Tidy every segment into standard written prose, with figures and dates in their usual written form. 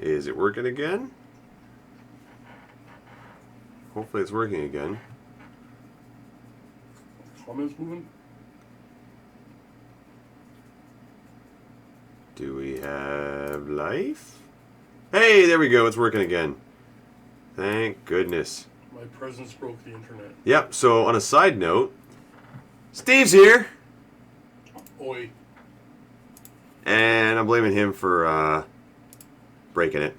Is it working again? Hopefully it's working again. Comments moving? Do we have life? Hey, there we go. It's working again. Thank goodness. My presence broke the internet. Yep, so on a side note, Steve's here. Oi. And I'm blaming him for breaking it.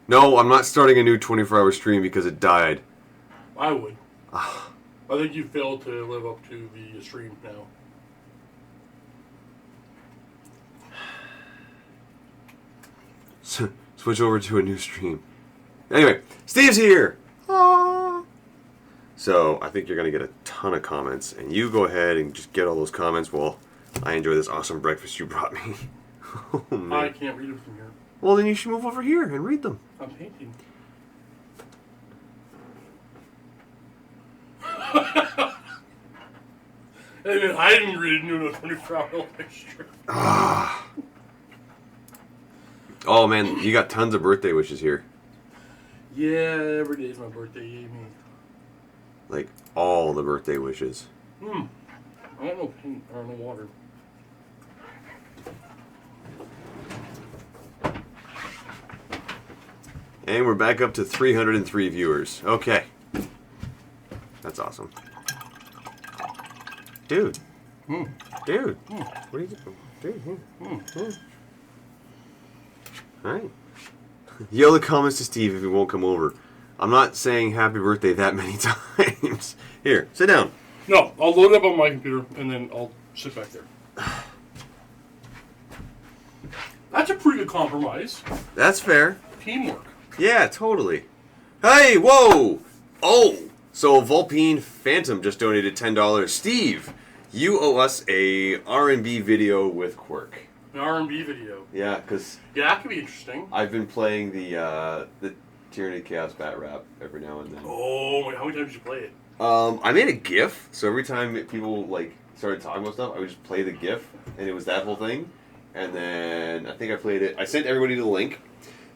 No, I'm not starting a new 24-hour stream because it died. I would. I think you failed to live up to the stream now. Switch over to a new stream. Anyway, Steve's here. Aww. So I think you're going to get a ton of comments. And you go ahead and just get all those comments while I enjoy this awesome breakfast you brought me. Oh, man. I can't read them from here. Well, then you should move over here and read them. I'm painting. And then I didn't read into a 24-hour lecture. Ah. Oh, man, you got tons of birthday wishes here. Yeah, every day is my birthday, Amy. Like, all the birthday wishes. I don't know paint. I don't know water. And we're back up to 303 viewers. Okay. That's awesome. Dude. Dude. What are you doing? Dude. Alright. Yell the comments to Steve if he won't come over. I'm not saying happy birthday that many times. Here, sit down. No, I'll load it up on my computer and then I'll sit back there. That's a pretty good compromise. That's fair. Teamwork. Yeah, totally. Hey, whoa! Oh! So Vulpine Phantom just donated $10. Steve, you owe us a R&B video with Quirk. An R&B video. Yeah, because... Yeah, that could be interesting. I've been playing the Tyranny Chaos Bat Rap every now and then. Oh, how many times did you play it? I made a GIF, so every time people started talking about stuff, I would just play the GIF, and it was that whole thing. And then I think I played it. I sent everybody the link,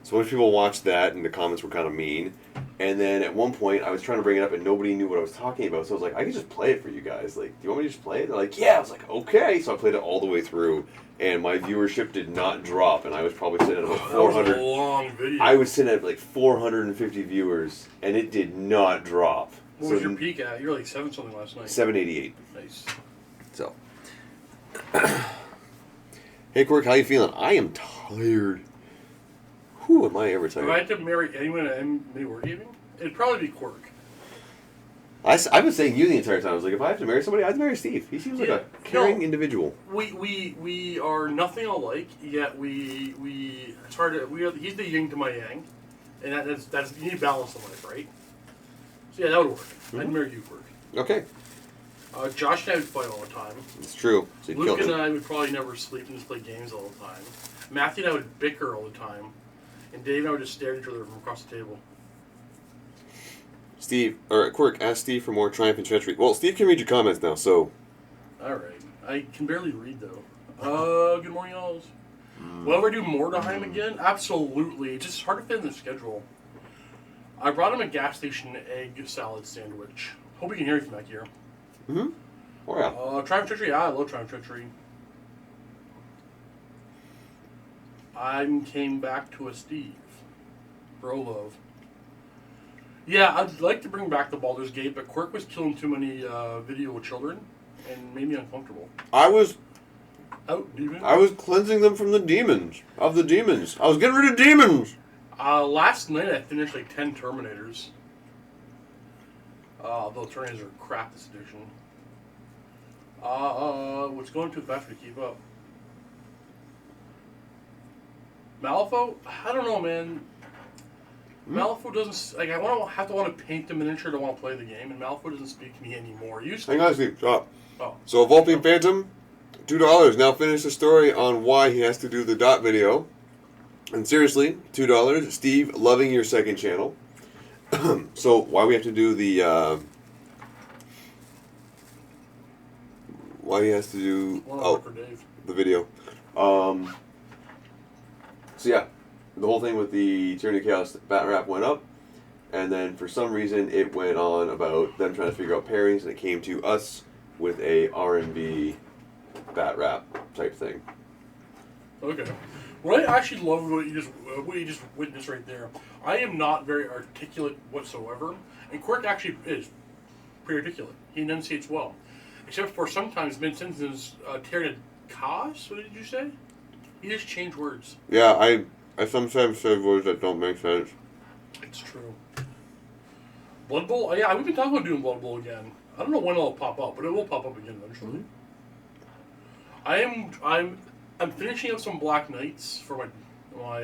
so a bunch of people watched that, and the comments were kind of mean. And then at one point, I was trying to bring it up, and nobody knew what I was talking about. So I was like, I can just play it for you guys. Like, do you want me to just play it? They're like, yeah. I was like, okay. So I played it all the way through, and my viewership did not drop, and I was probably sitting at about 400. That was a long video. I was sitting at like 450 viewers, and it did not drop. What was your peak at? You were like 7-something last night. 788. Nice. So. Hey, Quirk, how you feeling? I am tired. Who am I ever tired? If I had to marry anyone at any wargaming, it'd probably be Quirk. I've been saying you the entire time. I was like, if I have to marry somebody, I'd marry Steve. He seems like a caring individual. We are nothing alike, yet it's hard to, he's the yin to my yang, and that's you need balance in life, right? So yeah, that would work. Mm-hmm. I'd marry you, Quirk. Okay. Josh and I would fight all the time. It's true. So Luke and I would probably never sleep and just play games all the time. Matthew and I would bicker all the time. And Dave and I would just stare at each other from across the table. Quirk, ask Steve for more triumph and treachery. Well, Steve can read your comments now, so... Alright. I can barely read, though. Good morning, y'all. Will I ever do Mordheim again? Absolutely. It's just hard to fit in the schedule. I brought him a gas station egg salad sandwich. Hope you can hear me from back here. Mm-hmm. Oh, yeah. Triumph Treachery? Yeah, I love Triumph Treachery. I came back to a Steve. Bro love. Yeah, I'd like to bring back the Baldur's Gate, but Quirk was killing too many video children and made me uncomfortable. I was Demon? cleansing them from the demons. I was getting rid of demons! Last night I finished like 10 Terminators. Those Terminators are crap this edition. What's going too fast for me to keep up? Malifaux? I don't know, man. Malifaux doesn't... Like, I want to paint the miniature to want to play the game, and Malifaux doesn't speak to me anymore. It used to. Hang on, Steve. Stop. Oh. So, Vulpine Phantom, $2. Now finish the story on why he has to do the dot video. And seriously, $2. Steve, loving your second channel. So, why we have to do the... why he has to do... For Dave. The video. So, yeah. the whole thing with the Tyranny of Chaos bat rap went up, and then for some reason it went on about them trying to figure out pairings, and it came to us with a R&B bat rap type thing. Okay. What I actually love what you just witnessed right there. I am not very articulate whatsoever, and Quirk actually is pretty articulate. He enunciates well, except for sometimes mid-sentence Tyranny of Chaos. What did you say? You just change words. Yeah, I sometimes say words that don't make sense. It's true. Blood Bowl? Yeah, we've been talking about doing Blood Bowl again. I don't know when it'll pop up, but it will pop up again eventually. I'm finishing up some Black Knights for my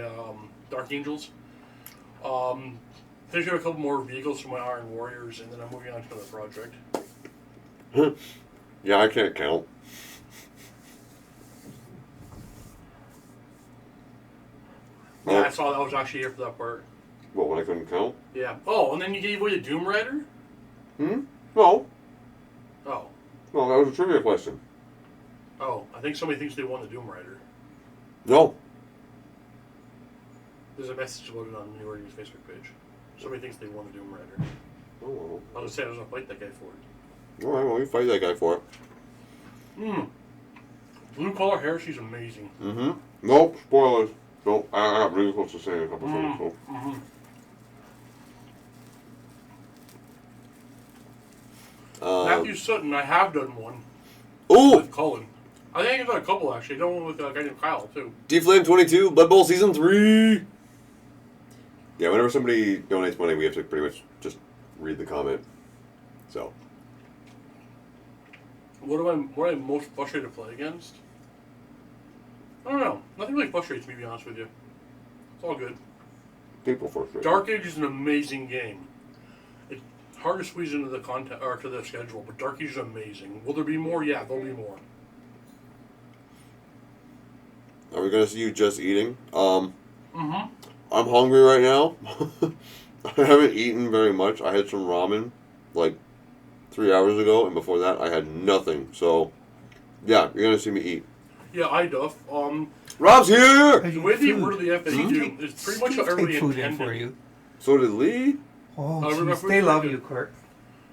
Dark Angels. Finishing up a couple more vehicles for my Iron Warriors, and then I'm moving on to another project. Yeah, I can't count. Yeah, I saw that. I was actually here for that part. What, when I couldn't count? Yeah. Oh, and then you gave away the Doom Rider? No. Oh. No, that was a trivia question. Oh, I think somebody thinks they won the Doom Rider. No. There's a message about it on the New Orleans Facebook page. Somebody thinks they won the Doom Rider. Oh, well. I was going to say I was going to fight that guy for it. Alright, well, you fight that guy for it. Blue Collar Heresy's amazing. Nope, spoilers. Nope, I have really close to saying a couple things. So. Matthew Sutton, I have done one. Ooh! With Cullen. I think I've done a couple, actually. I've done one with a guy named Kyle, too. D-Flame 22, Blood Bowl Season 3! Yeah, whenever somebody donates money, we have to pretty much just read the comment. So. What am I most frustrated to play against? I don't know. Nothing really frustrates me, to be honest with you. It's all good. People frustrated. Dark Age is an amazing game. It's hard to squeeze into the content or to the schedule, but Dark Age is amazing. Will there be more? Yeah, there'll be more. Are we going to see you just eating? I'm hungry right now. I haven't eaten very much. I had some ramen like 3 hours ago, and before that I had nothing. So, yeah, you're going to see me eat. Yeah, I duff. Rob's here! The way they worded the FAQ is pretty much how everybody food in intended. for you. So did Lee? Oh, remember geez, they love you, Quirk.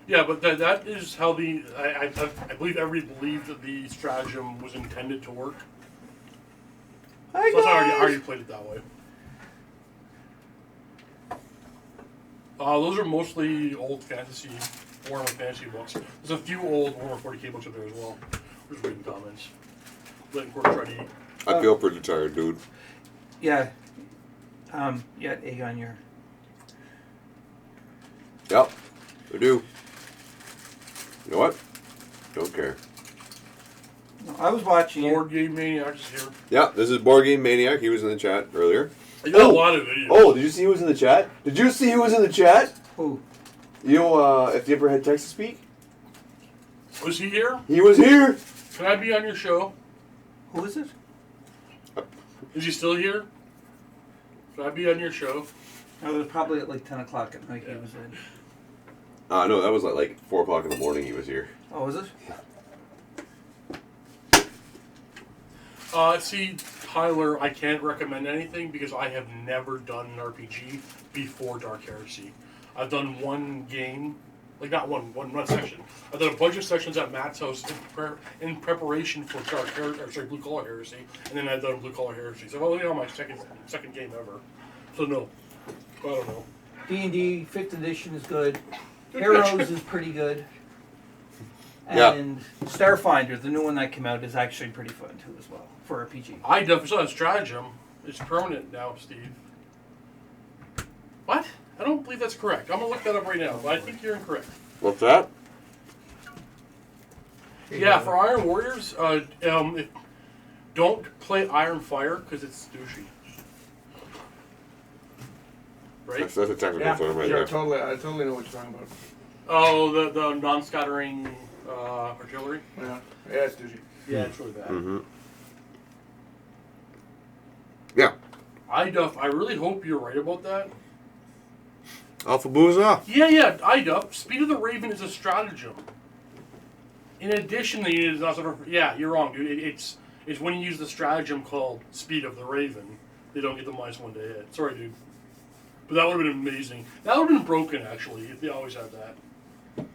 Yeah, but that is how I believe everybody believed that the stratagem was intended to work. Hi, So that's how I guys. already played it that way. Those are mostly old fantasy, Warhammer fantasy books. There's a few old Warhammer 40k books up there as well. We're just reading comments. Letting Quirk try to eat. I feel pretty tired, dude. Yeah. You had egg on your... Yep, I do. You know what? Don't care. No, I was watching it. Board Game Maniac is here. Yeah, this is Board Game Maniac. He was in the chat earlier. I got a lot of videos. Oh, did you see who was in the chat? Did you see who was in the chat? Who? You know, if you ever had text to speak? Was he here? He was here! Can I be on your show? Who is it? Is he still here? Can I be on your show? No, it was probably at like 10 o'clock at night he was in. No, that was at like 4 o'clock in the morning he was here. Oh, was it? See, Tyler, I can't recommend anything because I have never done an RPG before Dark Heresy. I've done one game, like not one session. I've done a bunch of sessions at Matt's house in preparation for Blue Collar Heresy, and then I've done Blue Collar Heresy. So I've only on my second game ever. So no, I don't know. D&D 5th edition is good. Good Heroes catch. is pretty good. Yeah. And Starfinder, the new one that came out, is actually pretty fun too as well for RPG. I definitely saw that stratagem. It's permanent now, Steve. What? I don't believe that's correct. I'm gonna look that up right now, but I think you're incorrect. What's that? Yeah, for Iron Warriors, don't play Iron Fire because it's douchey. Right? That's a technical Yeah, term right yeah, there. totally. I totally know what you're talking about. Oh, the non-scattering artillery. Yeah, it's douchey. Yeah, it's really bad. Mm-hmm. Yeah. I really hope you're right about that. Alpha Booza. Yeah, IDUP. Speed of the Raven is a stratagem. In addition, the unit is not sort of... Yeah, you're wrong, dude. It's when you use the stratagem called Speed of the Raven they don't get the -1 to hit. Sorry, dude. But that would have been amazing. That would have been broken, actually, if they always had that.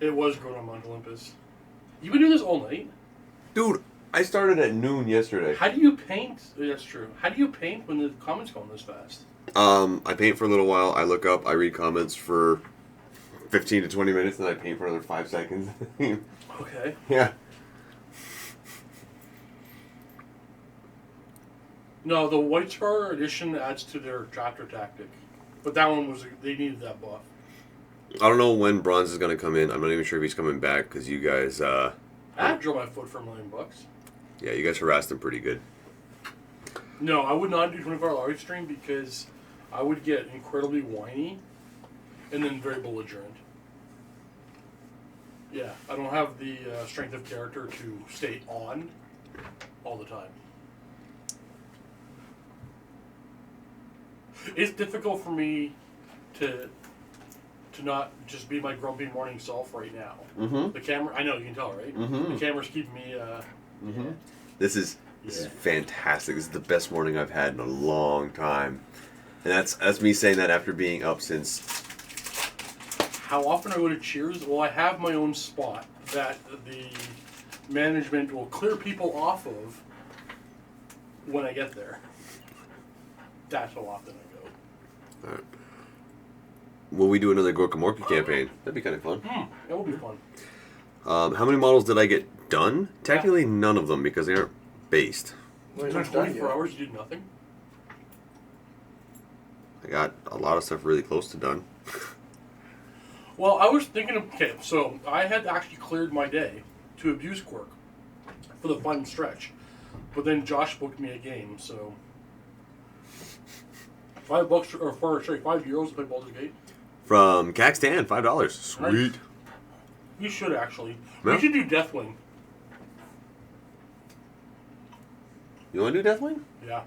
It was going on Mount Olympus. You been doing this all night? Dude, I started at noon yesterday. How do you paint? That's true. How do you paint when the comments going this fast? I paint for a little while. I look up. I read comments for 15 to 20 minutes, and I paint for another 5 seconds. Okay. Yeah. No, the White Star edition adds to their chapter tactic. But that one was, they needed that buff. I don't know when Bronze is going to come in. I'm not even sure if he's coming back because you guys, I drove my foot for $1 million. yeah, you guys harassed him pretty good. No, I would not do 24-hour live stream because I would get incredibly whiny and then very belligerent. Yeah, I don't have the strength of character to stay on all the time. It's difficult for me to not just be my grumpy morning self right now. Mm-hmm. The camera, I know, you can tell, right? Mm-hmm. The camera's keeping me, Mm-hmm. This is fantastic. This is the best morning I've had in a long time. And that's me saying that after being up since... How often I go to Cheers? Well, I have my own spot that the management will clear people off of when I get there. That's how often I go. Alright. Will we do another Gorkamorky campaign? That'd be kind of fun. That will be fun. How many models did I get done? Technically, none of them because they aren't based. Well, In you're not done 24 yet. hours, you did nothing? I got a lot of stuff really close to done. Well, I was thinking of, okay, so I had actually cleared my day to abuse Quirk for the fun stretch. But then Josh booked me a game, so $5 or €5 to play Baldur's Gate. From Caxtan, $5. Sweet. We should actually. No? We should do Deathwing. You want to do Deathwing? Yeah.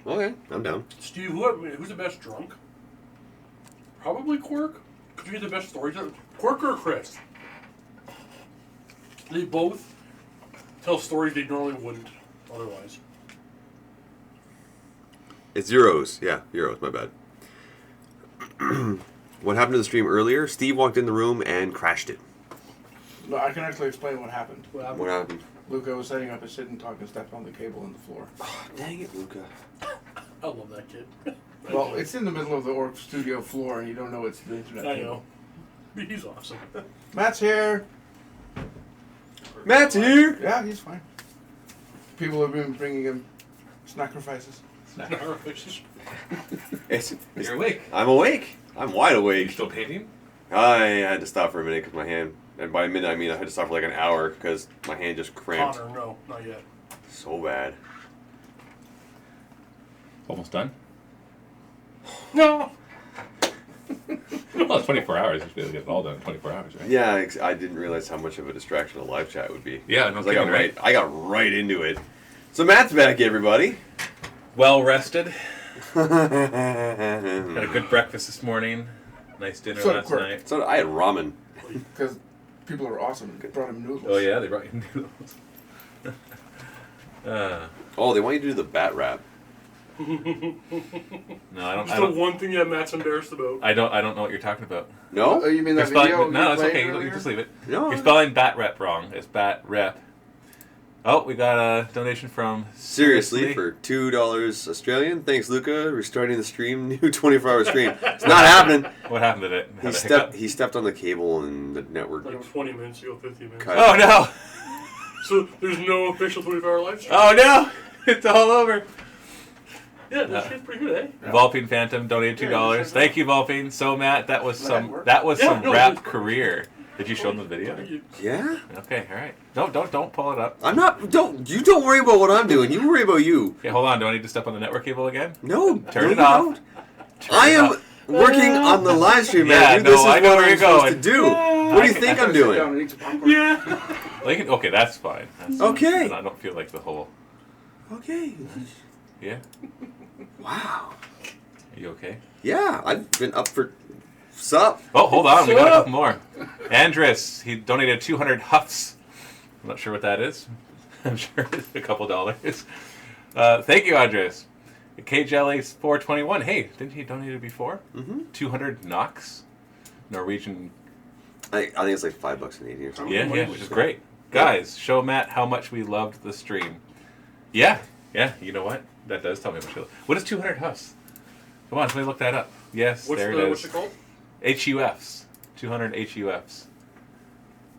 Okay, I'm down. Steve, who's the best drunk? Probably Quirk. Could you get the best storyteller? Quirk or Chris? They both tell stories they normally wouldn't otherwise. It's Euros. Yeah, Euros, my bad. What happened to the stream earlier? Steve walked in the room and crashed it. No, I can actually explain what happened. What happened? Luca was setting up his sit and talk and stepped on the cable in the floor. Oh, dang it, Luca. I love that kid. Well, it's in the middle of the Orc studio floor and you don't know it's the internet I cable. know. He's awesome. Matt's here! Matt's here! Yeah, he's fine. People have been bringing him sacrifices. You're awake. I'm awake. I'm wide Are you awake. still painting? I had to stop for a minute because my hand, and by a minute I mean I had to stop for like an hour because my hand just cramped Connor, no, not yet. so bad. Almost done? No! Well, it's 24 hours. You should be able to get it all done in 24 hours, right? Yeah, I didn't realize how much of a distraction a live chat would be. Yeah, no 'Cause I got kidding, right? I got right into it. So Matt's back, everybody. Well rested. so Had a good breakfast this morning. Nice dinner So last Quirk. night. I had ramen. Because people are awesome. They brought him noodles. Oh, yeah, they brought you noodles. Oh, they want you to do the bat rap. No, I don't. Just the one thing that Matt's embarrassed about. I don't know what you're talking about. Oh, No? you mean You're that spelling, video? no, you it's played okay. You earlier? can just leave it. No. You're spelling bat rep wrong. It's bat rep. Oh, we got a donation from Seriously, for $2 Australian. Thanks, Luca. Restarting the stream. New 24-hour stream. It's not happening. What happened to it? He stepped on the cable and the network. Like 20 minutes ago, 15 minutes. Cut. Oh no! So there's no official 24-hour live stream. Oh no! It's all over. Yeah, that shit's pretty good, eh? Yeah. Volpine Phantom donated $2. just- Thank you, Volpine. So Matt, that was That some worked. that was Yeah, some no, rap it's- career. Did you show them the video? Yeah? Okay, all right. Don't pull it up. I'm not. Don't worry about what I'm doing. You worry about you. Okay, hold on. Do I need to step on the network cable again? No. Turn no, it you off. don't. I am working on the live stream, Yeah, man. no, This is I know what where I'm you're supposed going. to do. What do you think I'm Sit down doing? and eat some popcorn. Yeah. Okay, that's fine. That's Okay. I don't feel like the whole. Okay. Yeah. Wow. Are you okay? Yeah, I've been up for sup. Oh, hold on. We got a Sup? couple more. Andres, he donated 200 huffs. I'm not sure what that is. I'm sure it's a couple dollars. Thank you, Andres. K Jelly's 421. Hey, didn't he donate it before? Mm-hmm. 200 Knox, Norwegian. I think it's like $5 Canadian or something. Yeah, which is great. Guys, show Matt how much we loved the stream. Yeah, you know what? That does tell me how much you love. What is 200 Huffs? Come on, somebody look that up. Yes, there it is. What's it called? HUFs. 200 HUFs.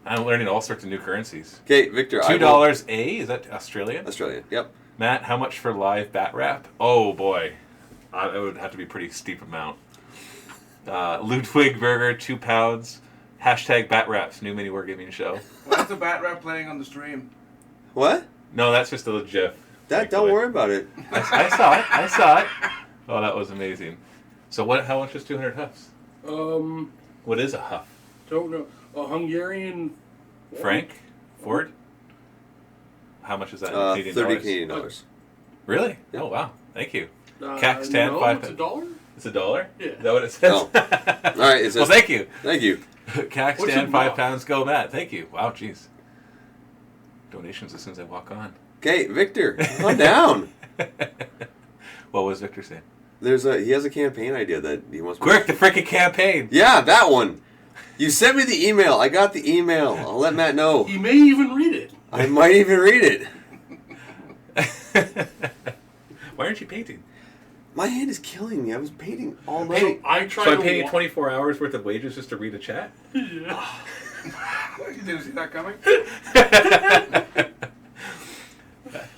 I'm learning all sorts of new currencies. Okay, Victor. $2 A? Is that Australian? Australian, yep. Matt, how much for live bat rap? Oh boy, it would have to be a pretty steep amount. Ludwig Burger, £2. Hashtag bat raps, new mini wargaming show. What's the bat rap playing on the stream? What? No, that's just a little GIF. Don't worry about it. I saw it. Oh, that was amazing. So what? How much is 200 Huffs? What is a Huff? Don't know. A Hungarian. Frank? Ford? How much is that in Canadian 30 dollars? Canadian dollars. Really? Yeah. Oh, wow. Thank you. Kazakhstan, no, $5. It's $1? It's $1? Yeah. Is that what it says? Oh. All right. It says, Well, thank you. Thank you. Kazakhstan, £5. Go, Matt. Thank you. Wow, jeez. Donations as soon as I walk on. Okay, Victor, calm down. What was Victor saying? He has a campaign idea that he wants. Quirk, the freaking campaign. Yeah, that one. You sent me the email. I got the email. I'll let Matt know. He may even read it. I might even read it. Why aren't you painting? My hand is killing me. I was painting all night. I tried So I'm to paying 24 hours worth of wages just to read a chat? Yeah. You didn't see that coming?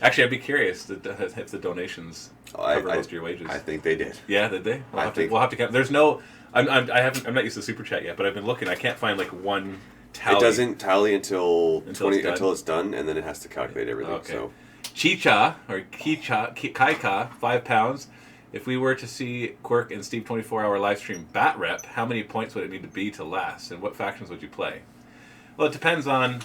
Actually, I'd be curious if the donations cover most of your wages. I think they did. Yeah, did they? We'll have to count. There's no. I'm not used to super chat yet, but I've been looking. I can't find like one tally. It doesn't tally until it's done? it's done, and then it has to calculate everything. Okay. So Chicha or Kaika, £5. If we were to see Quirk and Steve 24-hour live stream bat rep, how many points would it need to be to last, and what factions would you play? Well, it depends on.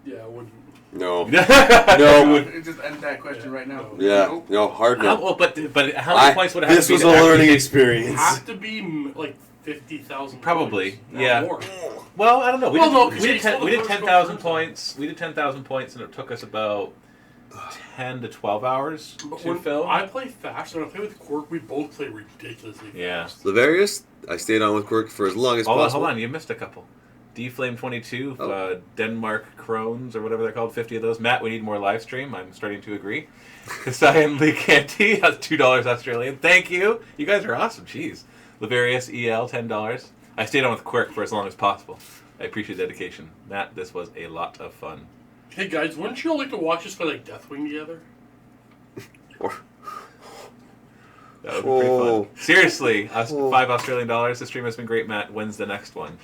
Yeah, I wouldn't. no, No. Just end that question right now. yeah, no, hard no. Well, but how many points would it have This to be? was to a learning actually- experience. Have to be like 50,000. Probably, points, not yeah. More. Well, I don't know. We Well, no, did, 'cause we did, it's 10, still we the did first 10,000 go points. We did 10,000 points, and it took us about 10 to 12 hours But to when film. I play fast, and I play with Quirk, we both play ridiculously Yeah. fast. Lavarius, I stayed on with Quirk for as long as Hold possible. on, you missed a couple. D-Flame 22, Oh. Denmark Crones, or whatever they're called, 50 of those. Matt, we need more live stream. I'm starting to agree. Kasayan Lee Canty, that's $2 Australian. Thank you. You guys are awesome. Jeez. Lavarius EL, $10. I stayed on with Quirk for as long as possible. I appreciate dedication. Matt, this was a lot of fun. Hey guys, wouldn't you all like to watch us play like Deathwing together? That would be pretty Oh. fun. Seriously, Oh. $5 Australian. The stream has been great, Matt. When's the next one?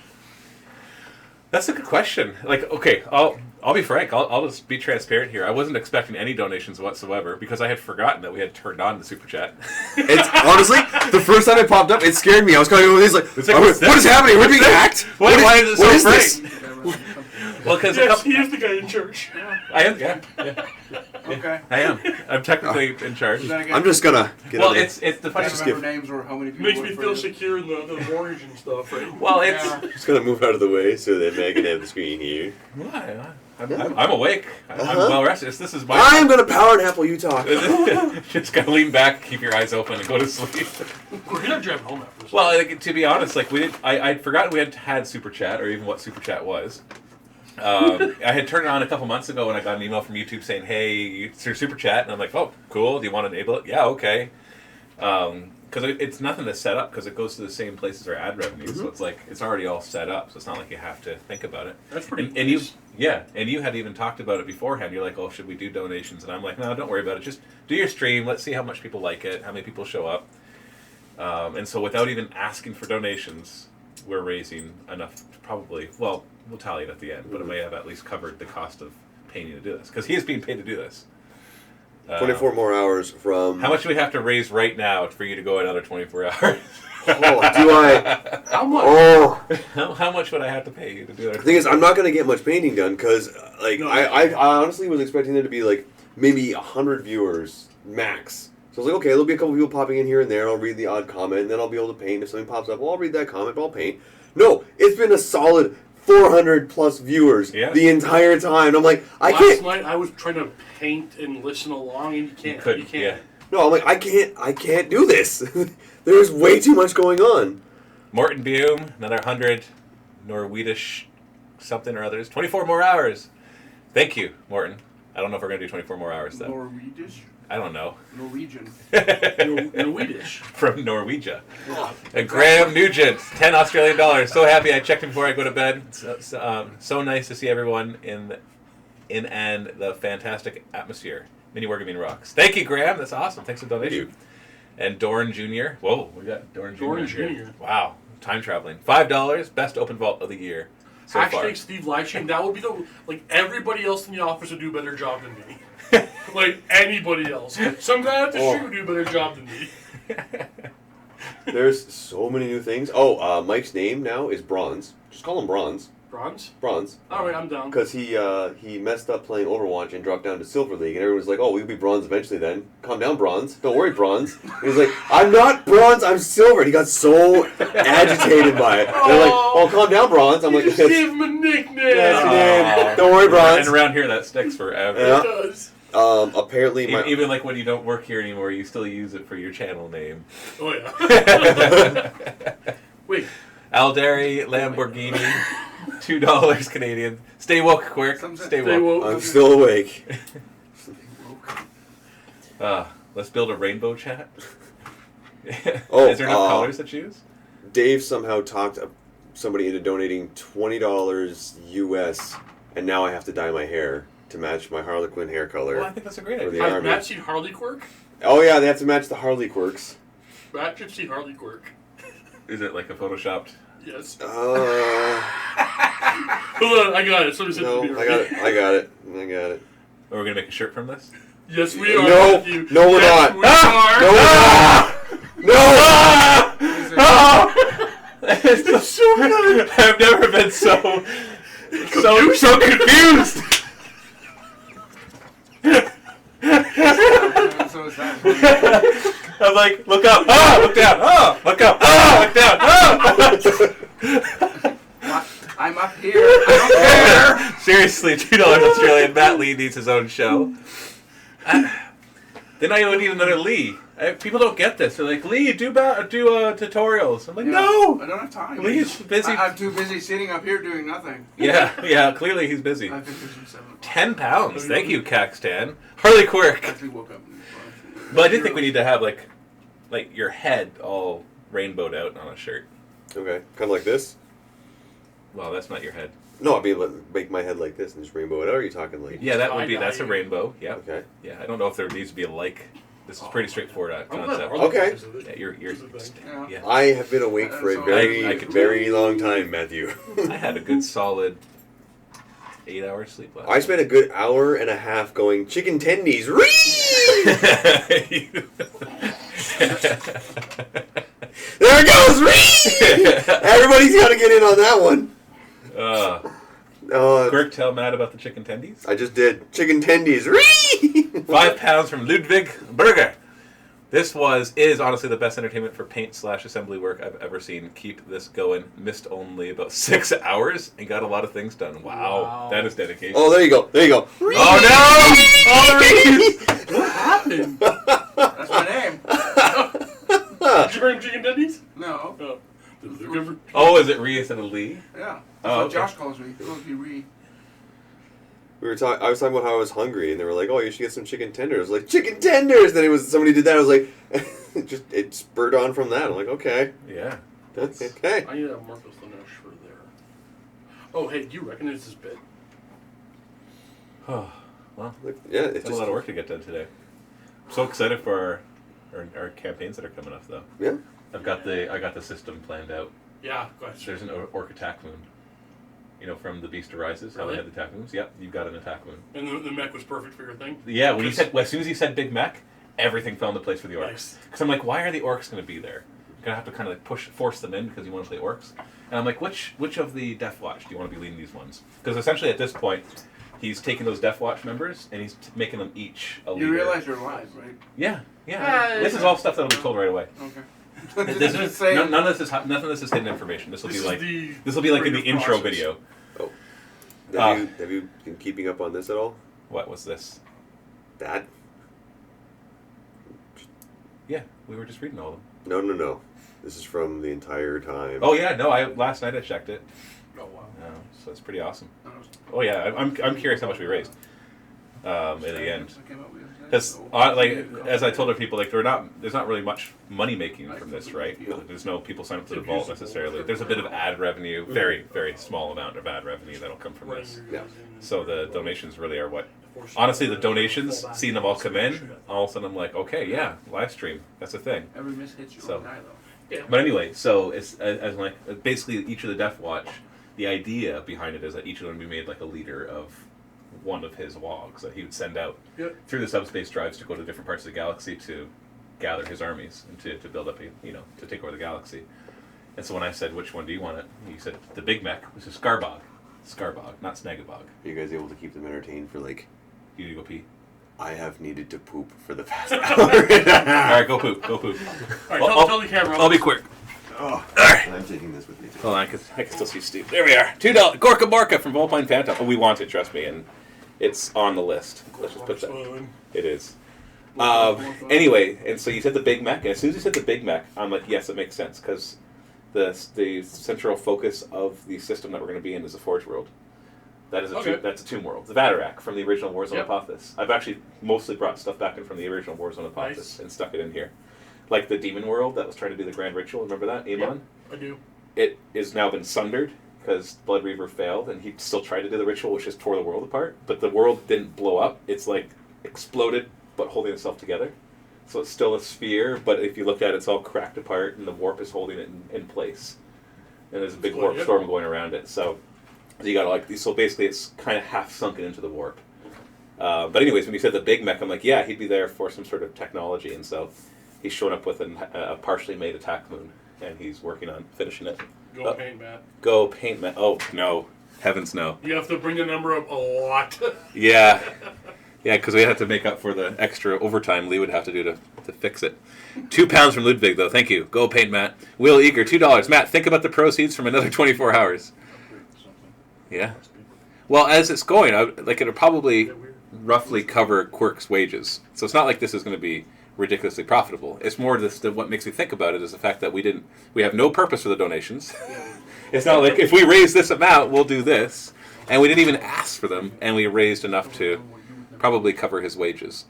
That's a good question. Like, okay, I'll be frank. I'll just be transparent here. I wasn't expecting any donations whatsoever because I had forgotten that we had turned on the super chat. It's honestly the first time it popped up, it scared me. I was kind of going, like, It's like, what what's that? is happening? We're being hacked. Why is it so what is bright? this? Well, because Yes, he is the guy in church. I am. Yeah, Okay. I am. I'm technically in charge. Then again, I'm just gonna get Well, out of it's the I funny. can't remember names or how many people Makes work me for feel you. secure in the orange and stuff, right? Well, it's. Yeah. just gonna move out of the way so that Meg can have the screen here. I'm awake. I'm well rested. This is my. I'm gonna power nap while you talk. Just gotta lean back, keep your eyes open, and go to sleep. We're gonna drive home after this. Well, like, to be honest, like we did, I'd forgotten we had super chat or even what super chat was. I had turned it on a couple months ago when I got an email from YouTube saying, "Hey, it's your super chat," and I'm like, "Oh, cool. Do you want to enable it?" Yeah, okay. Because it's nothing to set up because it goes to the same place as our ad revenue, so it's like it's already all set up. So it's not like you have to think about it. That's pretty. And you, yeah, and you had even talked about it beforehand. You're like, "Oh, should we do donations?" And I'm like, "No, don't worry about it. Just do your stream. Let's see how much people like it, how many people show up." And so, without even asking for donations, we're raising enough to probably. Well, we'll tally it at the end, but it may have at least covered the cost of paying you to do this because he is being paid to do this. 24 more hours from. How much do we have to raise right now for you to go another 24 hours? Oh, do I? How much? Oh. How much would I have to pay you to do that? The thing is, I'm not gonna get much painting done because, like, No. I honestly was expecting there to be like maybe 100 viewers max. So I was like, okay, there'll be a couple people popping in here and there. I'll read the odd comment, and then I'll be able to paint. If something pops up, well, I'll read that comment, but I'll paint. No, it's been a solid 400 plus viewers Yeah. the entire time. And I'm like, I Last can't. night I was trying to paint and listen along, and you can't. couldn't, You can't. No, I'm like, I can't do this. There's way too much going on. Morton Bume, another 100. Norwedish something or others. 24 more hours. Thank you, Morton. I don't know if we're going to do 24 more hours, though. Norwegish? I don't know. Norwegian. Norwedish. From Norwegia. Yeah. And Graham Nugent, 10 Australian dollars. So happy I checked it before I go to bed. So nice to see everyone in and the fantastic atmosphere. Mini Wargaming rocks. Thank you, Graham. That's awesome. Thanks for the donation. And Dorn Jr. Whoa, we got Dorn Jr. Dorn here. Jr. Wow. Time traveling. $5. Best open vault of the year so far. Hashtag Steve Livestream. That would be everybody else in the office would do a better job than me. Like anybody else. Some guy at the shoot would do a better job than me. There's so many new things. Oh, Mike's name now is Bronze. Just call him Bronze. Bronze? Bronze. Alright, I'm down. Because he messed up playing Overwatch and dropped down to Silver League, and everyone's like, "Oh, we'll be Bronze eventually." Then calm down, Bronze. Don't worry, Bronze. And he's like, "I'm not Bronze. I'm Silver." And he got so agitated by it. They're like, "Oh, calm down, Bronze." I'm You like, just "That's gave him a nickname. that's your Aw. name. Don't worry, Bronze." And around here, that sticks forever. Yeah. It does. Apparently, my Even like when you don't work here anymore, you still use it for your channel name. Oh yeah. Wait. Alderi Lamborghini, $2 Canadian. Stay woke, Quirk. Stay woke. woke. I'm still awake. Let's build a rainbow chat. Oh, Is there enough colors to choose? Dave somehow talked somebody into donating $20 US, and now I have to dye my hair to match my Harlequin hair color. Well, I think that's a great For idea. the Has army. Matt seen Harley Quirk? Oh yeah, they have to match the Harley quirks. Matt should see Harley Quirk. Is it like a photoshopped? Yes. No, Hold on, I got it. Somebody said to me. I got it. I got it. Or we're gonna make a shirt from this? Yes, we are. No, Matthew. no, we're Yes, not. We are. No, It's so good. I've never been so confused. So is that. I'm like, look up, look down, look up, look down, I'm up here. I don't care. Seriously, $2 Australian. Matt Lee needs his own show. Then I would need another Lee. People don't get this. They're like, Lee, do tutorials. I'm like, no. I don't have time. Lee's busy. I'm too busy sitting up here doing nothing. Yeah. Clearly he's busy. I've been fishing 7 o'clock. £10. Thank you, Caxtan. Harley Quirk. Actually woke up. But I do think we need to have like your head all rainbowed out on a shirt. Okay, kind of like this. Well, that's not your head. No, I'd be able to make my head like this and just rainbow it out. Or are you talking like? Yeah, that would be. That's a Tie-dye. rainbow. Yeah. Okay. Yeah. I don't know if there needs to be a like. This is pretty straightforward I'm glad concept. Harley Okay. Quirk is a- Yeah, you're is a thing. yeah. I have been awake for a So very, I could- very long time, Matthew. I had a good solid 8 hours sleep last I spent a good hour and a half going chicken tendies. Ree! There it goes. Ree! Everybody's got to get in on that one. Quirk, tell Matt about the chicken tendies. I just did chicken tendies. Ree! £5 from Ludwig Berger. This is honestly the best entertainment for paint/assembly work I've ever seen. Keep this going. Missed only about 6 hours and got a lot of things done. Wow. That is dedication. Oh, there you go. There you go. Oh no! All the Rees! What happened? That's my name. Did you bring chicken tendies? No. Oh. They're good for- Oh, is it Ree instead of Lee? Yeah. That's Oh, what okay. Josh calls me. He calls me Ree. I was talking about how I was hungry, and they were like, "Oh, you should get some chicken tenders." I was like, "Chicken tenders!" Then somebody did that. I was like, it spurred on from that. I'm like, "Okay, Yeah. okay." I need to have Marcos Lanesh for there. Oh, hey, do you recognize this bit? Oh, well, Like, yeah, it's it's a just lot of work to get done today. I'm so excited for our campaigns that are coming up, though. Yeah. I got the system planned out. Yeah, go ahead. There's an orc attack moon. You know, from the Beast Arises, how Really? they had the attack moons. Yep, you've got an attack moon. And the mech was perfect for your thing? Yeah, when Because- as soon as he said Big Mech, everything fell into place for the orcs. Nice. Because I'm like, why are the orcs going to be there? You're going to have to kind of like force them in because you want to play orcs. And I'm like, which of the Death Watch do you want to be leading these ones? Because essentially at this point, he's taking those Death Watch members and he's making them each a leader. You realize you're live, right? Yeah. Yeah, This is all stuff that'll be told right away. Okay. None of this is hidden information. This will be like in the intro video. Have you been keeping up on this at all? What was this? That? Yeah, we were just reading all of them. No. This is from the entire time. Oh yeah, no. last night I checked it. Oh wow. So it's pretty awesome. That was- Oh yeah, I'm curious how much we raised in the end. I came up with it. Because, like, as I told other people, like, there's not really much money making from this, right? There's no people sign up to the vault necessarily. There's a bit of ad revenue, very, very small amount of ad revenue that'll come from this. Yeah. So the donations really are what. Honestly, the donations, seeing them all come in, all of a sudden I'm like, okay, yeah, live stream, that's a thing. Every miss hits you So- on the eye, though. Yeah. But anyway, so it's as like basically each of the Death Watch, the idea behind it is that each of them be made like a leader of one of his logs that he would send out through the subspace drives to go to different parts of the galaxy to gather his armies and to build up to take over the galaxy. And so when I said, which one do you want it? He said the Big Mech, which is Skarbog, not Snagabog. Are you guys able to keep them entertained for like? You need to go pee. I have needed to poop for the past hour. All right, go poop. All right, tell the camera. I'll be quick. Oh, I'm taking this with me too. Hold on, I can still see Steve. There we are. $2. Gorka Morka from Volpine Phantom. Oh, we want it, trust me, and it's on the list. Let's just put that. It is. Anyway, and so you said the Big Mech, and as soon as you said the Big Mech, I'm like, yes, it makes sense, because the central focus of the system that we're going to be in is the Forge World. That is that's a tomb world. The Vatarak from the original Warzone Apophis. I've actually mostly brought stuff back in from the original Warzone Apophis and stuck it in here. Like the Demon World that was trying to do the Grand Ritual. Remember that, Amon? I do. It has now been sundered because Blood Reaver failed, and he still tried to do the ritual, which just tore the world apart. But the world didn't blow up. It's like exploded, but holding itself together. So it's still a sphere, but if you look at it, it's all cracked apart, and the warp is holding it in place. And there's a big warp storm going around it. So you got like these. So basically, it's kind of half sunken into the warp. But anyways, when you said the Big Mech, I'm like, yeah, he'd be there for some sort of technology, and so he's showing up with a partially made attack moon, and he's working on finishing it. Go paint, Matt. Go paint, Matt. Oh no, heavens no. You have to bring the number up a lot. Yeah, because we have to make up for the extra overtime Lee would have to do to fix it. £2 from Ludwig though. Thank you. Go paint, Matt. Will Eager, $2. Matt, think about the proceeds from another 24 hours. Yeah. Well, as it's going, it'll probably roughly cover Quirk's wages. So it's not like this is going to be ridiculously profitable. It's more what makes me think about it is the fact that we have no purpose for the donations. It's not like if we raise this amount, we'll do this. And we didn't even ask for them, and we raised enough to probably cover his wages.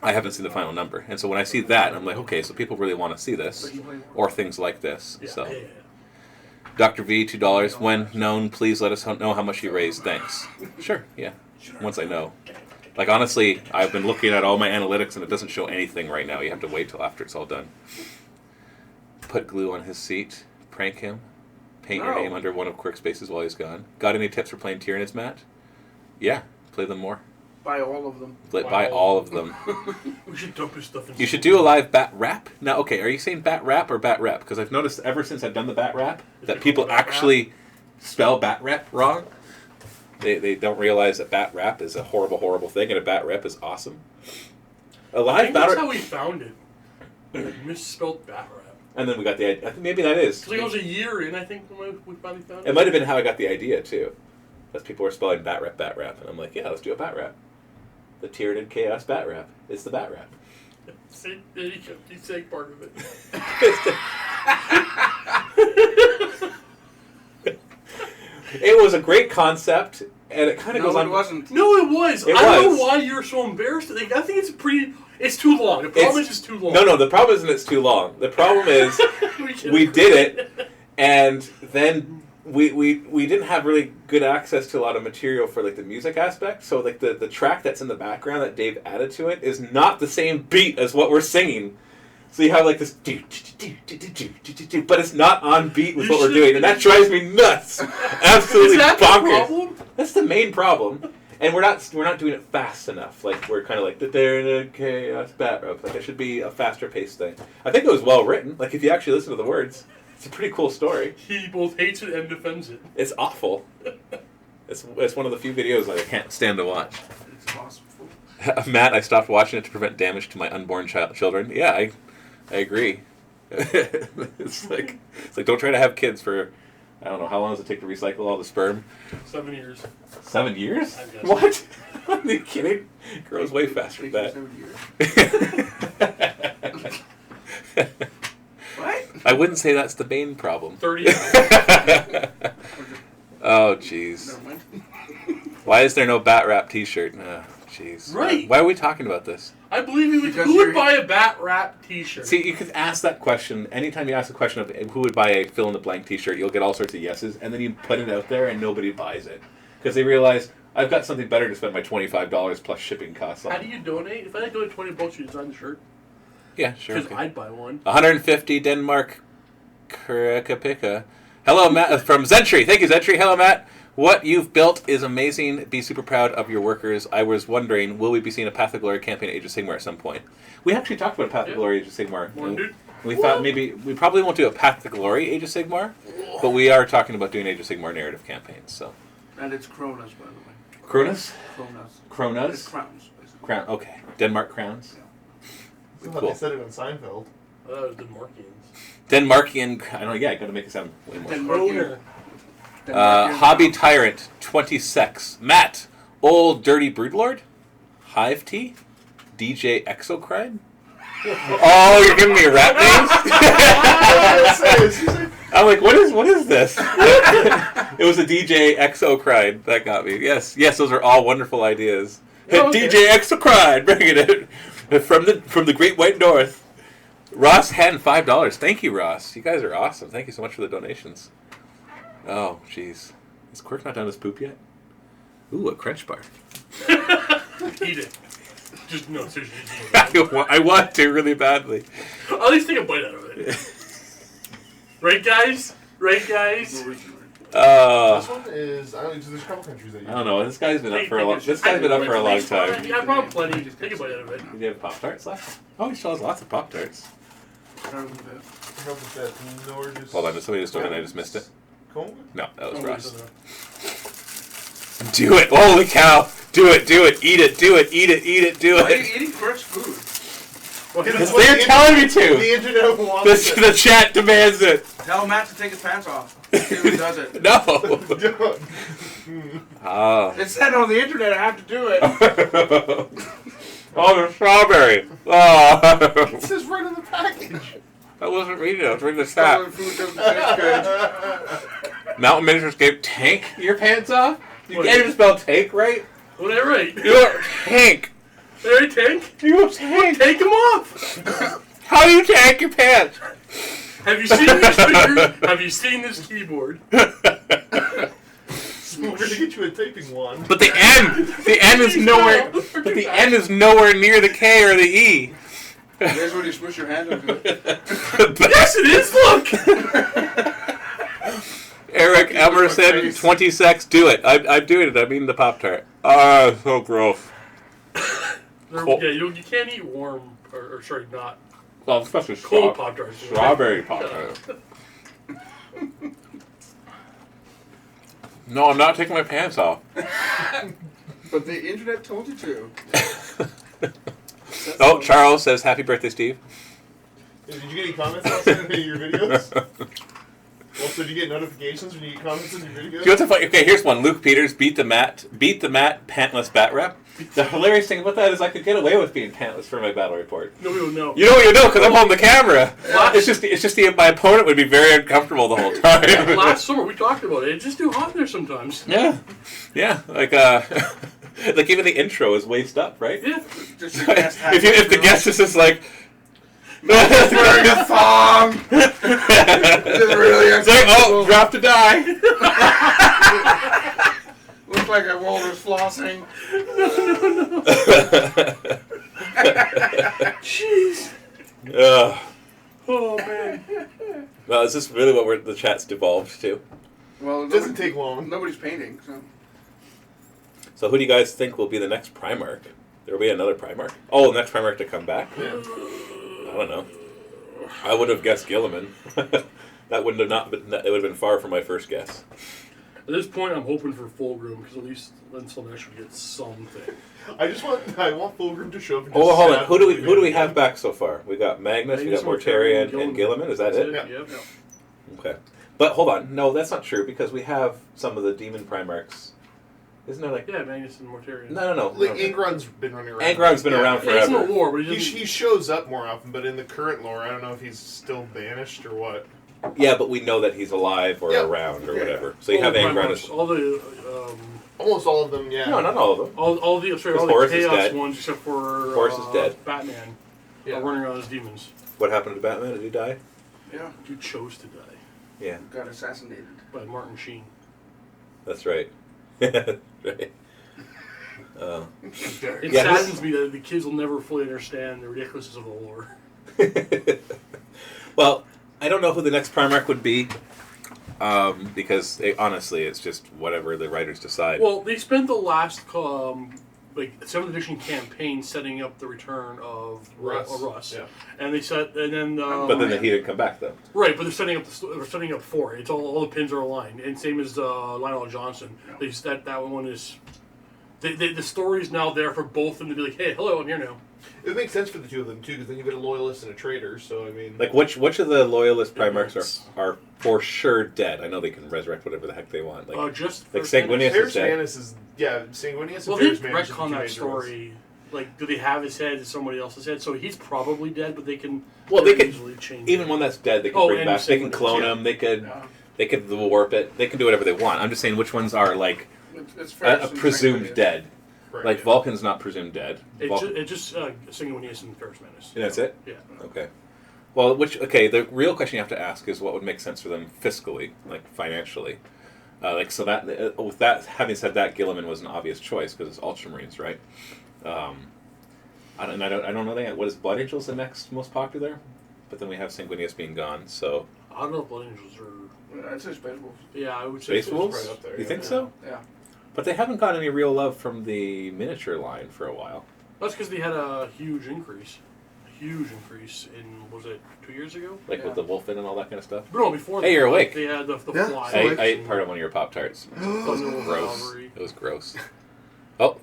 I haven't seen the final number. And so when I see that, I'm like, okay, so people really want to see this, or things like this. So. Dr. V, $2. When known, please let us know how much you raised. Thanks. Sure, yeah. Once I know. Like, honestly, I've been looking at all my analytics, and it doesn't show anything right now. You have to wait till after it's all done. Put glue on his seat. Prank him. Paint your name under one of Quirk's bases while he's gone. Got any tips for playing Tyranids, Matt? Yeah, play them more. Buy all of them. Buy all of them. We should dump his stuff in. You should do a live bat rap. Now, okay, are you saying bat rap or bat rep? Because I've noticed ever since I've done the bat rap that people actually spell bat rep wrong. They don't realize that bat rap is a horrible, horrible thing, and a bat rep is awesome. A I live think bat that's rep. how we found it. Like, misspelled bat rap. And then we got the idea. I think maybe that is. Like, I was a year in, I think, when we finally found it. It might have been how I got the idea, too. As people were spelling bat rep. And I'm like, yeah, let's do a bat rap. The Tyranid Chaos bat rap. It's the bat rap. See, there you go. You say part of it. It was a great concept, and it kind of goes on. No, it wasn't. No, it was. It I don't was. know why you're so embarrassed. Like, I think it's pretty. It's too long. The problem is it's too long. No, the problem isn't it's too long. The problem is we did it, and then we didn't have really good access to a lot of material for like the music aspect. So like the track that's in the background that Dave added to it is not the same beat as what we're singing. So you have like this but it's not on beat with what we're doing, and that drives me nuts. Absolutely Is that bonkers. the problem? That's the main problem. And we're not doing it fast enough. Like we're kind of like the chaos bat rope. Like it should be a faster paced thing. I think it was well written. Like if you actually listen to the words, it's a pretty cool story. He both hates it and defends it. It's awful. It's one of the few videos I can't stand to watch. It's awesome. Matt, I stopped watching it to prevent damage to my unborn children. Yeah, I agree. It's like don't try to have kids for I don't know, how long does it take to recycle all the sperm? 7 years. 7 years? I'm guessing. What? Are you kidding? It grows way faster than that. 7 years. What? I wouldn't say that's the main problem. 30 years. Oh, jeez. Never mind. Why is there no bat wrap T-shirt? Oh, jeez. Right. Why are we talking about this? I believe Because who would you're- buy a bat wrap T-shirt? See, you could ask that question anytime you ask the question of who would buy a fill-in-the-blank T-shirt. You'll get all sorts of yeses, and then you put it out there, and nobody buys it because they realize I've got something better to spend my $25 plus shipping costs on. How do you donate? If I donate $20, you design the shirt. Yeah, sure. Because Okay. I'd buy one. 150 Denmark Kurikapika. Hello, Matt from Zentry. Thank you, Zentry. Hello, Matt. What you've built is amazing. Be super proud of your workers. I was wondering, will we be seeing a Path of Glory campaign at Age of Sigmar at some point? We actually talked about a Path of Glory Age of Sigmar. One dude. We thought maybe we probably won't do a Path to Glory Age of Sigmar, but we are talking about doing Age of Sigmar narrative campaigns. So, And it's Kronos, by the way. Kronos, Kronos. It's Kronos, crowns, basically. Crown. Okay, Denmark crowns. That's how Cool. they said it on Seinfeld. The Markians. Denmarkian. I don't know. Yeah, I got to make it sound way more. Owner. Hobby Tyrant 20 Sex Matt Old Dirty Broodlord Hive Tea DJ Exocrine. Oh, you're giving me rap names? I'm like, what is this? It was a DJ Exocrine that got me. Yes, those are all wonderful ideas. Oh, okay. DJ Exocrine, bringing it from the Great White North. Ross Hen, $5. Thank you, Ross. You guys are awesome. Thank you so much for the donations. Oh, jeez. Is Quirk not done his poop yet? Ooh, a crunch bar. Eat it. Just no, seriously. Just eat it. I want to really badly. At least take a bite out of it. Right, guys? Right, guys? This Uh, one is, I don't know, there's a couple countries that use I don't know. This guy's been up for a Take long. it. This guy's been up for a long Yeah, time. I brought plenty. Just take a bite out of it. Did you have Pop Tarts left? Oh, he still has lots of Pop Tarts. Help with that Norges. Hold on, did somebody just donated? I just missed it. Congo? No, that was Oh, Ross. no. Do it! Holy cow! Do it! Do it! Eat it! Do it! Eat it! Eat it! Do Why are you it! eating Quirk's food? Because they're telling me to. The internet wants The chat demands it. Tell Matt to take his pants off. See if he does it. No. Don't. Oh. It said on the internet I have to do it. Oh, the strawberry. Oh. It says right on the package. I wasn't reading it. I was reading the Stolen stat. food doesn't taste good. Mountain Miniature Escape. Tank your pants off? You What? can't even spell tank right? What I write? You're tank. Hey, Tank? You're tank. Take them off! How do you tank your pants? Have you seen this figure? Have you seen this keyboard? We're gonna get you a taping wand. But the N is nowhere. But the N is nowhere near the K or the E. Here's when you smush your hand into it. Yes, it is, look! Eric Emerson, 20 secs, do it. I'm doing it. I mean the Pop Tart. Ah, so gross. Cool. Yeah, you can't eat warm, or sorry, not Well, especially cold Pop-Tarts. strawberry Pop Tart. No, I'm not taking my pants off. But the internet told you to. Oh, Charles says, happy birthday, Steve. Did you get any comments on any of your videos? Also, did you get notifications when you get comments on your videos? Do you want to fight? Okay, here's one. Luke Peters, beat the mat, pantless bat rep. The hilarious thing about that is I could get away with being pantless for my battle report. No, we don't know. You know what you know because I'm holding the camera. What? It's just my opponent would be very uncomfortable the whole time. Last summer we talked about it. It's just too hot there sometimes. Yeah, like like even the intro is waist up, right? Yeah. Just your guest hat. if the guest is just like. wearing a thong. This is really It's like, oh, drop to die. Looks like a walrus flossing. Jeez. Oh man. Well, is this really what the chat's devolved to? Well, It doesn't take long. Nobody's painting, so. So who do you guys think will be the next Primarch? There will be another Primarch? Oh, the next Primarch to come back? Yeah. I don't know. I would have guessed Gilliman. That wouldn't have not been, it would have been far from my first guess. At this point, I'm hoping for Fulgrim because at least then Slanesh would get something. I want Fulgrim to show up. And Oh, just hold on. stab Who do everybody. we have back so far? We got Magnus, we got Mortarion, and Gilliman. Is that it? Yep. Okay. But hold on, no, that's not true because we have some of the demon Primarchs. Isn't there like? Yeah, Magnus and Mortarion. No. Like, Angron's been running around. Angron's been around Yeah, he's in forever. the war, but He shows up more often, but in the current lore, I don't know if he's still banished or what. Yeah, but we know that he's alive or Yeah. around or Yeah. whatever. So you have Angron as all the Almost all of them, yeah. no, not all of them. all the sorry, all Horus the is chaos dead. ones except for Horus is dead. Batman Yeah. are running around as demons. What happened to Batman? Did he die? Yeah, You chose to die Yeah, got assassinated. by Martin Sheen. that's right. Right. It Yeah, saddens me that the kids will never fully understand the ridiculousness of the lore. Well, I don't know who the next Primarch would be, because honestly, it's just whatever the writers decide. Well, they spent the last like 7th edition campaign setting up the return of Russ. Yeah. And they set and then but then he didn't come back though. right, but they're setting up for it. It's all the pins are aligned, and same as Lionel Johnson. They just, that one is. The story is now there for both of them to be like, hey, hello, I'm here now. It would make sense for the two of them, too, because then you've got a loyalist and a traitor, so, I mean... Like which of the loyalist Primarchs are for sure dead? I know they can resurrect whatever the heck they want. Like Just like for- Sanguinius is Ferris dead. Manus is... Yeah, Sanguinius Well, and they Ferris Manus are the retcon two that major ones. story. Like, do they have his head? Is somebody else's head? So he's probably dead, but they can. Well, they very could easily change. even it. one that's dead. They can Oh, bring and back. They can Sanguinius, clone yeah. him. They could Yeah. they could warp it. They can do whatever they want. I'm just saying which ones are like It's a presumed dead. Right, Like yeah. Vulcan's not presumed dead. It just Sanguinius and Ferris Manus. And that's it. Yeah. Okay. Well, the real question you have to ask is what would make sense for them fiscally, like financially. So that with that, having said that, Gilliman was an obvious choice because it's Ultramarines, right? I don't know that. What is Blood Angels the next most popular? But then we have Sanguinius being gone, so I don't know if Blood Angels are. I'd say Space Wolves. Yeah, I would say Space Wolves. right up there, You yeah. think so? Yeah. But they haven't got any real love from the miniature line for a while. That's because they had a huge increase. In was it 2 years ago? Like Yeah. with the Wolfen and all that kind of stuff. But no, before Hey, that, you're awake. They had the Yeah, fly. I ate part of one of your Pop Tarts. Gross. It was gross. Oh,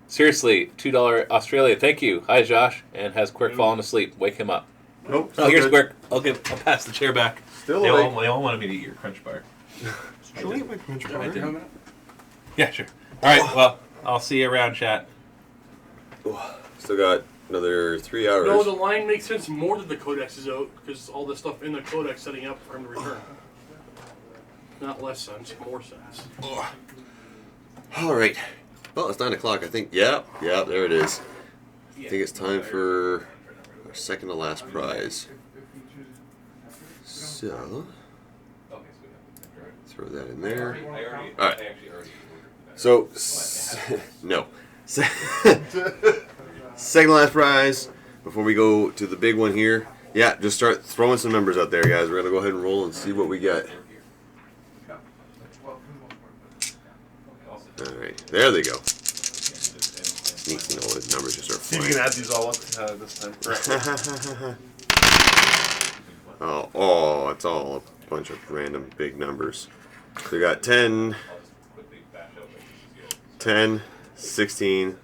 seriously, $2 Australia. Thank you. Hi, Josh. And has Quirk fallen asleep? Wake him up. Nope. Oh, here's good. Quirk. I'll pass the chair back. Still They awake. all wanted me to eat your Crunch Bar. Should we eat my Crunch bar? I did. Yeah, sure. All right. Well, I'll see you around, chat. Still got another 3 hours. No, the line makes sense more that the Codex is out because all the stuff in the Codex setting up for him to return. Not less sense, more sense. All right. Well, it's 9 o'clock. I think. Yeah, there it is. I think it's time for our second to last prize. So, throw that in there. All right. So, no. Second to last prize. Before we go to the big one here, yeah, just start throwing some numbers out there, guys. We're gonna go ahead and roll and see what we get. All right, there they go. Sneaking all those numbers just start See if you flying. can add these all up this time. Oh, it's all a bunch of random big numbers. So we got 10, 16,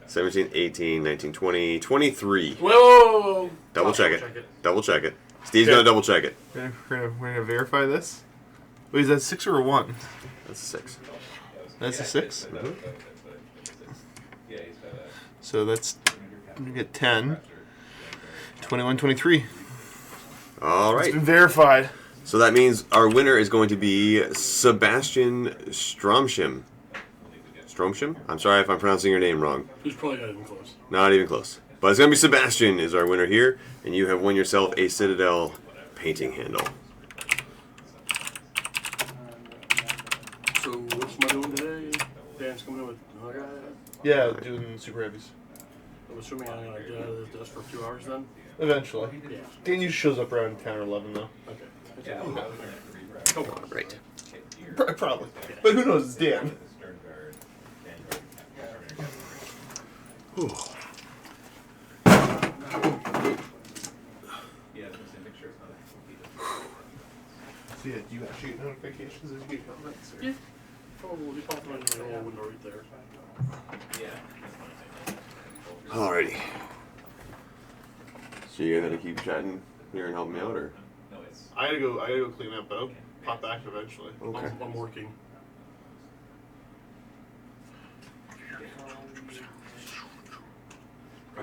17, 18, 19, 20, 23. Whoa! Double check it. Double check it. Steve's gonna double check it. We're gonna verify this. Wait, is that 6 or a 1? That's 6. That's a 6? Mhm. So that's... We get 10. 21, 23. All It's right. been verified. So that means our winner is going to be Sebastian Stromshim. Stromshim? I'm sorry if I'm pronouncing your name wrong. He's probably not even close. Not even close. But it's going to be Sebastian is our winner here, and you have won yourself a Citadel painting handle. So what's my doing today? Dan's coming in with another guy. Yeah, doing super heavies. I'm assuming I'm gonna do this for 2 hours then. Eventually. Yeah. Dan usually shows up around 10 or 11, though. Okay. Come on. Right. Probably. But who knows? It's Dan. Whew. So yeah, do you actually get notifications as you get comments? Or? Yeah. Probably pop them in the little window right there. Alrighty. So you gonna keep chatting here and help me out, or? I gotta go clean up, though. pop back eventually. Okay. I'm working.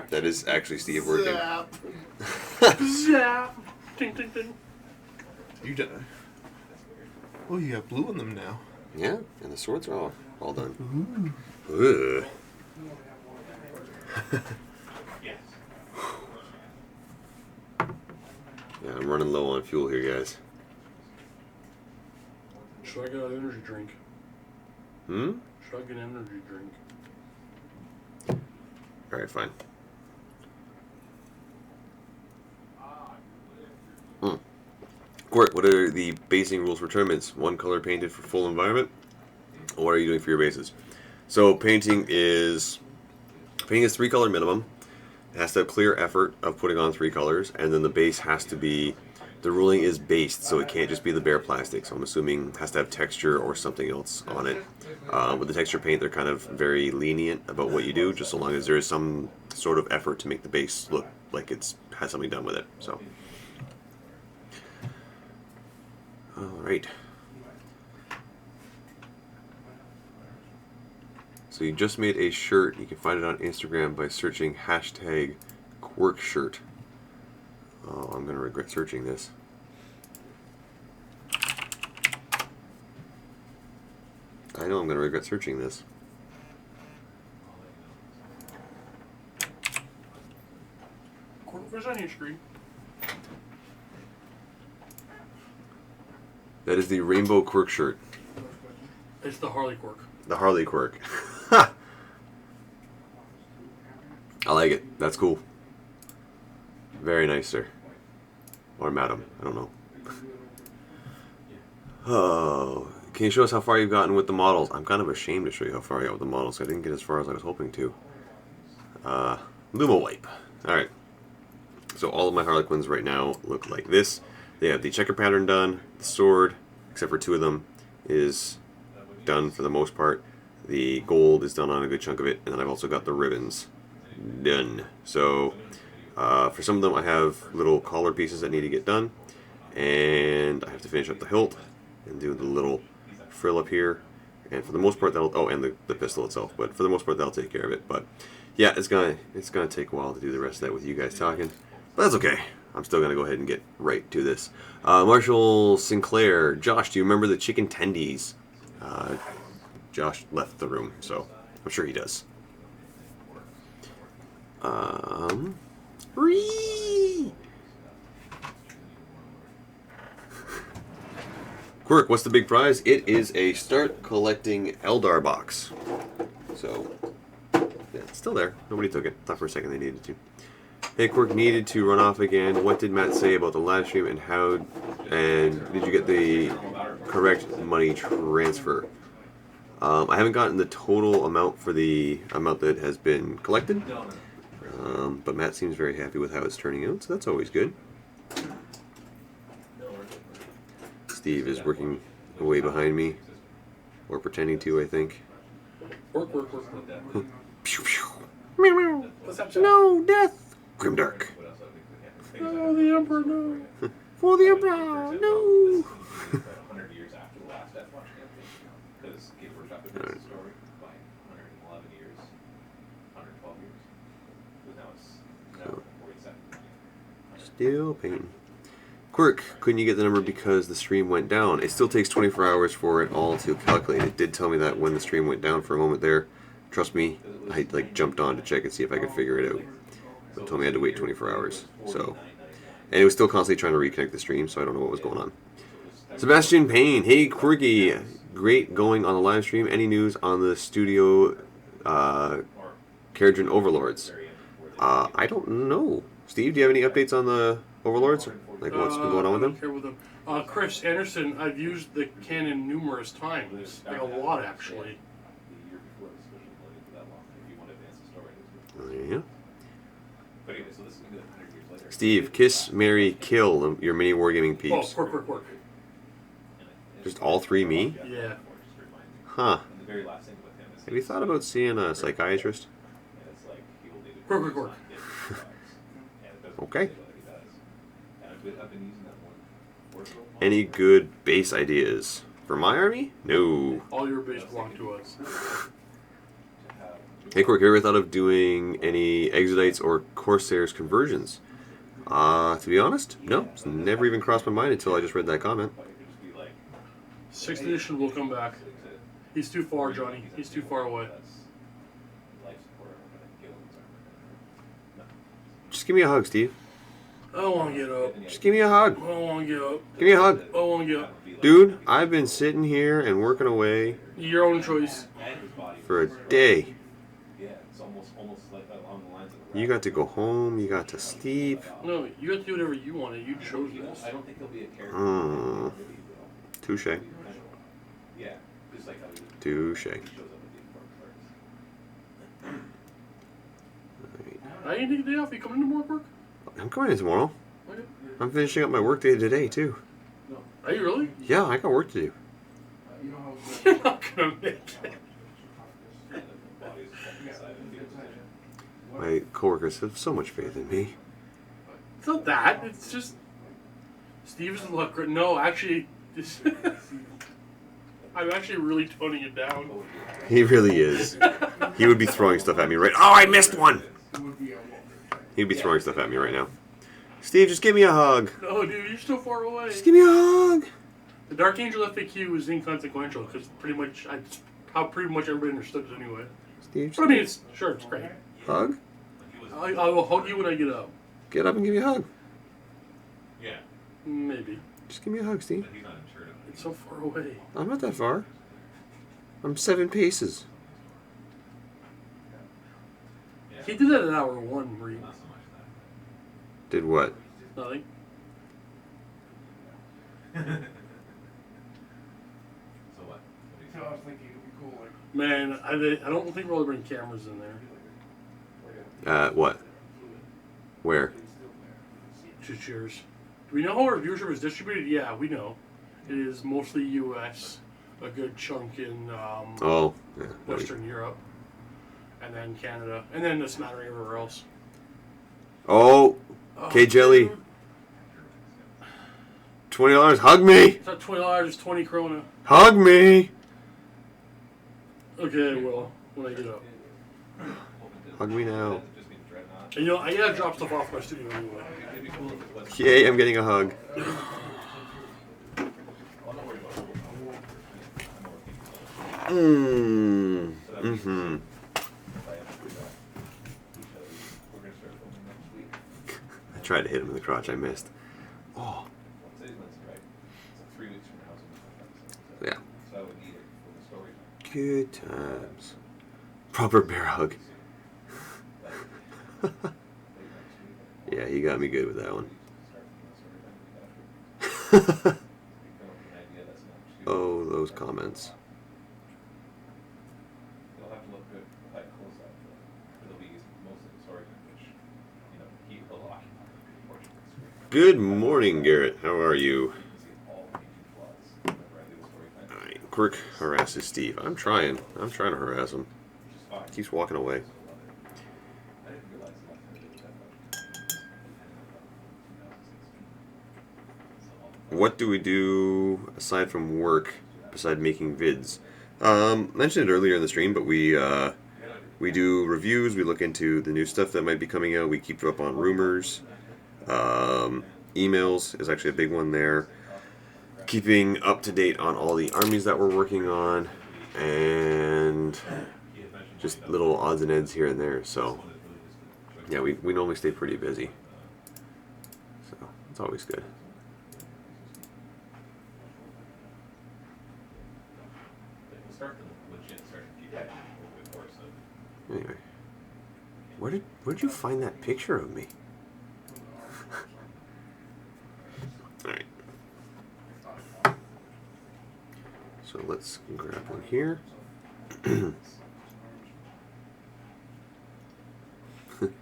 That is actually Steve working. Zap. Zap. Ding, ding, ding. You done? Oh, you got blue in them now. Yeah, and the swords are all done. Ugh. Yeah, I'm running low on fuel here, guys. Should I get an energy drink? Hmm? Should I get an energy drink? Alright, fine. Quirk, what are the basing rules for tournaments? One color painted for full environment? Or what are you doing for your bases? So painting is 3-color minimum. It has to have clear effort of putting on 3 colors, and then the base has to be, the ruling is based, so it can't just be the bare plastic. So I'm assuming it has to have texture or something else on it. With the texture paint, they're kind of very lenient about what you do, just so long as there is some sort of effort to make the base look like it's has something done with it. So, all right. So you just made a shirt. You can find it on Instagram by searching hashtag #QuirkShirt. Oh, I'm going to regret searching this. I know I'm going to regret searching this. Where's on your screen? That is the Rainbow Quirk shirt. It's the Harley Quirk. The Harley Quirk. Ha! I like it. That's cool. Very nice, sir. Or madam. I don't know. Oh, can you show us how far you've gotten with the models? I'm kind of ashamed to show you how far I got with the models. I didn't get as far as I was hoping to. Luma wipe. Alright. So all of my Harlequins right now look like this. They have the checker pattern done. The sword, except for 2 of them, is done for the most part. The gold is done on a good chunk of it. And then I've also got the ribbons done. So for some of them I have little collar pieces that need to get done. And I have to finish up the hilt and do the little frill up here. And for the most part that'll, oh, and the pistol itself. But for the most part that'll take care of it. But yeah, it's gonna take a while to do the rest of that with you guys talking. But that's okay. I'm still gonna go ahead and get right to this. Marshall Sinclair, Josh, do you remember the chicken tendies? Josh left the room, so I'm sure he does. Quirk, what's the big prize? It is a start collecting Eldar box. So, yeah, it's still there. Nobody took it. Thought for a second they needed to. Hey, Quirk needed to run off again. What did Matt say about the live stream and how? And did you get the correct money transfer? I haven't gotten the total amount for the amount that has been collected, but Matt seems very happy with how it's turning out, so that's always good. Steve is working away behind me, or pretending to, I think. Work. Pew, pew. Meow, meow. What's up, No death. Grimdark. Oh, the Emperor, no. For the Emperor, no. Still painting. Quirk, couldn't you get the number because the stream went down? It still takes 24 hours for it all to calculate. It did tell me that when the stream went down for a moment there. Trust me, I jumped on to check and see if I could figure it out. It told me I had to wait 24 hours. So, and it was still constantly trying to reconnect the stream, so I don't know what was going on. Sebastian Payne, hey Quirky, great going on the live stream. Any news on the studio Kharadron Overlords? I don't know. Steve, do you have any updates on the Overlords? Like what's been going on with them? I don't care with them. Chris Anderson, I've used the cannon numerous times. Like a lot, actually. Yeah. Steve, kiss, marry, kill your mini wargaming peeps. Oh, Quirk. Just all 3 me? Yeah. Huh. Have you thought about seeing a psychiatrist? Quirk. Okay. Any good base ideas for my army? No. All your base belong to us. Hey, Quirk, you ever thought of doing any Exodites or Corsairs conversions? To be honest, no. It's never even crossed my mind until I just read that comment. 6th edition will come back. He's too far, Johnny. He's too far away. Just give me a hug, Steve. I don't want to get up. Just give me a hug. I don't want to get up. Give me a hug. I don't want to get up. Dude, I've been sitting here and working away Your own choice. for a day. You got to go home, you got to sleep. No, you got to do whatever you wanted. You chose this. Touche. Touche. I ain't take a day off. You coming into more work? I'm coming in tomorrow. Okay. I'm finishing up my work day today, too. Are you really? Yeah, I got work to do. You're not gonna make it. My coworkers have so much faith in me. It's not that. It's just Steve isn't luck. No, actually, this, I'm actually really toning it down. He really is. He would be throwing stuff at me right. Oh, I missed one. He'd be throwing stuff at me right now. Steve, just give me a hug. No, dude, you're still far away. Just give me a hug. The Dark Angel FAQ is inconsequential because pretty much how pretty much everybody understood it anyway. Steve, But I mean, it's great. hug. I will hug you when I get up. Get up and give me a hug. Yeah. Maybe. Just give me a hug, Steve. He's not insured. It's so far away. I'm not that far. I'm 7 paces. He did that at hour 1, Reed. Not so much that. Did what? Nothing. So what? So I was thinking it'd be cool, like, Man, I don't think we'll bring cameras in there. What? Where? To cheers. Do we know how our viewership is distributed? Yeah, we know. It is mostly U.S., a good chunk in Oh. Yeah. Western Europe, and then Canada, and then a smattering everywhere else. Oh. K Jelly. Dude, $20. Hug me. it's not $20, it's 20 krona. Hug me. Okay, I will when I get up. Hug me now. And you know, I gotta drop stuff off my studio anyway. Yay, I'm getting a hug. Mm-hmm. I tried to hit him in the crotch. I missed. Oh. Yeah. Good times. Proper bear hug. Yeah, he got me good with that one. Oh, those comments. Good morning, Garrett. How are you? Alright, Quirk harasses Steve. I'm trying to harass him. He keeps walking away. What do we do aside from work, beside making vids? Mentioned it earlier in the stream, but we do reviews. We look into the new stuff that might be coming out. We keep up on rumors. Emails is actually a big one there. Keeping up to date on all the armies that we're working on, and just little odds and ends here and there. So, yeah, we normally stay pretty busy. So, it's always good. Anyway, where'd you find that picture of me? All right. So let's grab one here. Come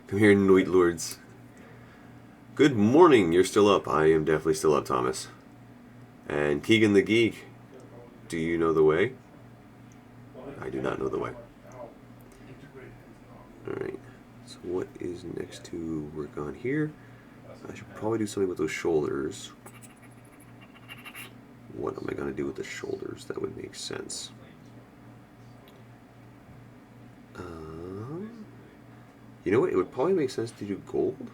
here, Noit Lords. Good morning. You're still up. I am definitely still up, Thomas. And Keegan the Geek. Do you know the way? I do not know the way. Alright, so what is next to work on here? I should probably do something with those shoulders. what am I going to do with the shoulders that would make sense? You know what? It would probably make sense to do gold.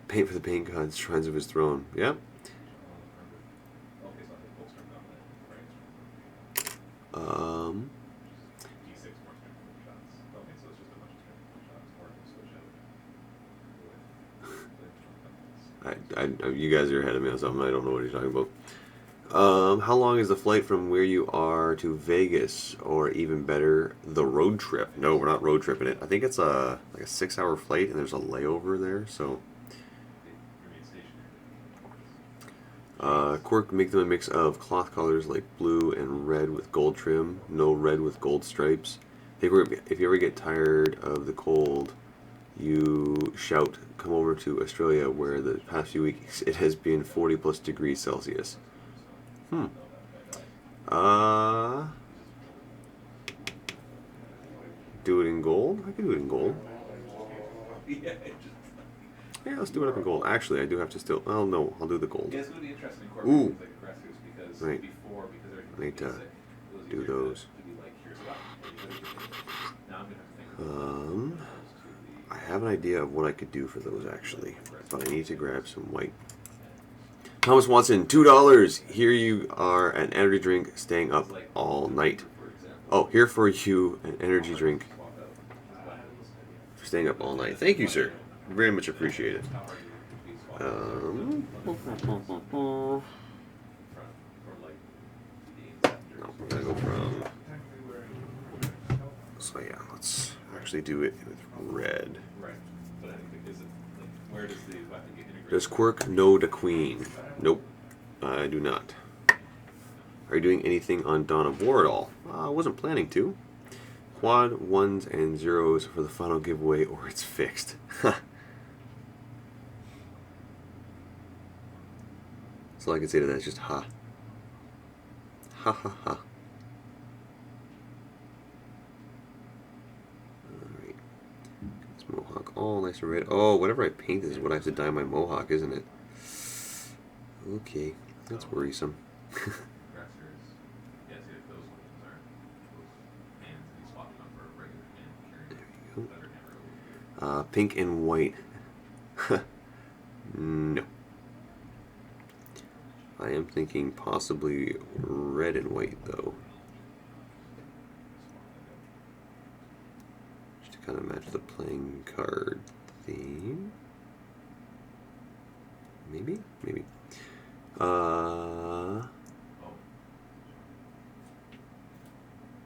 Paint for the paint gods, shrines of his throne. Yep. You guys are ahead of me on something. I don't know what you're talking about. How long is the flight from where you are to Vegas, or even better, the road trip? No, we're not road tripping it. I think it's like a 6-hour flight, and there's a layover there. So, Quirk, make them a mix of cloth colors like blue and red with gold trim. No red with gold stripes. If you ever get tired of the cold, you shout, come over to Australia, where the past few weeks it has been 40+ degrees Celsius. Do it in gold? I can do it in gold. Yeah, let's do it up in gold. Actually, I do have to still. Oh no, I'll do the gold. Yeah, it's going to be interesting. Ooh. Because right. Before, I need to do those. I have an idea of what I could do for those actually, but I need to grab some white. Thomas Watson, $2. Here you are, an energy drink, staying up all night. Oh, here for you, an energy drink, for staying up all night. Thank you, sir. Very much appreciated. No, we're gonna go from. So yeah, let's actually do it with red. Does Quirk know the Queen? Nope, I do not. Are you doing anything on Dawn of War at all? I wasn't planning to. Quad 1s and 0s for the final giveaway, or it's fixed. That's all I can say to that is just ha. Ha ha ha. Alright. This mohawk all nice and red. Oh, whatever I paint this is what I have to dye my mohawk, isn't it? Okay, that's worrisome. There we go. Pink and white. No. I am thinking possibly red and white, though. Just to kind of match the playing card theme. Maybe? Maybe.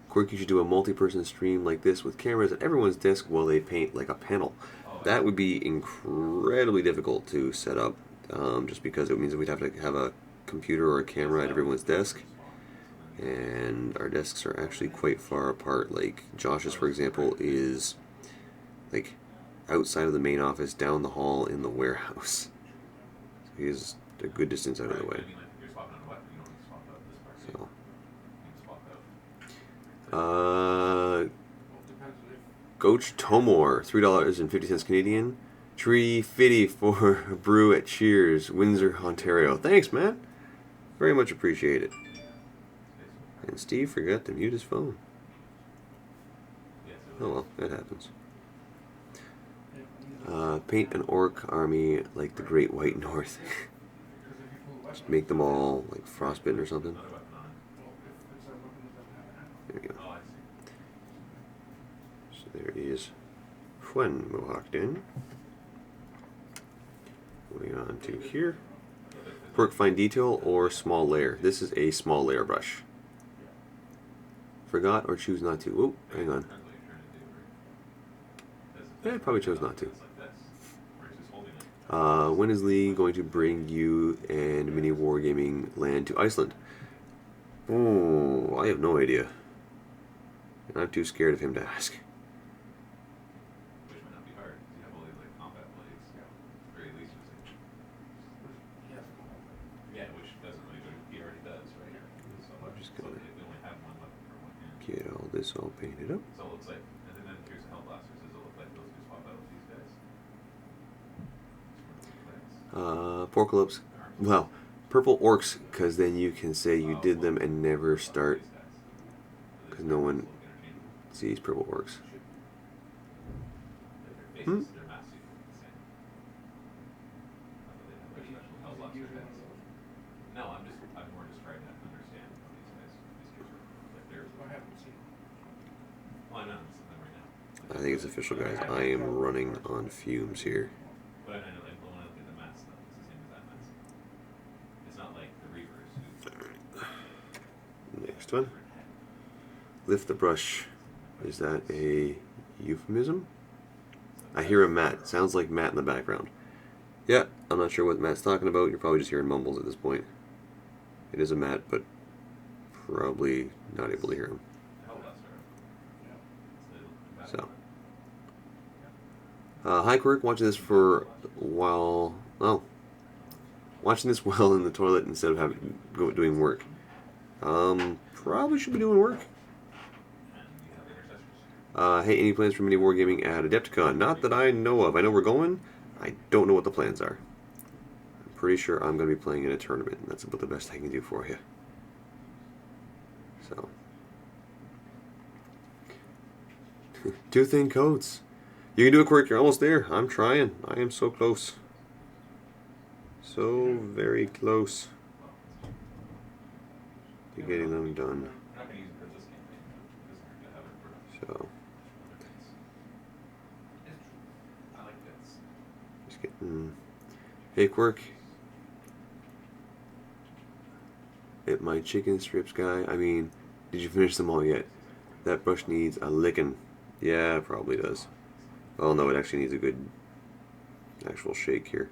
Quirk, you should do a multi-person stream like this with cameras at everyone's desk while they paint like a panel. That would be incredibly difficult to set up, just because it means that we'd have to have a computer or a camera at everyone's desk, and our desks are actually quite far apart. Like Josh's, for example, is like outside of the main office, down the hall in the warehouse. So he is a good distance out of the way. So, Coach Tomor, $3.50 Canadian. Tree Fitty for a brew at Cheers, Windsor, Ontario. Thanks, man. Very much appreciated. And Steve forgot to mute his phone. Oh well, that happens. Paint an orc army like the Great White North. Just make them all like frostbitten or something. There we go. So there he is. When mohawked in. Moving on to here. Quirk, fine detail or small layer. This is a small layer brush. Forgot or choose not to. Oh, hang on. Yeah, I probably chose not to. When is Lee going to bring you and Mini Wargaming Land to Iceland? Oh, I have no idea. And I'm too scared of him to ask. I'm just gonna get all this all painted up. So it looks like, and then here's a Hellblasters. Does it look like those just pop out with these guys? Apocalypse. Well, purple orcs, because then you can say you did them and never start. Because no one sees purple orcs. Hmm? I think it's official, guys. I am running on fumes here. Next one. Lift the brush. Is that a euphemism? I hear a Matt. Sounds like Matt in the background. Yeah, I'm not sure what Matt's talking about. You're probably just hearing mumbles at this point. It is a Matt, but probably not able to hear him. So. Hi, Quirk. Watching this for a while. Oh. Watching this while in the toilet instead of doing work. Probably should be doing work. Hey, any plans for mini wargaming at Adepticon? Not that I know of. I know we're going. I don't know what the plans are. I'm pretty sure I'm going to be playing in a tournament. That's about the best I can do for you. So. 2 thin coats. You can do it, Quirk. You're almost there. I'm trying. I am so close. So very close to getting them done. So. Just getting. Hey, Quirk. Hit my chicken strips guy. I mean, did you finish them all yet? That brush needs a licking. Yeah, it probably does. Oh no, it actually needs a good actual shake here.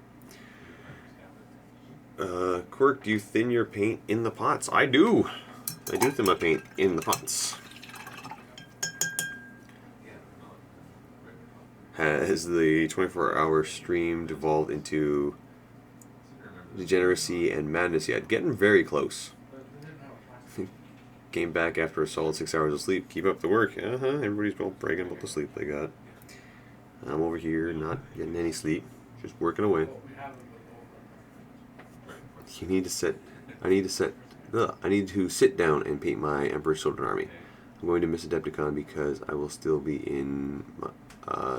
Quirk, do you thin your paint in the pots? I do. I do thin my paint in the pots. Has the 24-hour stream devolved into degeneracy and madness yet? Getting very close. Came back after a solid 6 hours of sleep. Keep up the work. Everybody's all bragging about the sleep they got. I'm over here not getting any sleep. Just working away. You need to sit. I need to sit down and paint my Emperor's Children Army. I'm going to miss Adepticon because I will still be in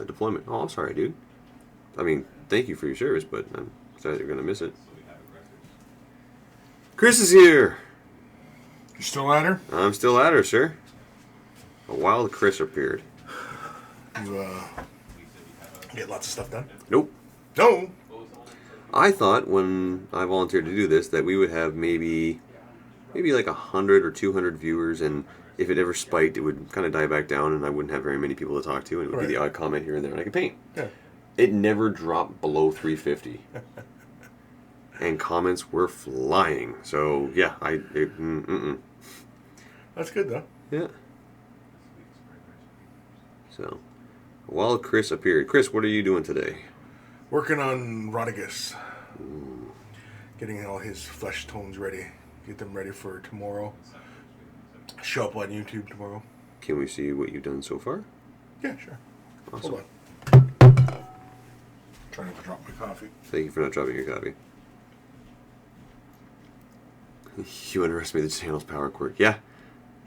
deployment. Oh, I'm sorry, dude. I mean, thank you for your service, but I'm sorry that you're going to miss it. Chris is here! You still at her? I'm still at her, sir. A wild Chris appeared. You, get lots of stuff done? Nope. No! I thought when I volunteered to do this that we would have maybe like 100 or 200 viewers, and if it ever spiked, it would kind of die back down, and I wouldn't have very many people to talk to, and it would be the odd comment here and there, and I could paint. Yeah. It never dropped below 350. And comments were flying. So, yeah, That's good, though. Yeah. So, while Chris appeared. Chris, what are you doing today? Working on Rodigus. Getting all his flesh tones ready. Get them ready for tomorrow. Show up on YouTube tomorrow. Can we see what you've done so far? Yeah, sure. Awesome. Hold on. Trying to drop my coffee. Thank you for not dropping your copy. You underestimate the channel's power, Quirk. Yeah,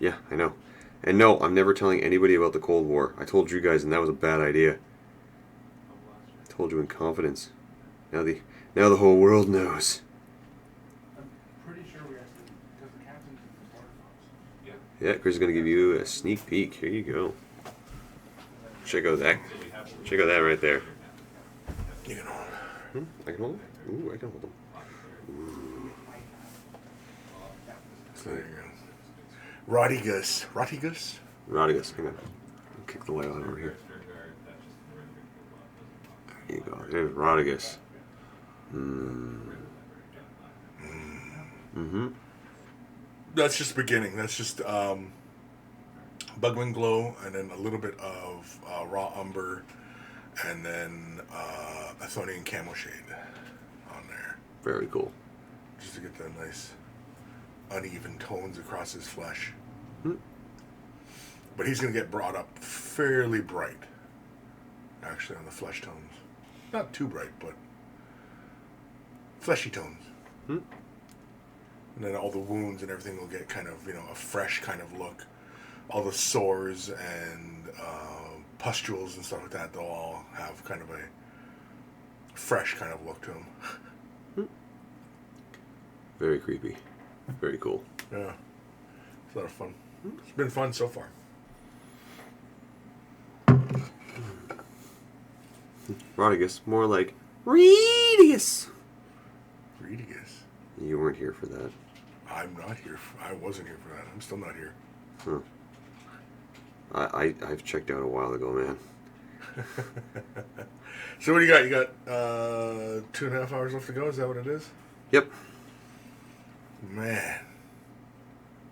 I know. And no, I'm never telling anybody about the Cold War. I told you guys, and that was a bad idea. I told you in confidence. Now the whole world knows. I'm pretty sure we have to, because the captain's in the water. Yeah, Chris is going to give you a sneak peek. Here you go. Check out that. Check out that right there. You can hold it. I can hold them? Ooh, I can hold them. There you go. Rodigus. Rodigus? Rodigus. Hang on. I'll kick the light on over here. There you go. There's Rodigus. That's just beginning. That's just Bugman Glow, and then a little bit of Raw Umber, and then Athonian Camo Shade on there. Very cool. Just to get the nice uneven tones across his flesh. But he's going to get brought up fairly bright, actually, on the flesh tones. Not too bright, but fleshy tones. Hmm? And then all the wounds and everything will get kind of, a fresh kind of look. All the sores and pustules and stuff like that, they'll all have kind of a fresh kind of look to them. Very creepy. Very cool. Yeah. It's a lot of fun. It's been fun so far. Rodigus. More like Redigus. Redigus. You weren't here for that. I'm not here. I wasn't here for that. I'm still not here. Huh. I've checked out a while ago, man. So what do you got? You got 2.5 hours left to go? Is that what it is? Yep. Man.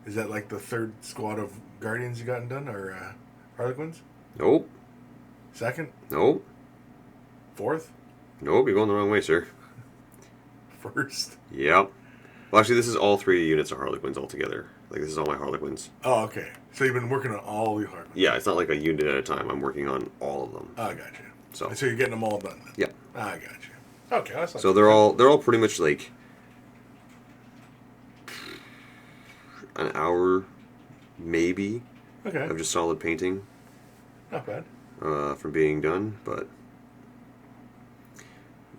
Is that like the third squad of Guardians you gotten done? Or Harlequins? Nope. Second? Nope. Fourth? Nope, you're going the wrong way, sir. First? Yep. Well, actually, this is all 3 units of Harlequins altogether. Like, this is all my Harlequins. Oh, okay. So you've been working on all the Harlequins? Yeah, it's not like a unit at a time. I'm working on all of them. Oh, I got you. So you're getting them all done then? Yep. I got you. Okay, that's not So they're all pretty much like an hour, maybe, okay. of just solid painting Not bad. from being done. But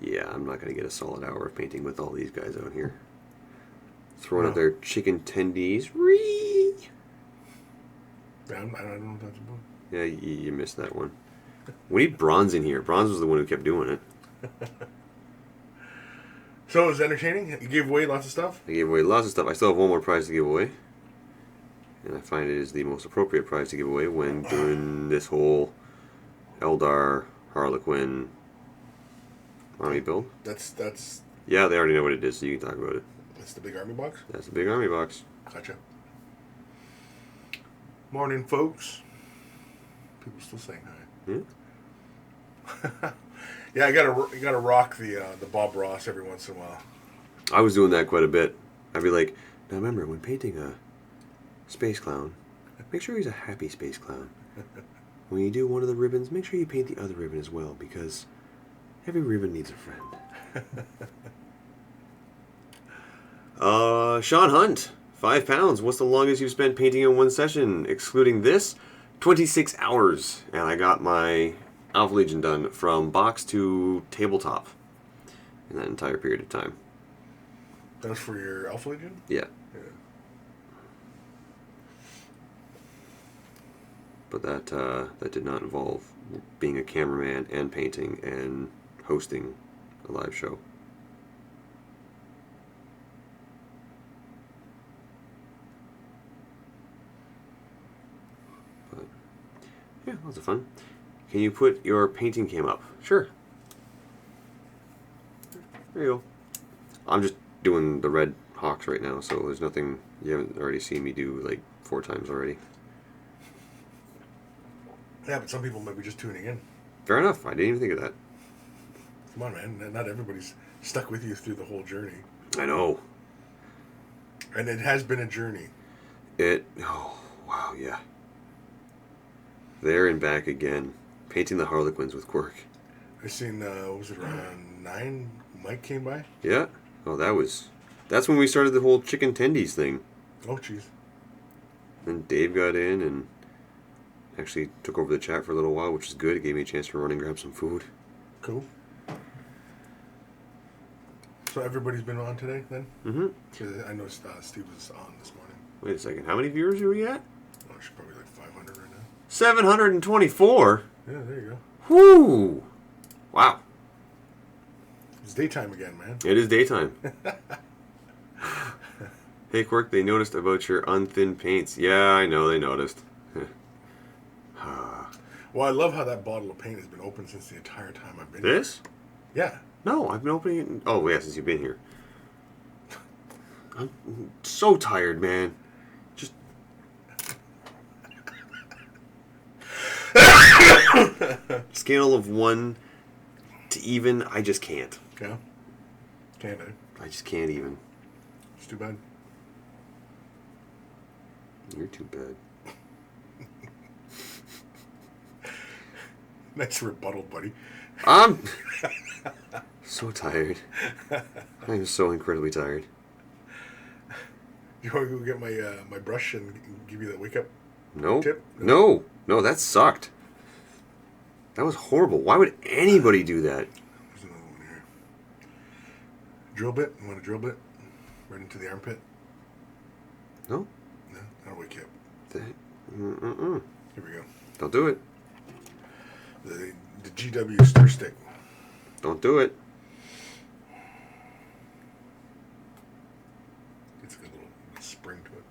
yeah, I'm not gonna get a solid hour of painting with all these guys out here. Throwing up their chicken tendies. Ree! Yeah, I don't know what that's about. Yeah, you missed that one. We need Bronze in here. Bronze was the one who kept doing it. So it was entertaining? You gave away lots of stuff? I gave away lots of stuff. I still have one more prize to give away. And I find it is the most appropriate prize to give away when doing this whole Eldar Harlequin army build. That's Yeah, they already know what it is, so you can talk about it. the big army box? That's the big army box. Gotcha. Morning, folks. People still saying hi. Hmm? Yeah, you gotta rock the Bob Ross every once in a while. I was doing that quite a bit. I'd be like, now remember, when painting a space clown, make sure he's a happy space clown. When you do one of the ribbons, make sure you paint the other ribbon as well, because every ribbon needs a friend. Sean Hunt, 5 pounds. What's the longest you've spent painting in one session, excluding this? 26 hours. And I got my Alpha Legion done from box to tabletop in that entire period of time. That was for your Alpha Legion? Yeah. Yeah. But that did not involve being a cameraman and painting and hosting a live show. But yeah, lots of fun. Can you put your painting cam up? Sure. There you go. I'm just doing the red hawks right now, so there's nothing you haven't already seen me do like 4 times already. Yeah, but some people might be just tuning in. Fair enough. I didn't even think of that. Come on, man. Not everybody's stuck with you through the whole journey. I know. And it has been a journey. Oh, wow, yeah. There and back again. Painting the Harlequins with Quirk. I seen, what was it, around 9? Mike came by? Yeah. Oh, that's when we started the whole chicken tendies thing. Oh, jeez. Then Dave got in and actually took over the chat for a little while, which is good. It gave me a chance to run and grab some food. Cool. So everybody's been on today, then? Mm-hmm. 'Cause I know Steve was on this morning. Wait a second. How many viewers are we at? Oh, she's probably like 500 right now. 724. Yeah, there you go. Whoo! Wow. It's daytime again, man. It is daytime. Hey, Quirk, they noticed about your unthinned paints. Yeah, I know, they noticed. Well, I love how that bottle of paint has been open since the entire time I've been This? here. Yeah. No, I've been opening it. Oh, yeah, since you've been here. I'm so tired, man. Just. Scale of 1 to even, I just can't. Yeah. Can't I? I just can't even. It's too bad. You're too bad. Nice rebuttal, buddy. So tired. I'm so incredibly tired. You want to go get my brush and give you that wake up No. tip? No, that sucked. That was horrible. Why would anybody do that? There's another one here. Drill bit? You want a drill bit? Right into the armpit? No. No? That'll wake you up. Mm-mm. Here we go. Don't do it. The GW stir stick. Don't do it. It's got a little spring to it.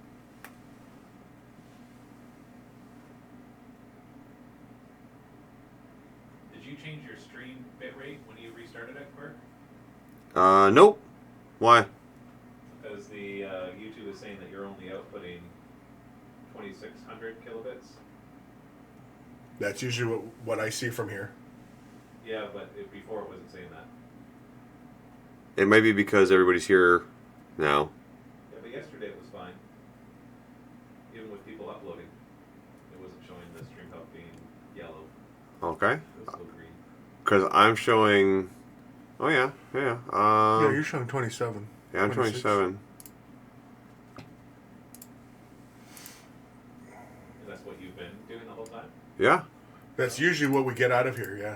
Did you change your stream bitrate when you restarted it, Quirk? Nope. Why? Because the YouTube is saying that you're only outputting 2600 kilobits. That's usually what I see from here. Yeah, but before it wasn't saying that. It might be because everybody's here now. Yeah, but yesterday it was fine. Even with people uploading, it wasn't showing the stream hub being yellow. Okay. It was still green. Because I'm showing... Oh, yeah. Yeah, you're showing 27. Yeah, I'm 26. 27. That's what you've been doing the whole time? Yeah. That's usually what we get out of here, yeah.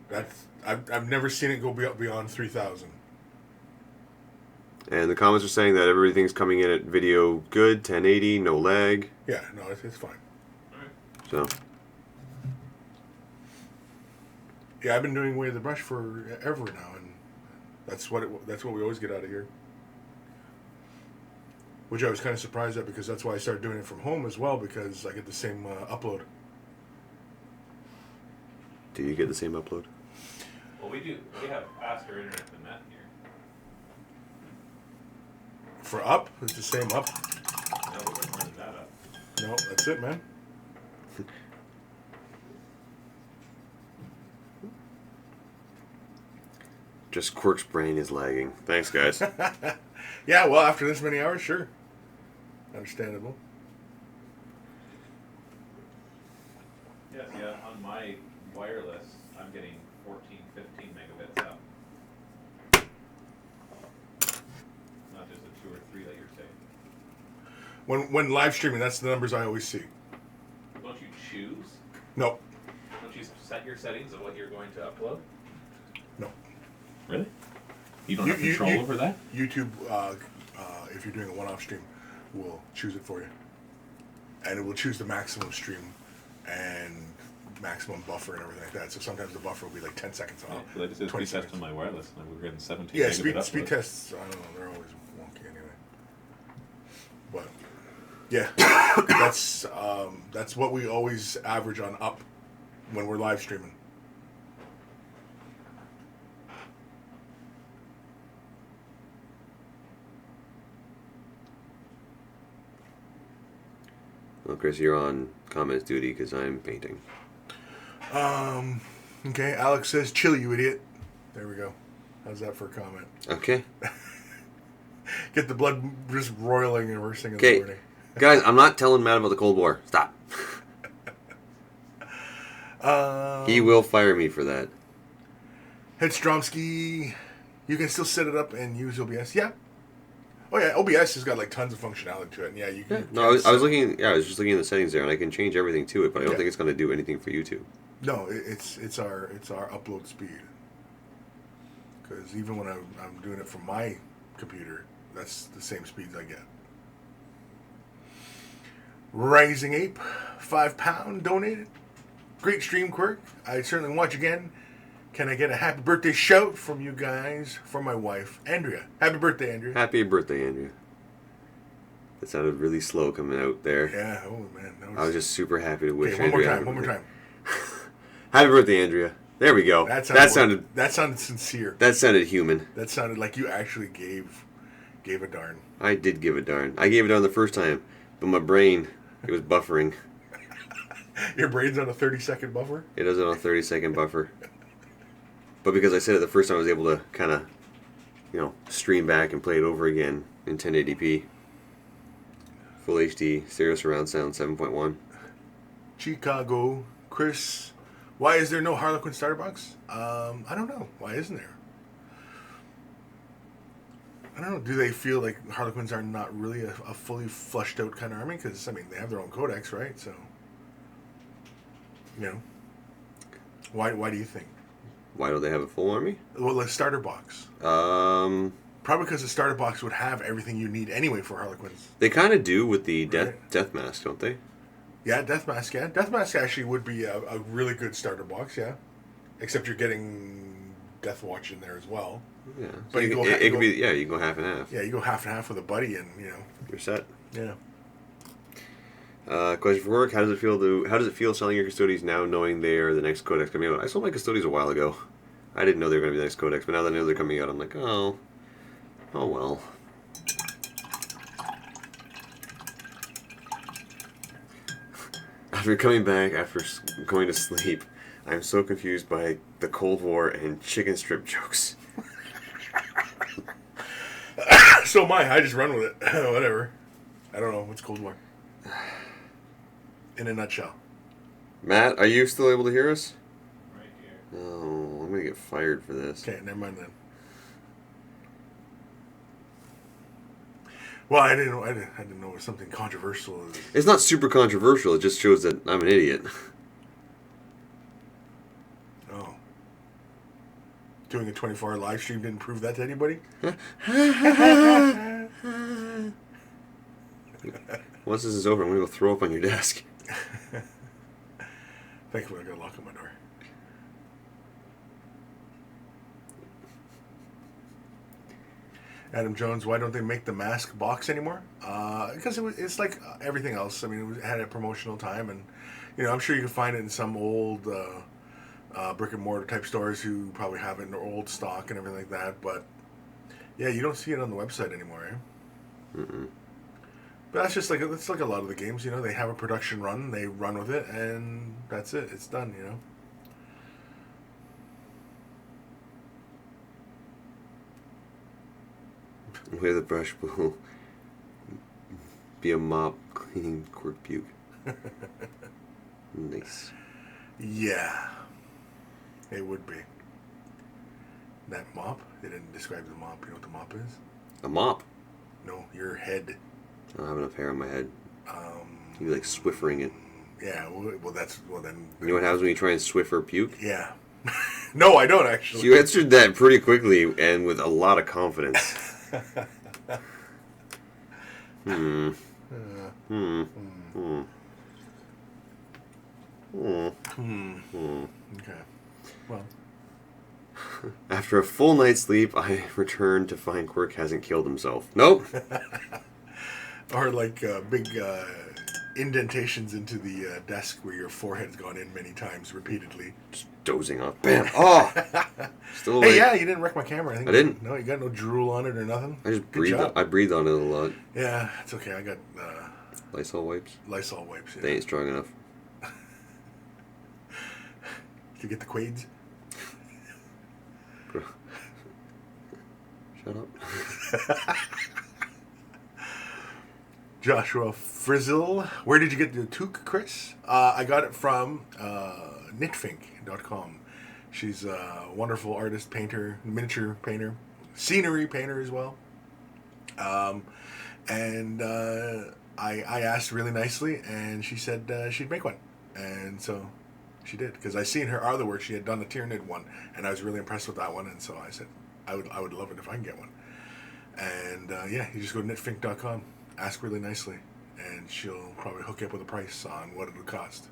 That's I've never seen it go beyond 3,000. And the comments are saying that everything's coming in at video good, 1080, no lag. Yeah, no, it's fine. So, Yeah, I've been doing Way of the Brush forever now, and that's what we always get out of here. Which I was kind of surprised at, because that's why I started doing it from home as well, because I get the same upload. do you get the same upload? Well, we do. We have faster internet than that here. For up, it's the same up. No, we can run that up. No, that's it, man. Just Quirk's brain is lagging. Thanks, guys. Yeah, well, after this many hours, sure. Understandable. Yeah, on my wireless, I'm getting 14, 15 megabits up. Not just the 2 or 3 that you're saying. When live streaming, that's the numbers I always see. Don't you choose? No, Don't you set your settings of what you're going to upload? no. Really? You don't You- have control you- over that? YouTube, if you're doing a one-off stream, will choose it for you. And it will choose the maximum stream and maximum buffer and everything like that. So sometimes the buffer will be like 10 seconds off. Well, I just did 20 speed test seconds. on my wireless, and we were getting 17 Yeah, megabit speed upload. tests, I don't know, they're always wonky anyway. But, yeah, that's what we always average on up when we're live streaming. Well, Chris, you're on comments duty because I'm painting. Okay, Alex says, chill, you idiot. There we go. How's that for a comment? Okay. Get the blood just roiling and first thing in the Okay. morning. Guys, I'm not telling Matt about the Cold War. Stop. He will fire me for that. Headstromsky, you can still set it up and use OBS. Yeah. Oh yeah, OBS has got like tons of functionality to it. And yeah, you can. No, I was looking. Yeah, I was just looking in the settings there, and I can change everything to it, but I don't Yeah. think it's going to do anything for YouTube. No, it's our upload speed. Because even when I'm doing it from my computer, that's the same speeds I get. Rising Ape, £5 donated. Great stream, Quirk. I certainly watch again. Can I get a happy birthday shout from you guys from my wife, Andrea? Happy birthday, Andrea. Happy birthday, Andrea. That sounded really slow coming out there. Yeah, oh man. That I was just super happy to wish okay, one more Andrea. time, one more time. Happy birthday, Andrea. There we go. That sounded sincere. that sounded human. That sounded like you actually gave a darn. I did give a darn. I gave a darn the first time, but my brain, it was buffering. Your brain's on a 30-second buffer? It was on a 30-second buffer. But because I said it the first time, I was able to kind of, stream back and play it over again in 1080p. Full HD, stereo surround sound 7.1. Chicago, Chris Why is there no Harlequin starter box? I don't know. Why isn't there? I don't know. Do they feel like Harlequins are not really a fully fleshed out kind of army? Because, I mean, they have their own codex, right? So, you know. Why do you think? Why don't they have a full army? Well, the starter box. Probably because the starter box would have everything you need anyway for Harlequins. They kind of do with the Right. death mask, don't they? Yeah, Death Mask, yeah. Death Mask actually would be a really good starter box, yeah. Except you're getting Death Watch in there as well. Yeah. But So you go- it you could go- be, yeah, you can go half and half. Yeah, you go half and half with a buddy and, you know, You're set. yeah. Question for work: How does it feel selling your custodies now, knowing they are the next codex coming out? I sold my custodies a while ago. I didn't know they were going to be the next codex, but now that I know they're coming out, I'm like, oh well. After coming back after going to sleep, I'm so confused by the Cold War and chicken strip jokes. So am I just run with it. Whatever. I don't know. What's Cold War? In a nutshell. Matt, are you still able to hear us? Right here. Oh, I'm going to get fired for this. Okay, never mind then. Well, I didn't know it was something controversial. It's not super controversial. It just shows that I'm an idiot. Oh. Doing a 24-hour live stream didn't prove that to anybody? Once this is over, I'm going to go throw up on your desk. Thankfully, I got a lock on my door. Adam Jones, why don't they make the mask box anymore? Because it's like everything else. I mean, it had a promotional time, and you know, I'm sure you can find it in some old brick and mortar type stores who probably have it in their old stock and everything like that. But yeah, you don't see it on the website anymore. Eh? Mm-mm. But that's like a lot of the games. You know, they have a production run, they run with it, and that's it. It's done. You know. Where the brush will be a mop cleaning Quirk puke. Nice. Yeah, it would be. That mop? They didn't describe the mop. You know what the mop is? A mop? No, your head. I don't have enough hair on my head. Um, You like Swiffering it. yeah, well, then. You know what happens when you try and Swiffer puke? Yeah. No, I don't actually. You answered that pretty quickly and with a lot of confidence. Hmm. Hmm. Hmm. Hmm. Okay. Well, After a full night's sleep, I return to find Quirk hasn't killed himself. Nope. or like big indentations into the desk where your forehead's gone in many times repeatedly. Just dozing off. Bam. Oh. Still awake. Hey, yeah, you didn't wreck my camera. I think I didn't. No, you got no drool on it or nothing. I just Good breathed. job. I breathed on it a lot. Yeah, it's okay. I got Lysol wipes. Lysol wipes. Yeah. They ain't strong enough. To get the quades. Bro. Shut up. Joshua Frizzle. Where did you get the toque, Chris? I got it from knitfink.com. She's a wonderful artist, painter, miniature painter, scenery painter as well. And I asked really nicely, and she said she'd make one. And so she did, because I seen her other work. She had done a Tyranid one, and I was really impressed with that one. And so I said, I would love it if I can get one. And yeah, you just go to knitfink.com, ask really nicely, and she'll probably hook you up with a price on what it would cost.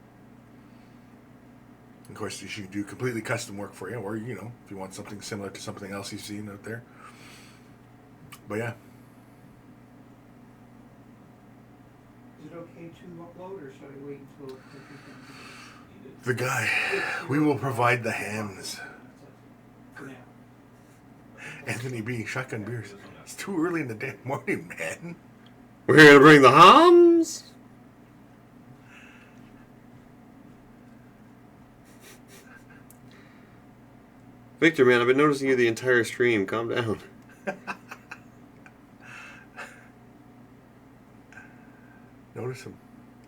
Of course, she can do completely custom work for you, or you know, if you want something similar to something else you've seen out there. But yeah. Is it okay to upload, or should I wait until The guy, we will provide the hams. for now? Anthony B. Shotgun beers. It's too early in the damn morning, man. We're gonna bring the hams. Victor, man, I've been noticing you the entire stream. Calm down. Notice him.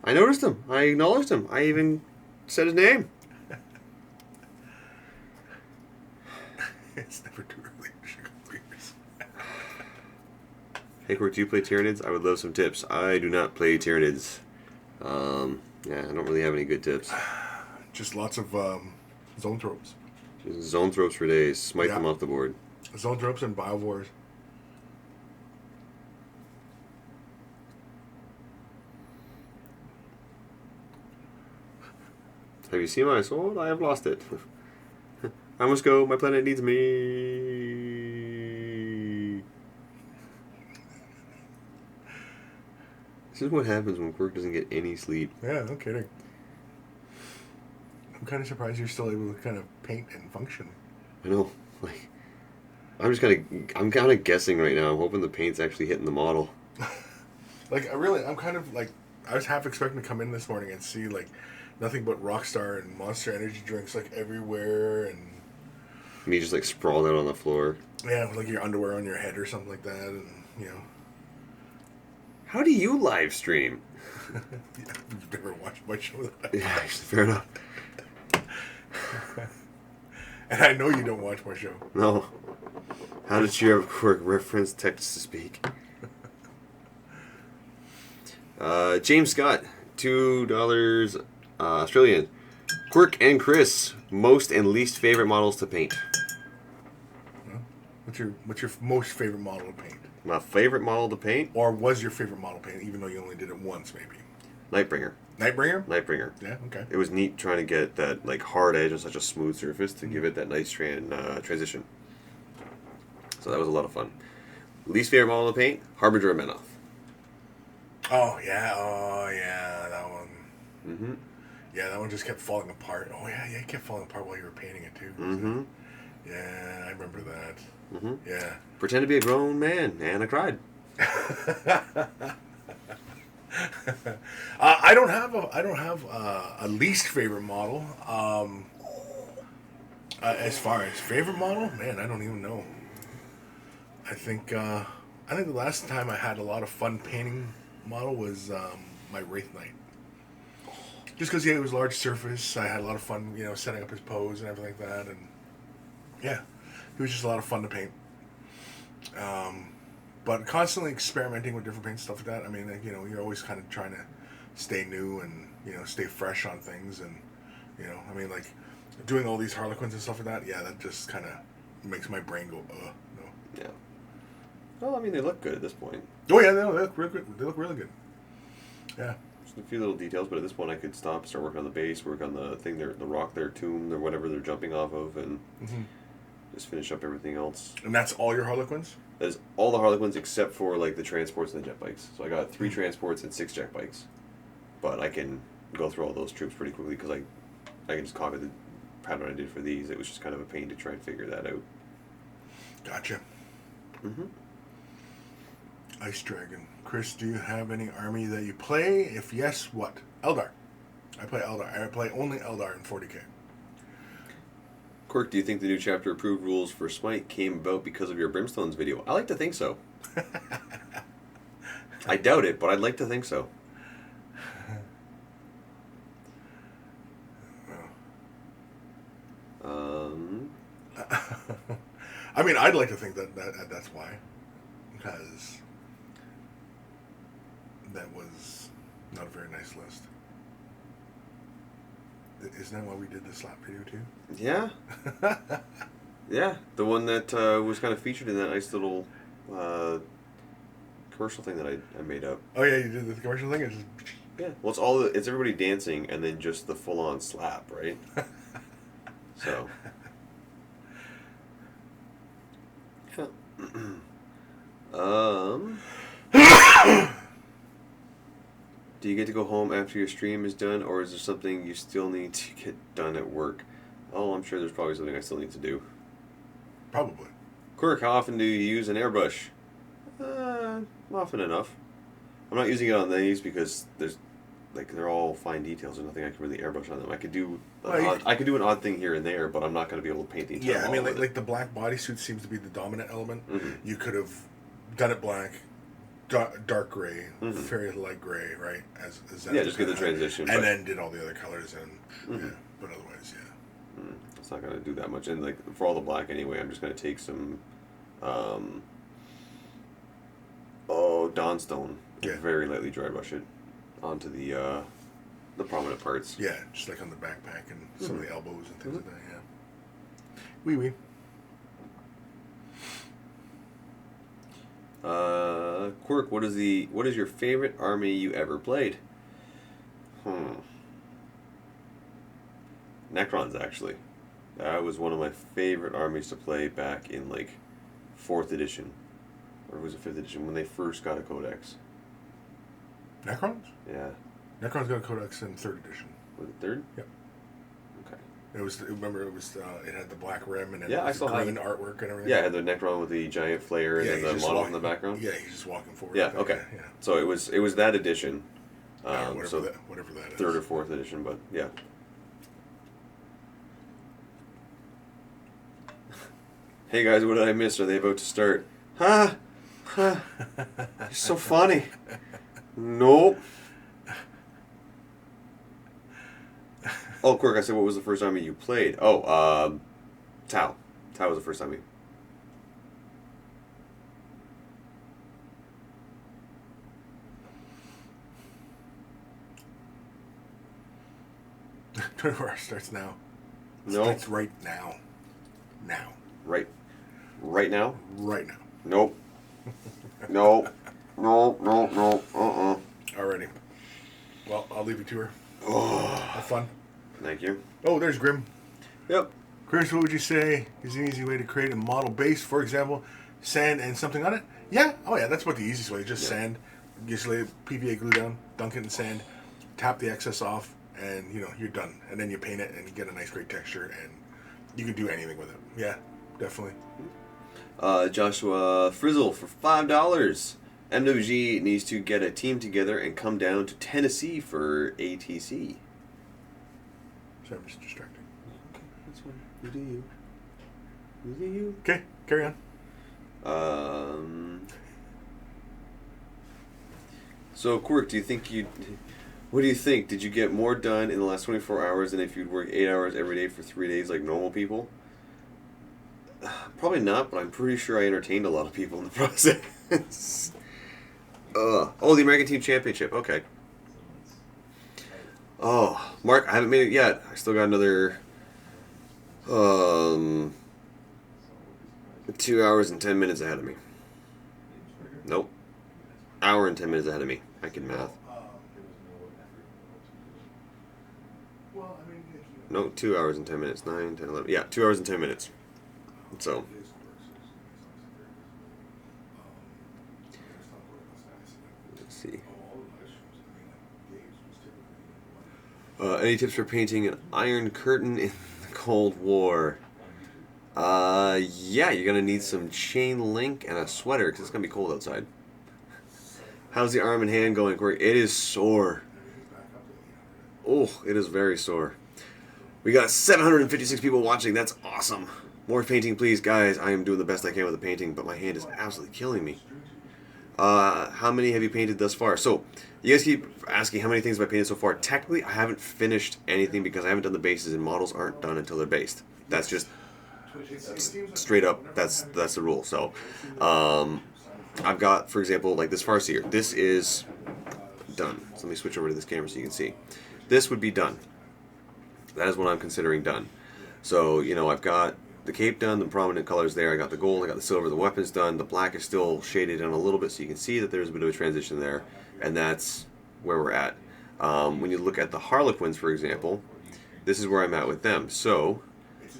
I noticed him. I acknowledged him. I even said his name. Hey, Quirk, do you play Tyranids? I would love some tips. I do not play Tyranids. Yeah, I don't really have any good tips. Just lots of zone tropes. Just zone throws for days. Smite Yeah. them off the board. Zone tropes and Biovores. Have you seen my sword? I have lost it. I must go. My planet needs me. This is what happens when Quirk doesn't get any sleep. Yeah, no kidding. I'm kind of surprised you're still able to kind of paint and function. I know. Like, I'm kind of guessing right now. I'm hoping the paint's actually hitting the model. I'm kind of like, I was half expecting to come in this morning and see like nothing but Rockstar and Monster Energy drinks like everywhere, and Me just like sprawled out on the floor. yeah, with, like your underwear on your head or something like that, and you know. How do you live stream? You've never watched my show. Yeah, fair enough. And I know you don't watch my show. No. How did you have Quirk reference text to speak? James Scott, $2 Australian. Quirk and Chris, most and least favorite models to paint. What's your most favorite model to paint? My favorite model to paint? Or was your favorite model paint, even though you only did it once, maybe? Nightbringer. Nightbringer? Nightbringer. Yeah, okay. It was neat trying to get that like hard edge on such a smooth surface to give it that nice transition. So that was a lot of fun. Least favorite model to paint? Harbinger of Menoth. Oh yeah, that one. Mm-hmm. Yeah, that one just kept falling apart. Oh yeah, it kept falling apart while you were painting it too. Mm-hmm. Yeah, I remember that. Mm-hmm. Yeah. Pretend to be a grown man, and I cried. I don't have a least favorite model. As far as favorite model, man, I don't even know. I think the last time I had a lot of fun painting model was my Wraith Knight. Just because it was large surface, I had a lot of fun, setting up his pose and everything like that, and yeah, it was just a lot of fun to paint. But constantly experimenting with different paints, stuff like that. I mean, you're always kind of trying to stay new and stay fresh on things, and doing all these Harlequins and stuff like that. Yeah, that just kind of makes my brain go, no. Yeah. Well, I mean, they look good at this point. Oh yeah, they look real good. They look really good. Yeah. Just a few little details, but at this point, I could stop, start working on the base, work on the thing, the rock, their tomb, or whatever they're jumping off of, and just finish up everything else. And that's all your Harlequins? That is all the Harlequins except for like the transports and the jet bikes. So I got 3 transports and 6 jet bikes, but I can go through all those troops pretty quickly because I can just copy the pattern I did for these. It was just kind of a pain to try and figure that out. Gotcha. Mm-hmm. Ice Dragon. Chris, do you have any army that you play? If yes, what? Eldar. I play Eldar. I play only Eldar in 40k. Quirk, do you think the new chapter approved rules for Smite came about because of your Brimstones video? I like to think so. I doubt it, but I'd like to think so. I mean, I'd like to think that's why. Because that was not a very nice list. Isn't that why we did the slap video too? Yeah. Yeah, the one that was kind of featured in that nice little commercial thing that I made up. Oh yeah, you did the commercial thing? It's just... Yeah. Well, it's everybody dancing and then just the full-on slap, right? So. Yeah. Do you get to go home after your stream is done, or is there something you still need to get done at work? Oh, I'm sure there's probably something I still need to do. Probably. Quirk, how often do you use an airbrush? Often enough. I'm not using it on these because they're all fine details. There's nothing I can really airbrush on them. I could do an odd thing here and there, but I'm not going to be able to paint the entire. Yeah, I mean, wall with like the black bodysuit seems to be the dominant element. Mm-hmm. You could have done it black, dark gray, very light gray, right? As that yeah, just get the transition, and then did all the other colors and yeah. But otherwise, yeah. It's not going to do that much, and like for all the black anyway, I'm just going to take some, Dawnstone. Yeah. Very lightly dry brush it onto the prominent parts. Yeah, just like on the backpack and some of the elbows and things like that. Yeah. Wee wee. Quirk, what is your favorite army you ever played? Necrons, actually. That was one of my favorite armies to play back in like 4th edition, or was it 5th edition when they first got a codex. Necrons? Yeah. Necrons got a codex in 3rd edition. Was it 3rd? Yep. Okay. It was. Remember, it had the black rim and Yeah, I it still was have green it. artwork and everything. Yeah, I had the Necron with the giant flare and then he's the just model walking- in the background. Yeah, he's just walking forward. Yeah. like that, Okay. Yeah. So it was that edition. Or whatever So whatever that is. 3rd or 4th edition, but yeah. Hey guys, what did I miss? Are they about to start? Huh? You're so funny. Nope. Oh, Quirk, I said, what was the first army you played? Oh, Tau. Tau was the first army. Where it starts now. No. Starts right now. Now. Right. Right now? Right now. Nope. No. No, no, no. Alrighty. Well, I'll leave you to her. Oh, Have fun. thank you. Oh, there's Grim. Yep. Chris, what would you say is an easy way to create a model base? For example, sand and something on it? Yeah. Oh, yeah, that's about the easiest way. Just sand. Just lay PVA glue down, dunk it in sand, tap the excess off, and, you're done. And then you paint it, and you get a nice, great texture, and you can do anything with it. Yeah, definitely. Joshua Frizzle for $5. MWG needs to get a team together and come down to Tennessee for ATC. Sorry, I'm just distracting. Okay, that's fine. You do you. You do you. Okay, carry on. So, Quirk, what do you think? Did you get more done in the last 24 hours than if you'd work 8 hours every day for 3 days like normal people? Probably not, but I'm pretty sure I entertained a lot of people in the process. Oh, the American Team Championship. Okay. Oh, Mark, I haven't made it yet. I still got another 2 hours and 10 minutes ahead of me. Nope. Hour and 10 minutes ahead of me. I can math. No, 2 hours and 10 minutes. 9, 10, 11. Yeah, 2 hours and 10 minutes. So. Let's see. Any tips for painting an Iron Curtain in the Cold War? Yeah, you're gonna need some chain link and a sweater because it's gonna be cold outside. How's the arm and hand going, Corey? It is sore. Oh, it is very sore. We got 756 people watching. That's awesome. More painting, please, guys. I am doing the best I can with the painting, but my hand is absolutely killing me. How many have you painted thus far? So, you guys keep asking how many things have I painted so far. Technically, I haven't finished anything because I haven't done the bases, and models aren't done until they're based. That's just straight up. That's the rule. So, I've got, for example, like this Farseer. This is done. So let me switch over to this camera so you can see. This would be done. That is what I'm considering done. So, I've got the cape done, the prominent colors there. I got the gold, I got the silver, the weapons done. The black is still shaded in a little bit so you can see that there's a bit of a transition there. And that's where we're at. When you look at the Harlequins, for example, this is where I'm at with them. So,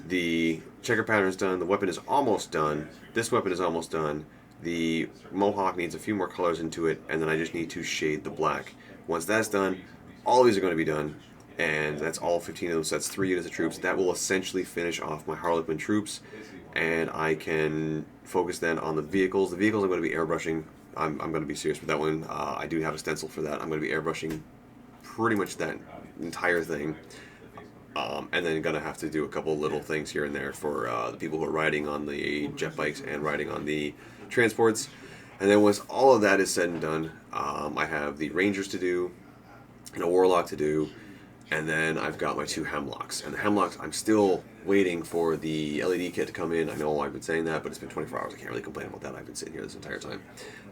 the checker pattern is done, the weapon is almost done, this weapon is almost done, the mohawk needs a few more colors into it, and then I just need to shade the black. Once that's done, all of these are going to be done, and that's all 15 of them, so that's 3 units of troops. That will essentially finish off my Harlequin troops, and I can focus then on the vehicles. The vehicles I'm going to be airbrushing. I'm going to be serious with that one. I do have a stencil for that. I'm going to be airbrushing pretty much that entire thing. And then going to have to do a couple little things here and there for the people who are riding on the jet bikes and riding on the transports. And then once all of that is said and done, I have the Rangers to do and a Warlock to do. And then I've got my 2 Hemlocks. And the Hemlocks, I'm still waiting for the LED kit to come in. I know I've been saying that, but it's been 24 hours. I can't really complain about that. I've been sitting here this entire time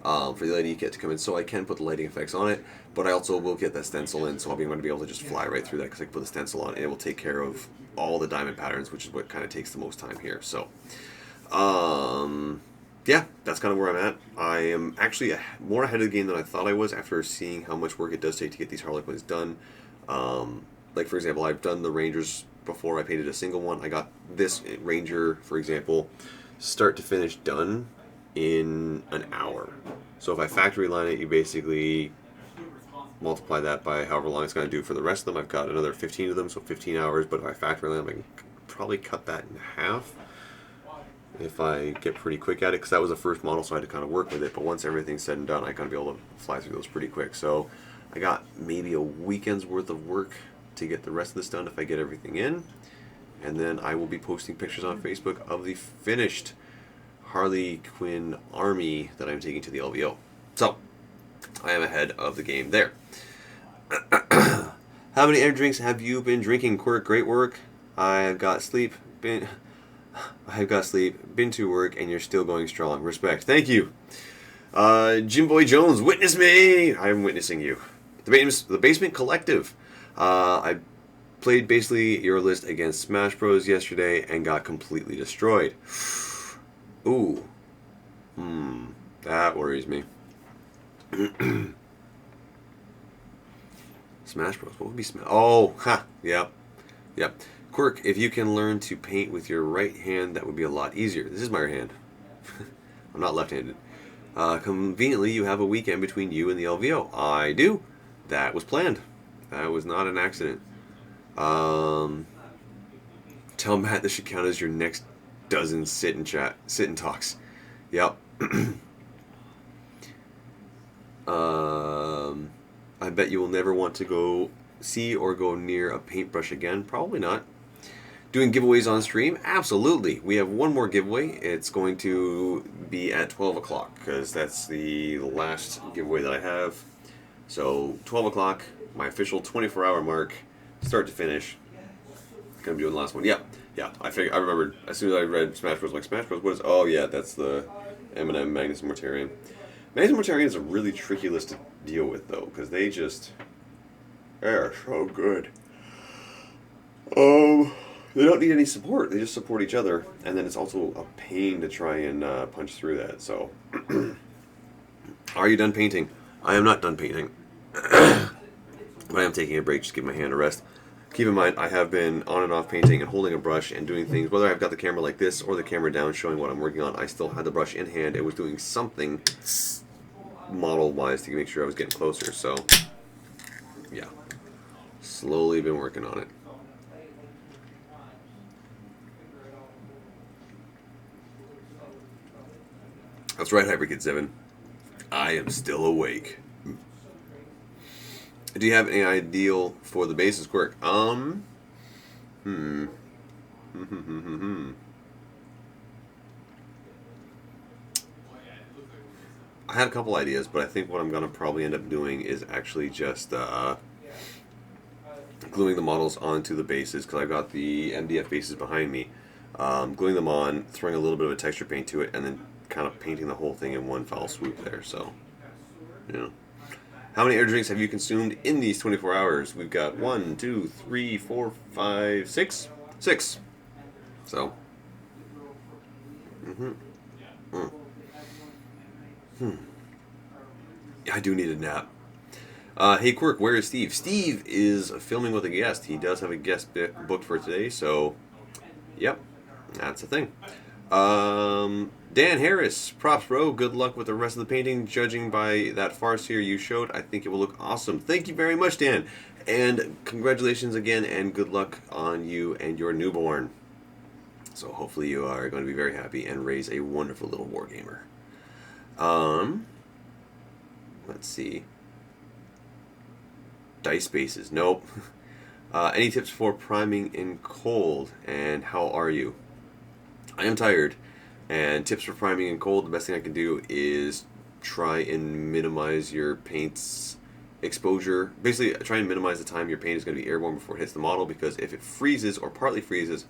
for the LED kit to come in, so I can put the lighting effects on it. But I also will get that stencil in, so I'll be able to just fly right through that because I can put the stencil on, and it will take care of all the diamond patterns, which is what kind of takes the most time here. So, yeah, that's kind of where I'm at. I am actually more ahead of the game than I thought I was after seeing how much work it does take to get these Harlequins done. Like, for example, I've done the Rangers before. I painted a single one. I got this Ranger, for example, start to finish done in an hour. So if I factory line it, you basically multiply that by however long it's going to do for the rest of them. I've got another 15 of them, so 15 hours. But if I factory line them, I can probably cut that in half if I get pretty quick at it, because that was the first model, so I had to kind of work with it. But once everything's said and done, I'm going to be able to fly through those pretty quick. So I got maybe a weekend's worth of work to get the rest of this done if I get everything in. And then I will be posting pictures on Facebook of the finished Harley Quinn army that I'm taking to the LVO. So, I am ahead of the game there. How many energy drinks have you been drinking, Quirk? Great work. I've got sleep. Been to work, and you're still going strong. Respect. Thank you. Jim Boy Jones, witness me. I'm witnessing you. The Basement Collective. I played basically your list against Smash Bros. Yesterday and got completely destroyed. Ooh. That worries me. Smash Bros. What would be Smash? Oh, ha. Yep. Quirk, if you can learn to paint with your right hand, that would be a lot easier. This is my right hand. I'm not left-handed. Conveniently, you have a weekend between you and the LVO. I do. That was planned. That was not an accident. Tell Matt this should count as your next dozen sit and talks. Yep. I bet you will never want to go see or go near a paintbrush again. Probably not. Doing giveaways on stream? Absolutely. We have one more giveaway. It's going to be at 12 o'clock because that's the last giveaway that I have. So 12 o'clock, my official 24-hour mark, start to finish. Gonna be doing the last one. Yeah. I remembered as soon as I read Smash Bros. Like, Smash Bros. What is? Oh yeah, that's the M&M Magnus Mortarion. Magnus Mortarion is a really tricky list to deal with though, because they're so good. They don't need any support. They just support each other, and then it's also a pain to try and punch through that. So, are you done painting? I am not done painting. But I am taking a break just to give my hand a rest. Keep in mind, I have been on and off painting and holding a brush and doing things. Whether I've got the camera like this or the camera down showing what I'm working on, I still had the brush in hand. It was doing something model-wise to make sure I was getting closer. So, yeah. Slowly been working on it. That's right, Hyperkid 7. I am still awake. Do you have any ideal for the bases, Quirk? I had a couple ideas, but I think what I'm going to probably end up doing is actually just gluing the models onto the bases, because I've got the MDF bases behind me. Gluing them on, throwing a little bit of a texture paint to it, and then kind of painting the whole thing in one foul swoop there. So, you know. How many air drinks have you consumed in these 24 hours? We've got 1, 2, 3, 4, 5, 6. 6. So. I do need a nap. Hey Quirk, where is Steve? Steve is filming with a guest. He does have a guest booked for today, so yep, that's the thing. Dan Harris, props bro, good luck with the rest of the painting. Judging by that farseer you showed, I think it will look awesome. Thank you very much, Dan. And congratulations again, and good luck on you and your newborn. So hopefully you are going to be very happy and raise a wonderful little wargamer. Let's see. Dice bases, nope. Any tips for priming in cold, and how are you? I am tired. And tips for priming in cold, the best thing I can do is try and minimize your paint's exposure. Basically, try and minimize the time your paint is going to be airborne before it hits the model, because if it freezes or partly freezes,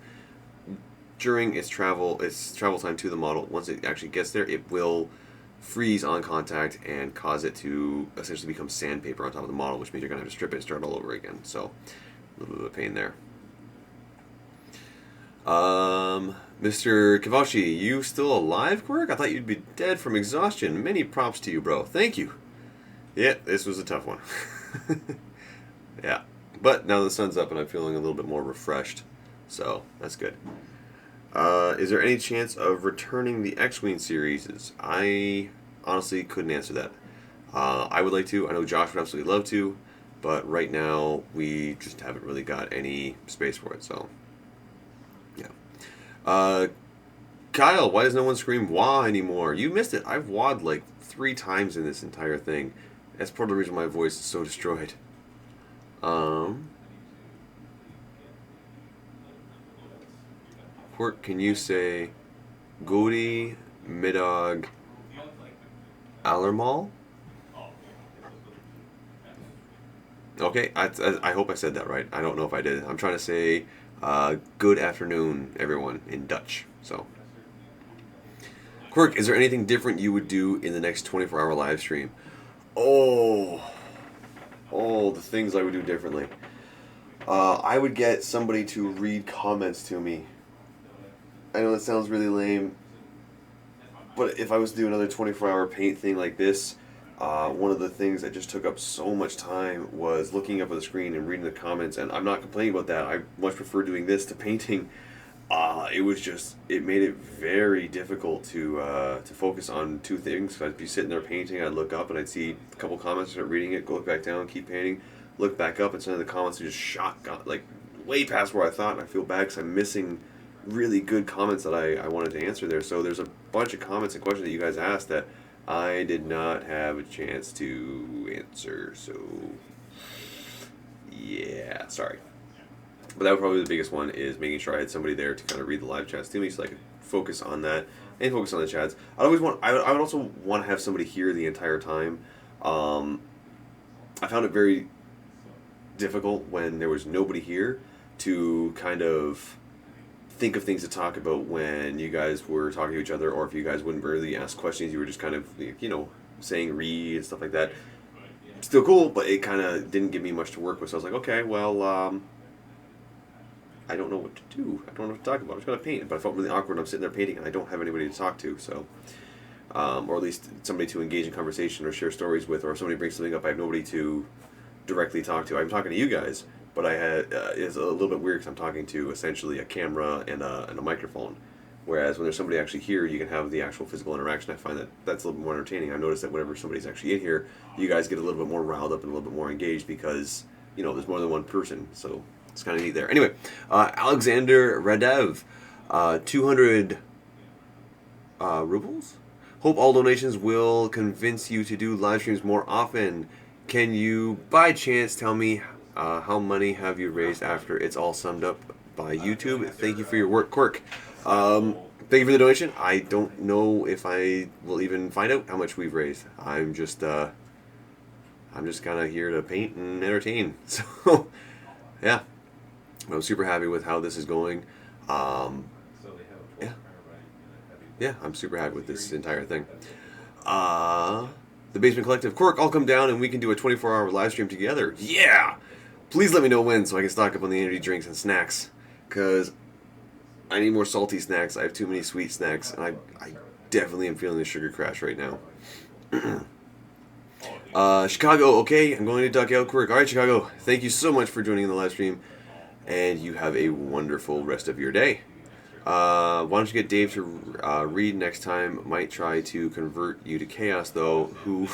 during its travel time to the model. Once it actually gets there, it will freeze on contact and cause it to essentially become sandpaper on top of the model, which means you're going to have to strip it and start all over again. So a little bit of a pain there. Mr. Kavashi, you still alive, Quirk? I thought you'd be dead from exhaustion. Many props to you, bro. Thank you. Yeah, this was a tough one. Yeah. But now the sun's up and I'm feeling a little bit more refreshed. So, that's good. Is there any chance of returning the X-Wing series? I honestly couldn't answer that. I would like to. I know Josh would absolutely love to. But right now, we just haven't really got any space for it, so... Kyle, why does no one scream wah anymore? You missed it. I've wah'd like 3 times in this entire thing. That's part of the reason my voice is so destroyed. Quirk, can you say Godi Middag Allermal? Okay, I hope I said that right. I don't know if I did. I'm trying to say good afternoon, everyone, in Dutch. So, Quirk, is there anything different you would do in the next 24-hour live stream? Oh, the things I would do differently. I would get somebody to read comments to me. I know that sounds really lame, but if I was to do another 24-hour paint thing like this, one of the things that just took up so much time was looking up at the screen and reading the comments, and I'm not complaining about that. I much prefer doing this to painting. It made it very difficult to focus on 2 things. I'd be sitting there painting, I'd look up and I'd see a couple comments, start reading it, go look back down, keep painting, look back up, and some of the comments just got like way past where I thought, and I feel bad because I'm missing really good comments that I wanted to answer there. So there's a bunch of comments and questions that you guys asked that I did not have a chance to answer, so yeah, sorry. But that was probably the biggest one, is making sure I had somebody there to kind of read the live chats to me so I could focus on that and focus on the chats. I would also want to have somebody here the entire time. I found it very difficult when there was nobody here to kind of think of things to talk about when you guys were talking to each other, or if you guys wouldn't really ask questions, you were just kind of, saying read and stuff like that. Still cool, but it kind of didn't give me much to work with, so I was like, okay, well, I don't know what to do. I don't know what to talk about. I'm just going to paint. But I felt really awkward. I'm sitting there painting and I don't have anybody to talk to, so... or at least somebody to engage in conversation or share stories with, or if somebody brings something up, I have nobody to directly talk to. I'm talking to you guys, but it's a little bit weird because I'm talking to essentially a camera and a microphone. Whereas when there's somebody actually here, you can have the actual physical interaction. I find that that's a little bit more entertaining. I've noticed that whenever somebody's actually in here, you guys get a little bit more riled up and a little bit more engaged because, there's more than one person, so it's kind of neat there. Anyway, Alexander Radev, 200 rubles? Hope all donations will convince you to do live streams more often. Can you, by chance, tell me how money have you raised after it's all summed up by YouTube? Thank you for your work, Quirk. Thank you for the donation. I don't know if I will even find out how much we've raised. I'm just kind of here to paint and entertain. So, yeah. I'm super happy with how this is going. Yeah, I'm super happy with this entire thing. The Basement Collective. Quirk, I'll come down and we can do a 24-hour live stream together. Yeah! Please let me know when so I can stock up on the energy drinks and snacks. Because I need more salty snacks. I have too many sweet snacks. And I definitely am feeling the sugar crash right now. Chicago, okay. I'm going to duck out, Quirk. Alright, Chicago. Thank you so much for joining in the live stream. And you have a wonderful rest of your day. Why don't you get Dave to read next time? Might try to convert you to chaos, though. Who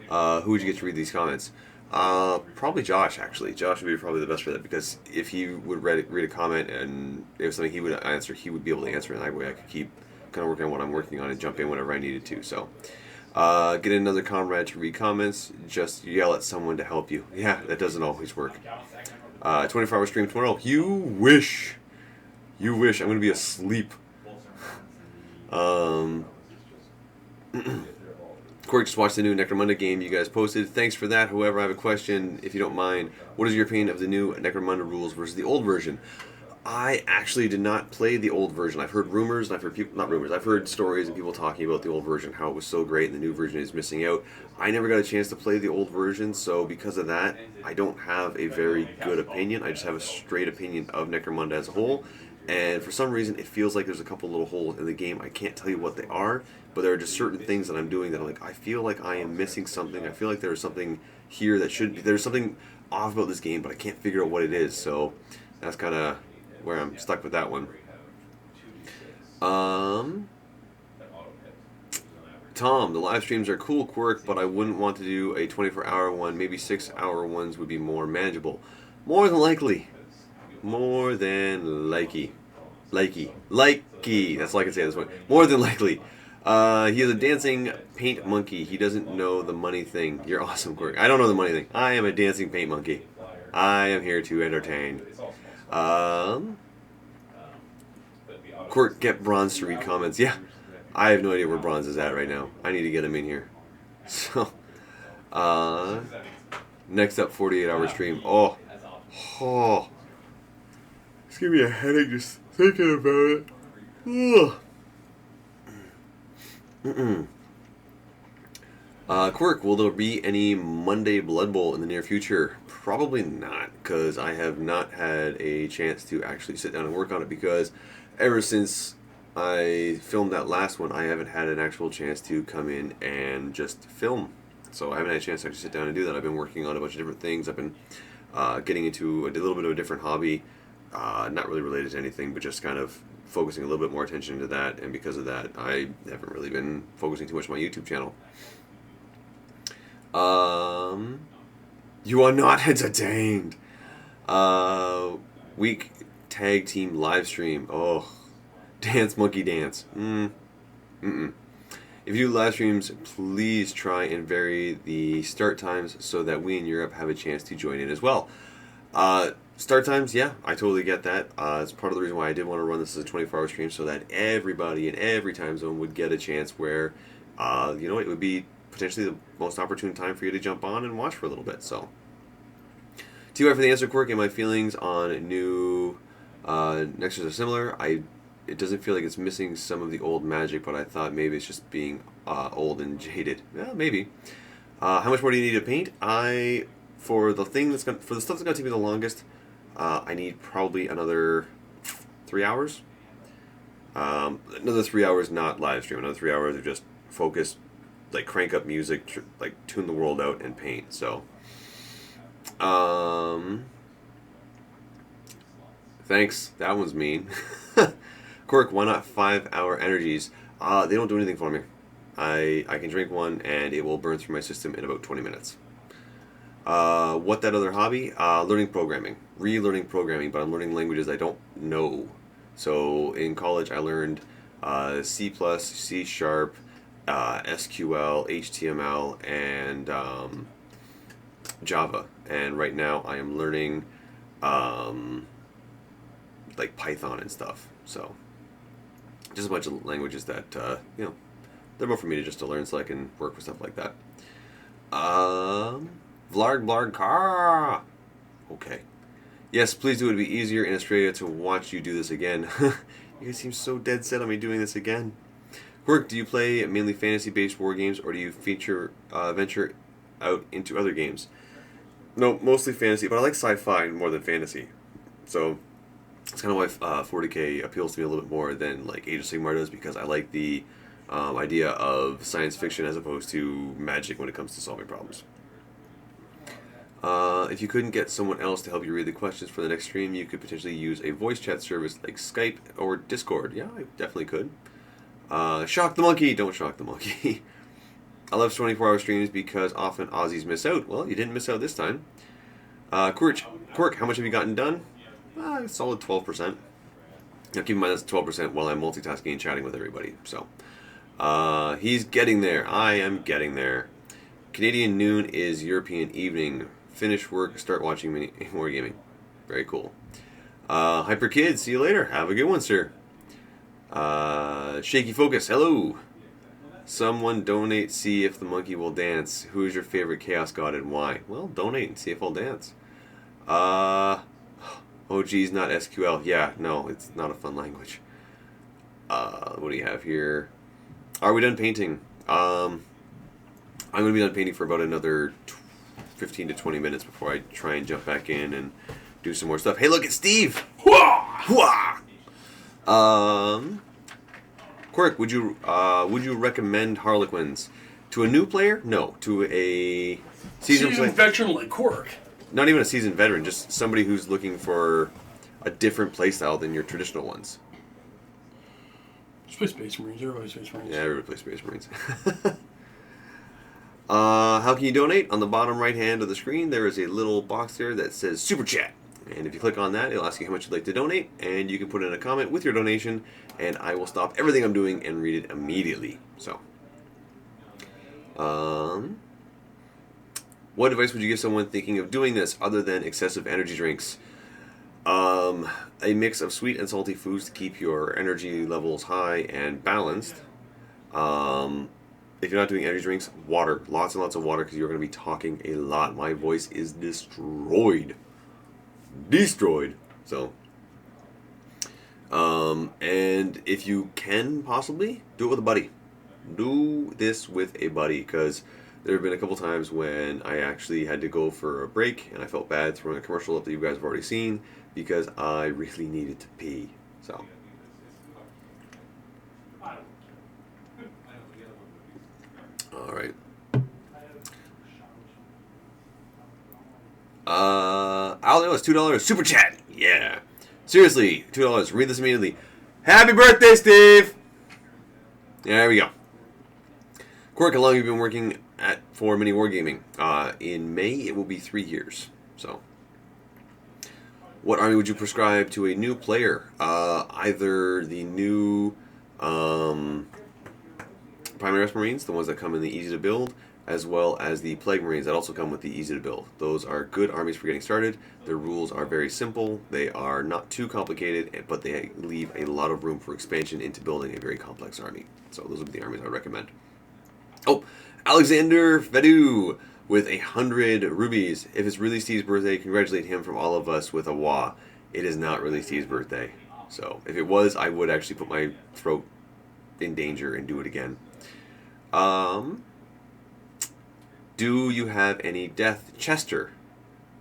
would you get to read these comments? Probably Josh, actually. Josh would be probably the best for that, because if he would read a comment and it was something he would answer, he would be able to answer it, and that way I could keep kind of working on what I'm working on and jump in whenever I needed to. So, get another comrade to read comments. Just yell at someone to help you. Yeah, that doesn't always work. 24-hour stream tomorrow. You wish. You wish. I'm going to be asleep. Quirk just watched the new Necromunda game you guys posted. Thanks for that. However, I have a question, if you don't mind. What is your opinion of the new Necromunda rules versus the old version? I actually did not play the old version. I've heard rumors, and I've heard people, not rumors, I've heard stories and people talking about the old version, how it was so great and the new version is missing out. I never got a chance to play the old version, so because of that, I don't have a very good opinion. I just have a straight opinion of Necromunda as a whole, and for some reason, it feels like there's a couple little holes in the game. I can't tell you what they are, but there are just certain things that I'm doing that I'm like, I feel like I am missing something. I feel like there's something here that should be, there's something off about this game, but I can't figure out what it is, so that's kind of where I'm stuck with that one. Tom, the live streams are cool, Quirk, but I wouldn't want to do a 24-hour one. Maybe 6-hour ones would be more manageable. More than likely. More than likely. Likey. That's all I can say at this point. More than likely. He is a dancing paint monkey. He doesn't know the money thing. You're awesome, Quirk. I don't know the money thing. I am a dancing paint monkey. I am here to entertain. Quirk, get Bronze to read comments. Yeah, I have no idea where Bronze is at right now. I need to get him in here. So, next up, 48-hour stream. Oh, it's giving me a headache just thinking about it. Quirk, will there be any Monday Blood Bowl in the near future? Probably not, because I have not had a chance to actually sit down and work on it, because ever since I filmed that last one, I haven't had an actual chance to come in and just film. So I haven't had a chance to actually sit down and do that. I've been working on a bunch of different things. I've been getting into a little bit of a different hobby, not really related to anything, but just kind of focusing a little bit more attention to that, and because of that, I haven't really been focusing too much on my YouTube channel. You are not entertained. Week tag team live stream. Oh, dance monkey dance. If you do live streams, please try and vary the start times so that we in Europe have a chance to join in as well. Start times, yeah, I totally get that. It's part of the reason why I did want to run this as a 24-hour stream, so that everybody in every time zone would get a chance where, it would be potentially the most opportune time for you to jump on and watch for a little bit. So, TY for the answer, Quirk, and my feelings on new Nexus are similar. It doesn't feel like it's missing some of the old magic, but I thought maybe it's just being old and jaded. Yeah, maybe. How much more do you need to paint? For the stuff that's gonna take me the longest, I need probably another 3 hours. Another 3 hours, not live stream. Another 3 hours of just focus, like crank up music, like tune the world out and paint. So, thanks. That one's mean. Quirk, why not 5-hour energies? They don't do anything for me. I can drink one and it will burn through my system in about 20 minutes. What that other hobby? Learning programming. Relearning programming, but I'm learning languages I don't know. So in college I learned C++, C#, SQL, HTML, and Java. And right now I am learning like Python and stuff. So just a bunch of languages that, they're more for me to learn so I can work with stuff like that. Vlarg car. Okay. Yes, please do. It would be easier in Australia to watch you do this again. You guys seem so dead set on me doing this again. Quirk, do you play mainly fantasy-based war games, or do you venture out into other games? No, mostly fantasy, but I like sci-fi more than fantasy. So that's kind of why 40K appeals to me a little bit more than like Age of Sigmar does, because I like the idea of science fiction as opposed to magic when it comes to solving problems. If you couldn't get someone else to help you read the questions for the next stream, you could potentially use a voice chat service like Skype or Discord. Yeah, I definitely could. Shock the monkey! Don't shock the monkey. I love 24-hour streams because often Aussies miss out. Well, you didn't miss out this time. Quirk, how much have you gotten done? A solid 12%. Now keep in mind that's 12% while I'm multitasking and chatting with everybody. So, he's getting there. I am getting there. Canadian noon is European evening. Finish work, start watching more gaming. Very cool. Hyper Kids, see you later. Have a good one, sir. Shaky Focus, hello. Someone donate, see if the monkey will dance. Who is your favorite chaos god and why? Well, donate and see if I'll dance. Oh, geez, not SQL. Yeah, no, it's not a fun language. What do you have here? Are we done painting? I'm going to be done painting for about another 15 to 20 minutes before I try and jump back in and do some more stuff. Hey, look, it's Steve! Hwah! Quirk, would you recommend Harlequins to a new player? No, to a seasoned player. veteran like Quirk. Not even a seasoned veteran, just somebody who's looking for a different playstyle than your traditional ones. Just play Space Marines. Everybody Space Marines. Yeah, everybody plays Space Marines. How can you donate? On the bottom right hand of the screen, there is a little box there that says Super Chat. And if you click on that, it'll ask you how much you'd like to donate, and you can put in a comment with your donation, and I will stop everything I'm doing and read it immediately. So, what advice would you give someone thinking of doing this other than excessive energy drinks? A mix of sweet and salty foods to keep your energy levels high and balanced. If you're not doing energy drinks, water. Lots and lots of water, because you're going to be talking a lot. My voice is destroyed. So, and if you can possibly, do it with a buddy. Do this with a buddy, because there have been a couple times when I actually had to go for a break, and I felt bad throwing a commercial up that you guys have already seen, because I really needed to pee. So. Alright. I'll it's $2 super chat. Yeah. Seriously, $2. Read this immediately. Happy birthday, Steve! There we go. Quirk, how long have you been working for Mini Wargaming? In May, it will be 3 years. So, what army would you prescribe to a new player? Either the new Primaris Marines, the ones that come in the easy to build, as well as the Plague Marines that also come with the easy to build. Those are good armies for getting started. Their rules are very simple. They are not too complicated, but they leave a lot of room for expansion into building a very complex army. So those would be the armies I recommend. Oh, Alexander Fedu with 100 rubies. If it's really Steve's birthday, congratulate him from all of us with a wah. It is not really Steve's birthday. So if it was, I would actually put my throat in danger and do it again. Do you have any Death Chester?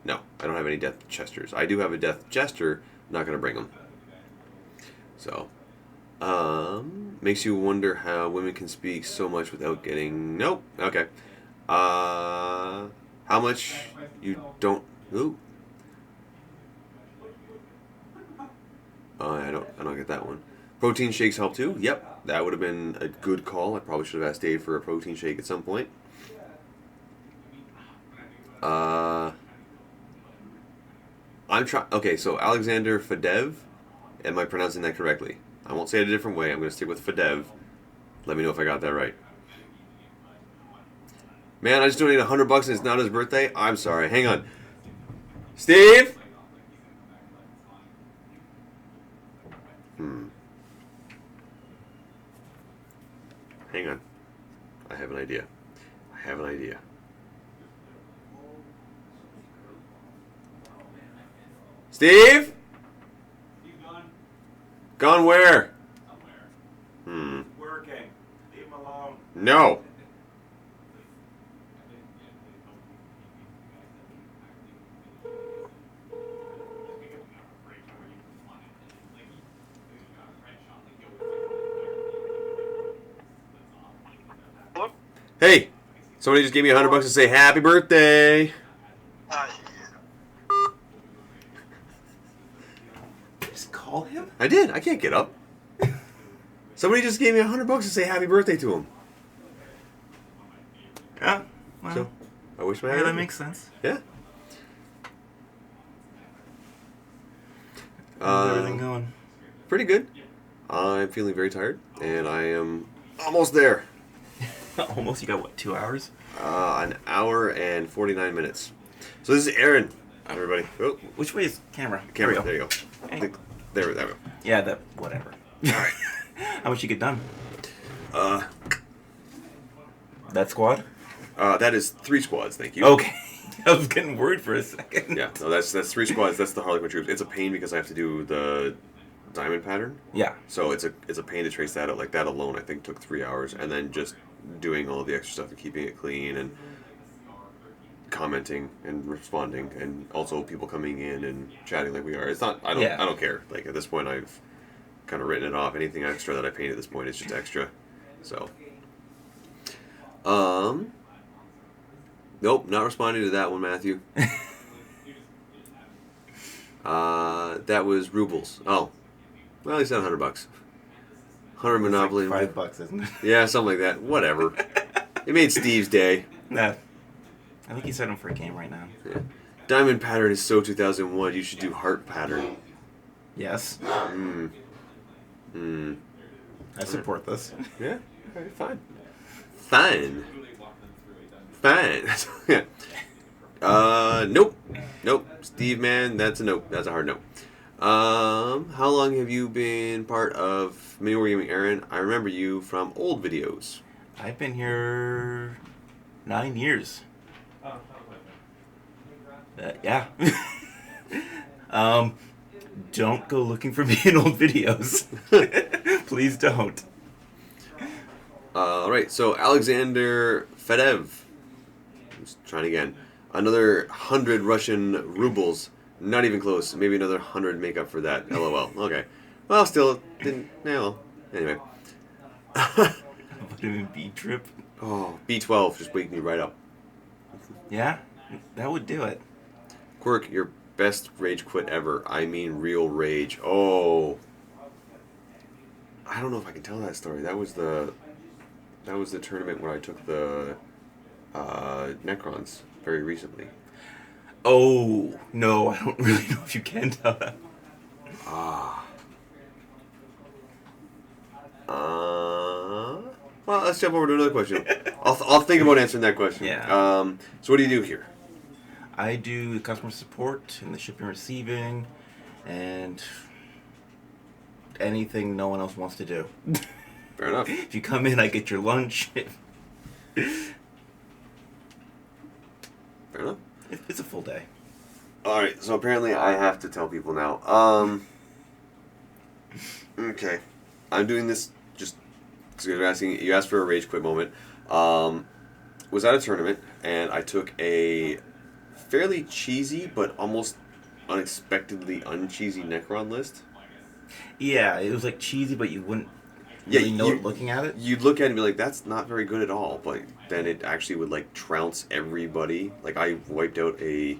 No, I don't have any Death Chesters. I do have a Death Jester. I'm not going to bring them. So, makes you wonder how women can speak so much without getting... Nope. Okay. How much you don't... Ooh. I don't get that one. Protein shakes help too? Yep. That would have been a good call. I probably should have asked Dave for a protein shake at some point. Okay, so Alexander Fedev. Am I pronouncing that correctly? I won't say it a different way. I'm going to stick with Fedev. Let me know if I got that right. Man, I just donated $100 and it's not his birthday? I'm sorry. Hang on. Steve? Hang on. I have an idea. Steve? He's gone. Gone where? Somewhere. Working. Leave him alone. No. Hey, somebody just gave me $100 to say happy birthday. Just call him? I did. I can't get up. Somebody just gave me $100 to say happy birthday to him. Yeah. Well, So, I wish my yeah, that makes sense. Yeah. How's everything going? Pretty good. I'm feeling very tired, and I am almost there. Almost. You got what? 2 hours? An hour and 49 minutes. So this is Aaron. Everybody. Oh, Which way is camera? camera. There There we you go. go. Hey. There we go. Yeah, that. Whatever. All right. How much you get done? Uh, That squad? That is 3 squads, thank you. Okay. I was getting worried for a second. Yeah, no, that's 3 squads. That's the Harlequin troops. It's a pain because I have to do the diamond pattern. Yeah. So it's a pain to trace that out. Like that alone, I think took 3 hours, and then just doing all the extra stuff and keeping it clean and commenting and responding, and also people coming in and chatting like we are. It's not. I don't care. Like at this point, I've kind of written it off. Anything extra that I paint at this point is just extra. So. Nope, not responding to that one, Matthew. That was rubles. Oh, well, he said $100. 100 Monopoly. Like $5, isn't it? Yeah, something like that. Whatever. It made Steve's day. Nah. I think he's setting for a game right now. Yeah. Diamond pattern is so 2001. You should do heart pattern. Yes. I support this. Yeah. Okay, fine. Fine. Fine. Yeah. Nope. Nope. Steve, man, that's a nope. That's a hard no. How long have you been part of Mini War Gaming, Aaron? I remember you from old videos. I've been here 9 years. Yeah. Don't go looking for me in old videos. Please don't. Alright, so Alexander Fedev. Let's try it again. Another 100 Russian rubles. Not even close. Maybe another 100 make up for that. LOL. Okay. Well, still, didn't. Yeah, well. Anyway. Vitamin B trip. Oh, B12 just waking me right up. Yeah, that would do it. Quirk, your best rage quit ever. I mean real rage. Oh. I don't know if I can tell that story. That was the tournament where I took the Necrons very recently. Oh, no, I don't really know if you can tell that. Well, let's jump over to another question. I'll think about answering that question. Yeah. So what do you do here? I do customer support and the shipping and receiving and anything no one else wants to do. Fair enough. If you come in, I get your lunch. Fair enough. It's a full day. Alright, so apparently I have to tell people now. Okay. I'm doing this just because you asked for a rage quit moment. Was at a tournament, and I took a fairly cheesy but almost unexpectedly uncheesy Necron list. Yeah, it was like cheesy, but you wouldn't really know it looking at it. You'd look at it and be like, that's not very good at all. But then it actually would like trounce everybody. Like I wiped out a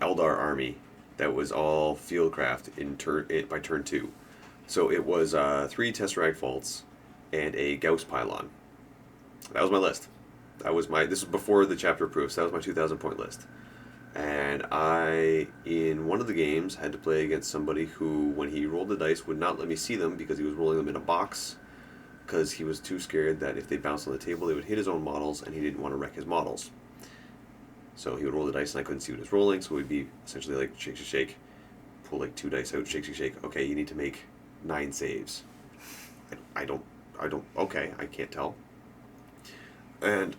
Eldar army that was all fieldcraft by turn 2. So it was 3 Tesseract Vaults and a Gauss Pylon. That was my list. This was before the chapter proofs. That was my 2,000 point list. And I, in one of the games, had to play against somebody who, when he rolled the dice, would not let me see them because he was rolling them in a box because he was too scared that if they bounced on the table, they would hit his own models, and he didn't want to wreck his models. So he would roll the dice, and I couldn't see what he was rolling, so it would be essentially like shake, shake, shake, pull like 2 dice out, shake, shake, shake. Okay, you need to make 9 saves. I don't, okay, I can't tell. And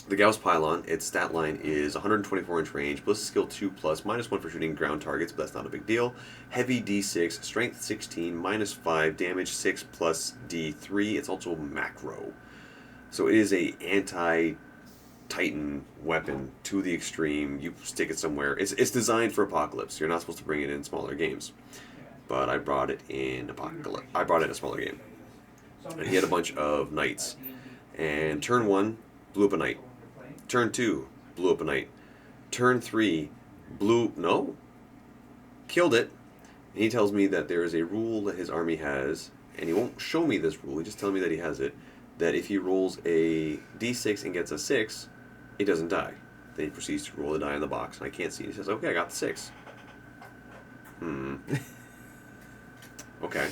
the Gauss Pylon, its stat line is 124-inch range, ballistic skill 2+, -1 for shooting ground targets, but that's not a big deal. Heavy D6, strength 16, -5, damage 6 plus D3. It's also macro. So it is a anti-Titan weapon to the extreme. You stick it somewhere. It's designed for Apocalypse. You're not supposed to bring it in smaller games. But I brought it in Apocalypse. I brought it in a smaller game. And he had a bunch of knights. And turn 1, blew up a knight. Turn 2, blew up a knight. Turn 3, killed it. And he tells me that there is a rule that his army has, and he won't show me this rule, he just tells me that he has it, that if he rolls a d6 and gets a 6, it doesn't die. Then he proceeds to roll the die in the box, and I can't see it. He says, okay, I got the 6. Okay.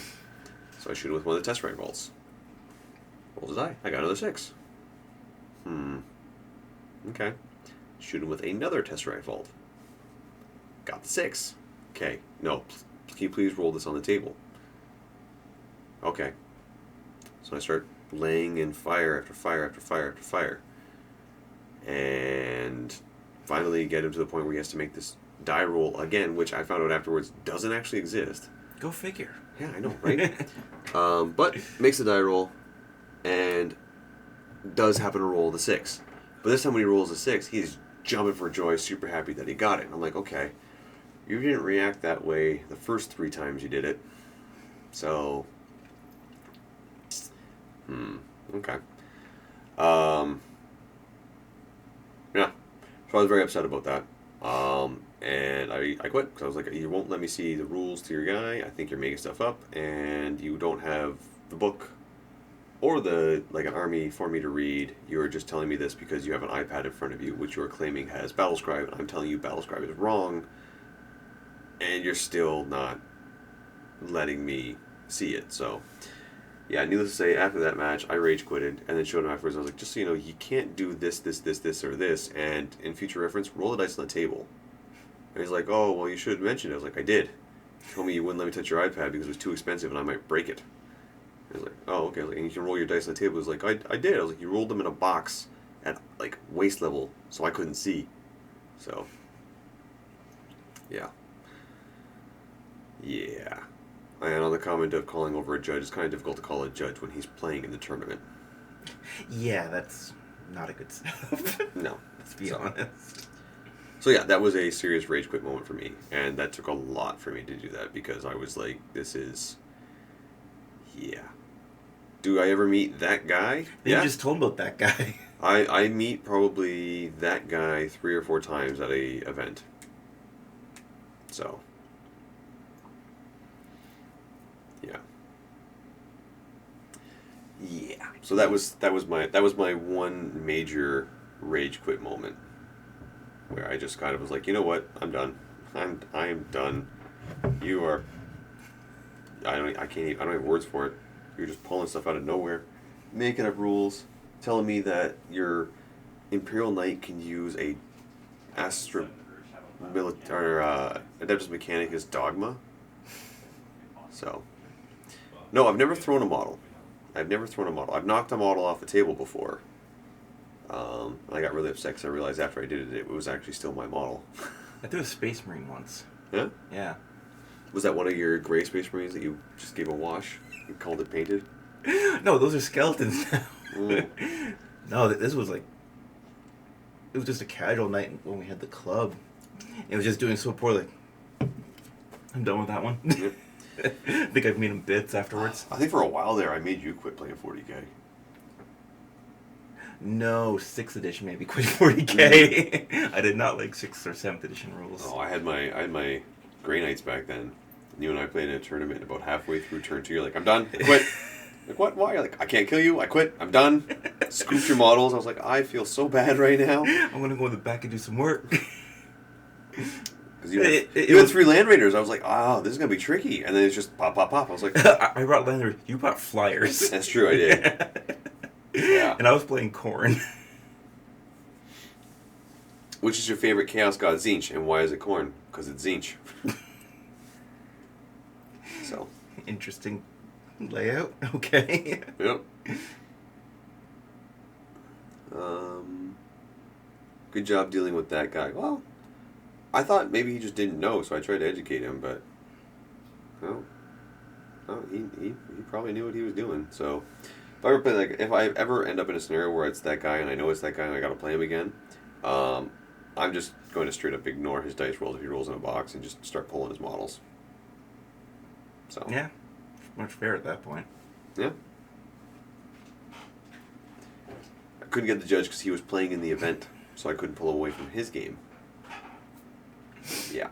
So I shoot him with one of the Tesseract Vaults. Rolls a die. I got another 6. Okay. Shoot him with another Tesseract Vault. Got the 6. Okay. No. Can you please roll this on the table? Okay. So I start laying in fire after fire after fire after fire. and finally get him to the point where he has to make this die roll again, which I found out afterwards doesn't actually exist. Go figure. Yeah, I know, right? But makes the die roll and does happen to roll the 6. But this time when he rolls a 6, he's jumping for joy, super happy that he got it. And I'm like, okay, you didn't react that way the first 3 times you did it. So, okay. Yeah. So I was very upset about that. And I quit because I was like, you won't let me see the rules to your guy. I think you're making stuff up, and you don't have the book or the like an army for me to read. You are just telling me this because you have an iPad in front of you, which you are claiming has Battlescribe, and I'm telling you Battlescribe is wrong, and you're still not letting me see it. So, yeah, needless to say, after that match, I rage quitted, and then showed him afterwards. I was like, just so you know, you can't do this, or this, and in future reference, roll the dice on the table. And he's like, oh, well, you should have mentioned it. I was like, I did. You told me you wouldn't let me touch your iPad because it was too expensive and I might break it. I was like, oh, okay. Like, and you can roll your dice on the table. He was like, I did. I was like, you rolled them in a box at, like, waist level, so I couldn't see. So, yeah. Yeah. And on the comment of calling over a judge, it's kind of difficult to call a judge when he's playing in the tournament. Yeah, that's not a good setup. No. Let's be honest. So yeah, that was a serious rage quit moment for me, and that took a lot for me to do that because I was like, this is, yeah. Do I ever meet that guy? You Yeah. just told about that guy. I meet probably that guy 3 or 4 times at a event. So, yeah. Yeah. So that was my one major rage quit moment. Where I just kind of was like, you know what, I'm done. I am done. You are. I don't have words for it. You're just pulling stuff out of nowhere, making up rules, telling me that your Imperial Knight can use a Astra Adeptus Mechanicus dogma. So, no, I've never thrown a model. I've knocked a model off the table before. I got really upset because I realized after I did it, it was actually still my model. I threw a Space Marine once. Yeah? Yeah. Was that one of your gray Space Marines that you just gave a wash? You called it painted? No, those are skeletons now. Mm. No, this was like... It was just a casual night when we had the club. It was just doing so poorly. I'm done with that one. Yep. I think I've made him bits afterwards. I think for a while there, I made you quit playing 40K. No, 6th edition maybe quit 40K. I did not like 6th or 7th edition rules. Oh, I had my Grey Knights back then. You and I played in a tournament. About halfway through turn 2, you're like, I'm done. I quit. Like, what? Why? You're like, I can't kill you. I quit. I'm done. Scooped your models. I was like, I feel so bad right now. I'm gonna go in the back and do some work. Because you had 3 Land Raiders. I was like, this is gonna be tricky. And then it's just pop, pop, pop. I was like, I brought Lander. You brought Flyers. That's true. I did. Yeah. And I was playing Khorne. Which is your favorite Chaos God Tzeentch, and why is it Khorne? Because it's Tzeentch. So. Interesting layout. Okay. Yep. Good job dealing with that guy. Well, I thought maybe he just didn't know, so I tried to educate him, but no, he probably knew what he was doing. So if I ever end up in a scenario where it's that guy and I know it's that guy and I got to play him again, I'm just going to straight up ignore his dice rolls if he rolls in a box and just start pulling his models. So Yeah, much fair at that point. yeah. I couldn't get the judge because he was playing in the event, so I couldn't pull him away from his game. Yeah.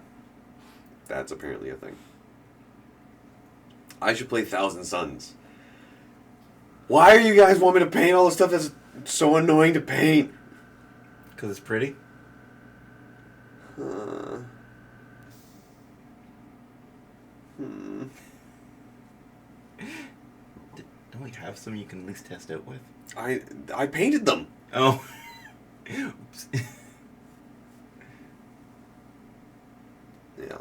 That's apparently a thing. I should play Thousand Suns. Why are you guys want me to paint all the stuff that's so annoying to paint? Because it's pretty? Don't we have some you can at least test out with? I painted them. Oh. Oops. Yeah.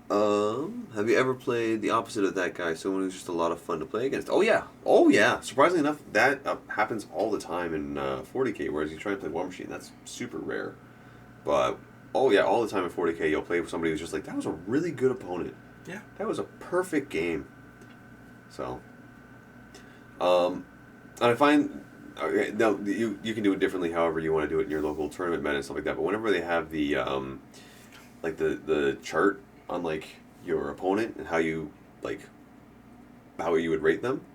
Have you ever played the opposite of that guy? Someone who's just a lot of fun to play against? Oh yeah. Surprisingly enough, that happens all the time in 40k. Whereas you try and play War Machine, that's super rare. But oh yeah, all the time in 40k, you'll play with somebody who's just like, that was a really good opponent. Yeah. That was a perfect game. So, and I find now you can do it differently, however you want to do it in your local tournament meta and stuff like that. But whenever they have the like the chart on like your opponent and how you would rate them,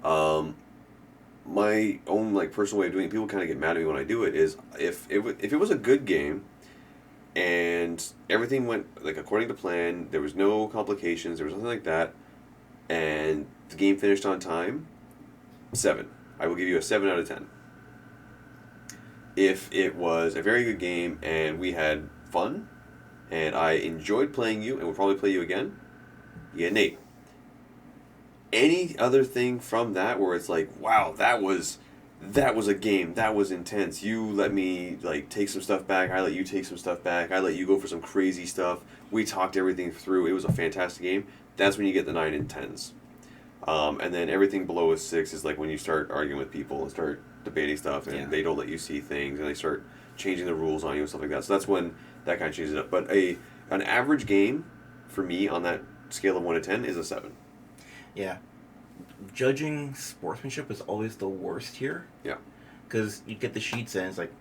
my own like personal way of doing it, people kind of get mad at me when I do it, is if it was a good game and everything went like according to plan, there was no complications, there was nothing like that, and the game finished on time, 7. I will give you a 7 out of 10. If it was a very good game and we had fun and I enjoyed playing you and will probably play you again, you get an 8. Any other thing from that where it's like, wow, that was a game, that was intense, you let me like take some stuff back, I let you take some stuff back, I let you go for some crazy stuff, we talked everything through, it was a fantastic game, that's when you get the 9 and 10s. And then everything below a 6 is like when you start arguing with people and start debating stuff and they don't let you see things and they start changing the rules on you and stuff like that. So that's when that kind of changes it up. But an average game for me on that scale of 1 to 10 is a 7. Yeah. Judging sportsmanship is always the worst here. Yeah. Because you get the sheets and it's like,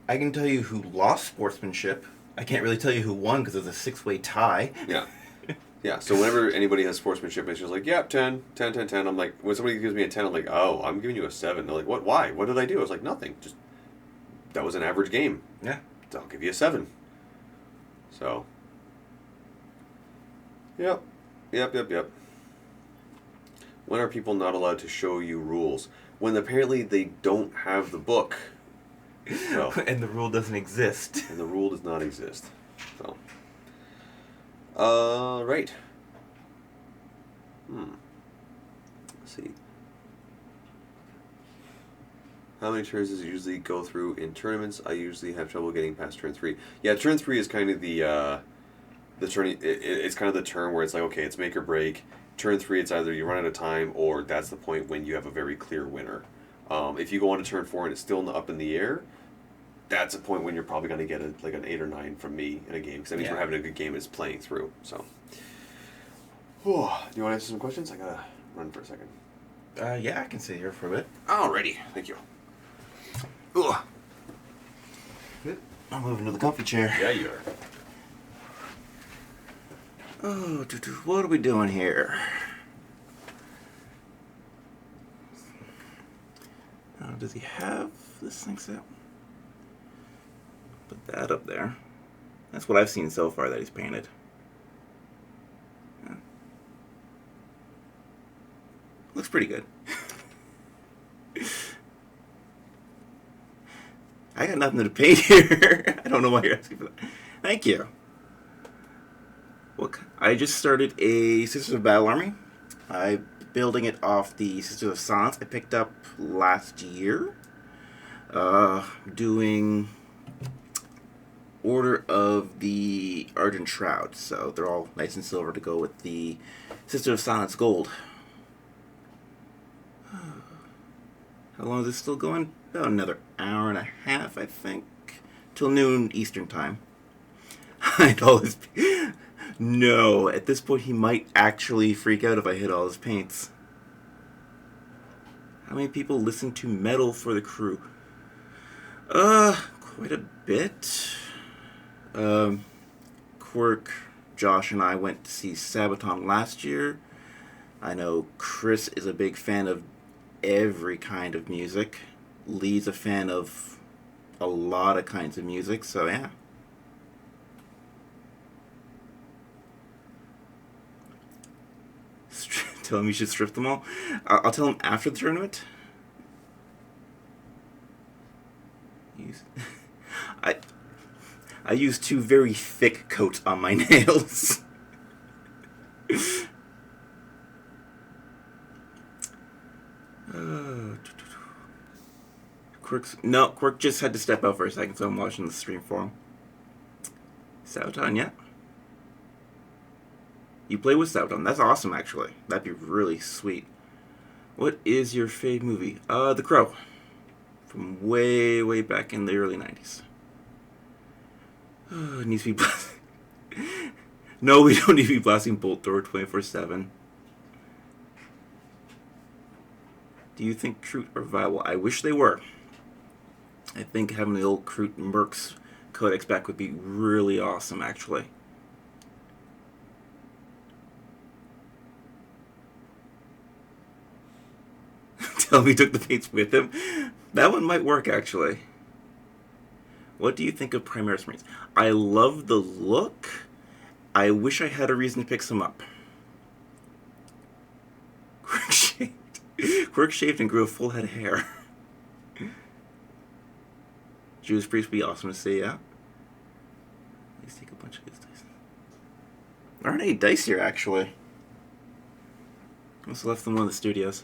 I can tell you who lost sportsmanship. I can't really tell you who won because it's a 6-way tie. Yeah. Yeah, so whenever anybody has sportsmanship, it's just like, yeah, 10. I'm like, when somebody gives me a 10, I'm like, oh, I'm giving you a 7. They're like, what? Why? What did I do? I was like, nothing. Just, that was an average game. Yeah. So I'll give you a 7. So. Yep. When are people not allowed to show you rules? When apparently they don't have the book. So, And the rule doesn't exist. and the rule does not exist. So. Right. Let's see. How many turns does it usually go through in tournaments? I usually have trouble getting past turn 3. Yeah, turn 3 is kind of the turn. It's kind of the turn where it's like, okay, it's make or break. Turn 3, it's either you run out of time or that's the point when you have a very clear winner. If you go on to turn 4 and it's still up in the air, that's a point when you're probably going to get like an 8 or 9 from me in a game, because that means we're having a good game and it's playing through. So, do you want to answer some questions? I gotta run for a second. Yeah, I can sit here for a bit. Alrighty, thank you. I'll move into the comfy chair. Yeah, you are. Oh, what are we doing here? Does he have this thing set? Put that up there. That's what I've seen so far that he's painted. Yeah. Looks pretty good. I got nothing to paint here. I don't know why you're asking for that. Thank you. Look, I just started a Sisters of Battle Army. I'm building it off the Sisters of Silence I picked up last year. Doing Order of the Argent Shroud, so they're all nice and silver to go with the Sister of Silence gold. How long is this still going? About another hour and a half, I think. Till noon Eastern time. I'd always be... No, at this point he might actually freak out if I hit all his paints. How many people listen to metal for the crew? Quite a bit. Quirk, Josh, and I went to see Sabaton last year. I know Chris is a big fan of every kind of music. Lee's a fan of a lot of kinds of music, so yeah. Tell him you should strip them all. I'll tell him after the tournament. I use 2 very thick coats on my nails. Quirk just had to step out for a second, so I'm watching the stream for him. Sabaton, yeah? You play with Southdom. That's awesome, actually. That'd be really sweet. What is your fave movie? The Crow. From way, way back in the early 90s. It needs to be blasting. No, we don't need to be blasting Bolt Thrower 24/7. Do you think Kroot are viable? I wish they were. I think having the old Kroot Mercs codex back would be really awesome, actually. Tell me he took the paints with him. That one might work, actually. What do you think of Primaris Marines? I love the look. I wish I had a reason to pick some up. Quirk shaved. Quirk shaved and grew a full head of hair. Judas Priest would be awesome to see, yeah? Let's take a bunch of these dice. There aren't any dice here, actually. I must have left them in one of the studios.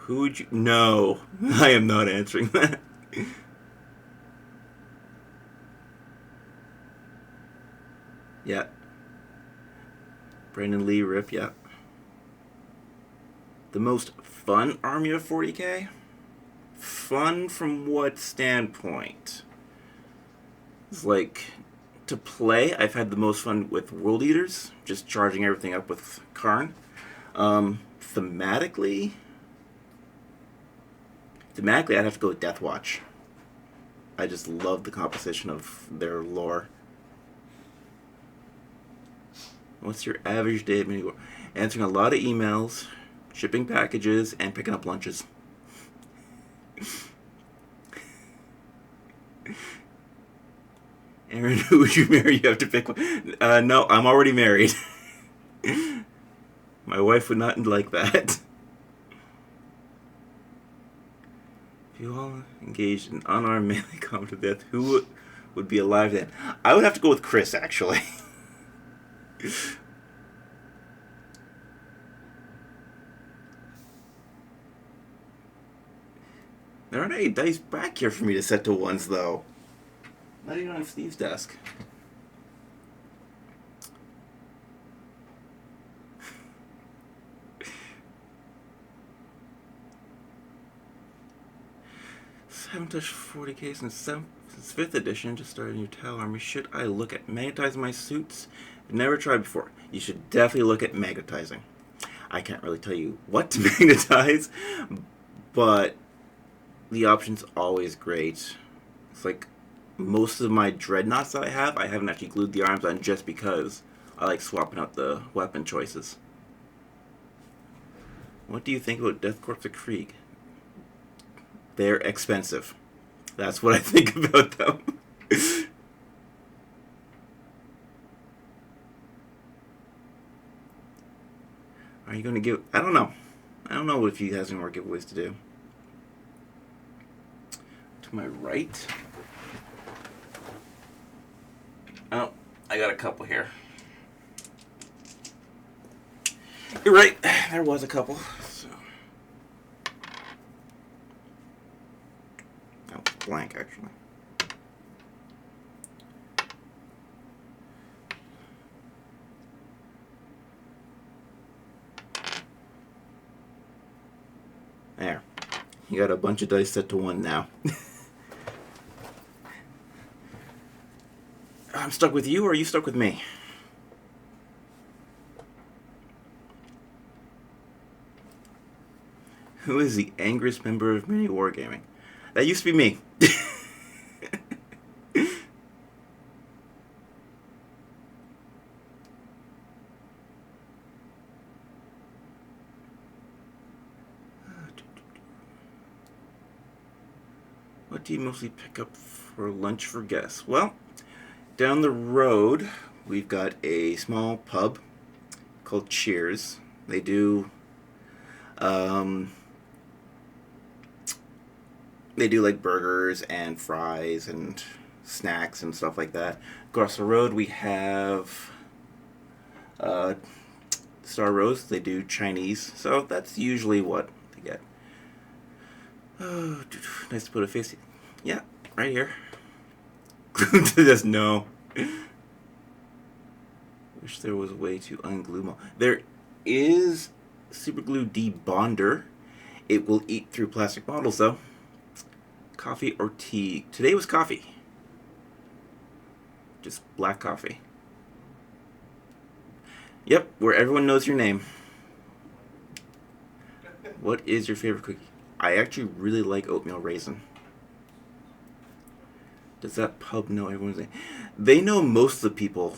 Who would you... No, I am not answering that. Yeah. Brandon Lee, Rip, yeah. The most fun army of 40k? Fun from what standpoint? It's like, to play, I've had the most fun with World Eaters, just charging everything up with Karn. Thematically, I'd have to go with Death Watch. I just love the composition of their lore. What's your average day at Mini War? Answering a lot of emails, shipping packages, and picking up lunches. Aaron, who would you marry? You have to pick one. No, I'm already married. My wife would not like that. If you all engaged in unarmed melee combat to death, who would be alive then? I would have to go with Chris, actually. There aren't any dice back here for me to set to ones, though. Not even on Steve's desk. Haven't touched 40k since 5th edition. Just started a new Tau army. Should I look at magnetizing my suits? I've never tried before. You should definitely look at magnetizing. I can't really tell you what to magnetize, but the option's always great. It's like most of my dreadnoughts that I haven't actually glued the arms on just because I like swapping out the weapon choices. What do you think about Death Corps of Krieg? They're expensive. That's what I think about them. Are you going to give... I don't know. I don't know if he has any more giveaways to do. To my right. Oh, I got a couple here. You're right. There was a couple. So. That was blank, actually. There. You got a bunch of dice set to one now. I'm stuck with you, or are you stuck with me? Who is the angriest member of Mini Wargaming? That used to be me. What do you mostly pick up for lunch for guests? Well, down the road, we've got a small pub called Cheers. They do like burgers and fries and snacks and stuff like that. Across the road, we have Star Rose. They do Chinese, so that's usually what they get. Oh, nice to put a face. Yeah, right here. glued to this. No. Wish there was a way to unglue them. There is super glue debonder. It will eat through plastic bottles though. Coffee or tea? Today was coffee. Just black coffee. Yep, where everyone knows your name. What is your favorite cookie? I actually really like oatmeal raisin. Does that pub know everyone's name? They know most of the people.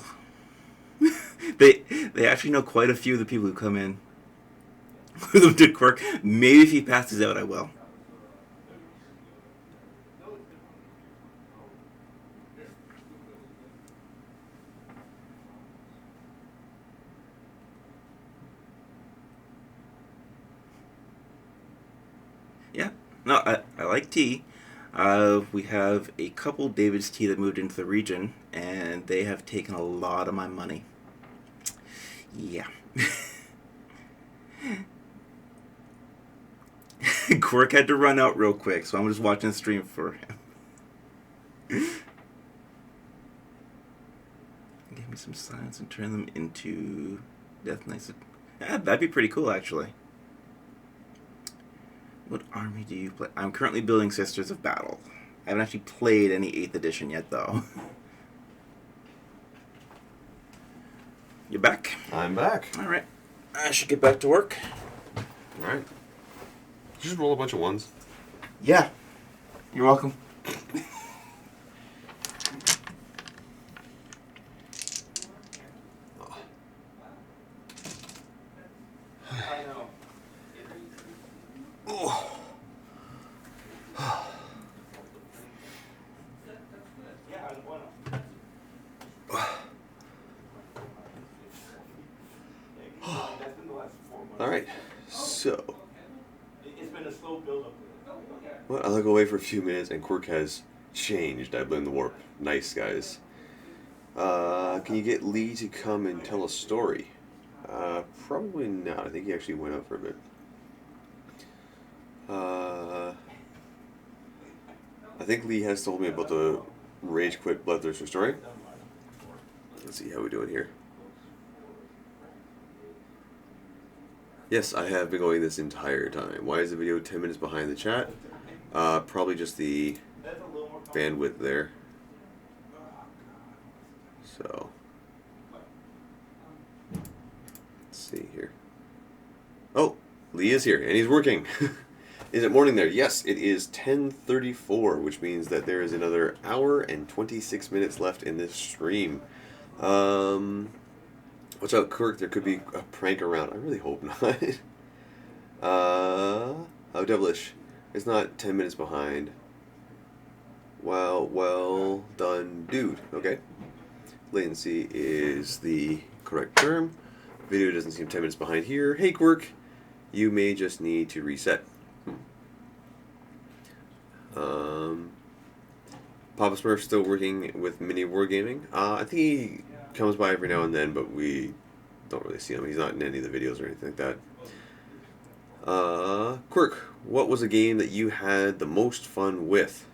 they actually know quite a few of the people who come in. With them to Quirk. Maybe if he passes out, I will. Yeah, no, I like tea. We have a couple David's Tea that moved into the region, and they have taken a lot of my money. Yeah. Quirk had to run out real quick, so I'm just watching the stream for him. Give me some science and turn them into Death Knights. Yeah, that'd be pretty cool, actually. What army do you play? I'm currently building Sisters of Battle. I haven't actually played any 8th edition yet, though. You back? I'm back. Alright. I should get back to work. Alright. Just roll a bunch of ones. Yeah. You're welcome. I know. Yeah, I want to. That's been the last 4 months. Alright. So, It's been a slow build-up. well, I look away for a few minutes and Quirk has changed. I blame the warp. Nice, guys. Can you get Lee to come and tell a story? Probably not. I think he actually went out for a bit. I think Lee has told me about the Rage Quit Bloodthirster story. Let's see how we're doing here. Yes, I have been going this entire time. Why is the video 10 minutes behind the chat? Probably just the bandwidth there. So, let's see here. Oh, Lee is here, and he's working. Is it morning there? Yes, it is 10:34, which means that there is another hour and 26 minutes left in this stream. Watch out, Quirk, there could be a prank around. I really hope not. How devilish. It's not 10 minutes behind. Wow, well done, dude. Okay. Latency is the correct term. Video doesn't seem 10 minutes behind here. Hey, Quirk, you may just need to reset. Papa Smurf's still working with Mini Wargaming. I think he comes by every now and then, but we don't really see him. He's not in any of the videos or anything like that. Quirk, what was a game that you had the most fun with?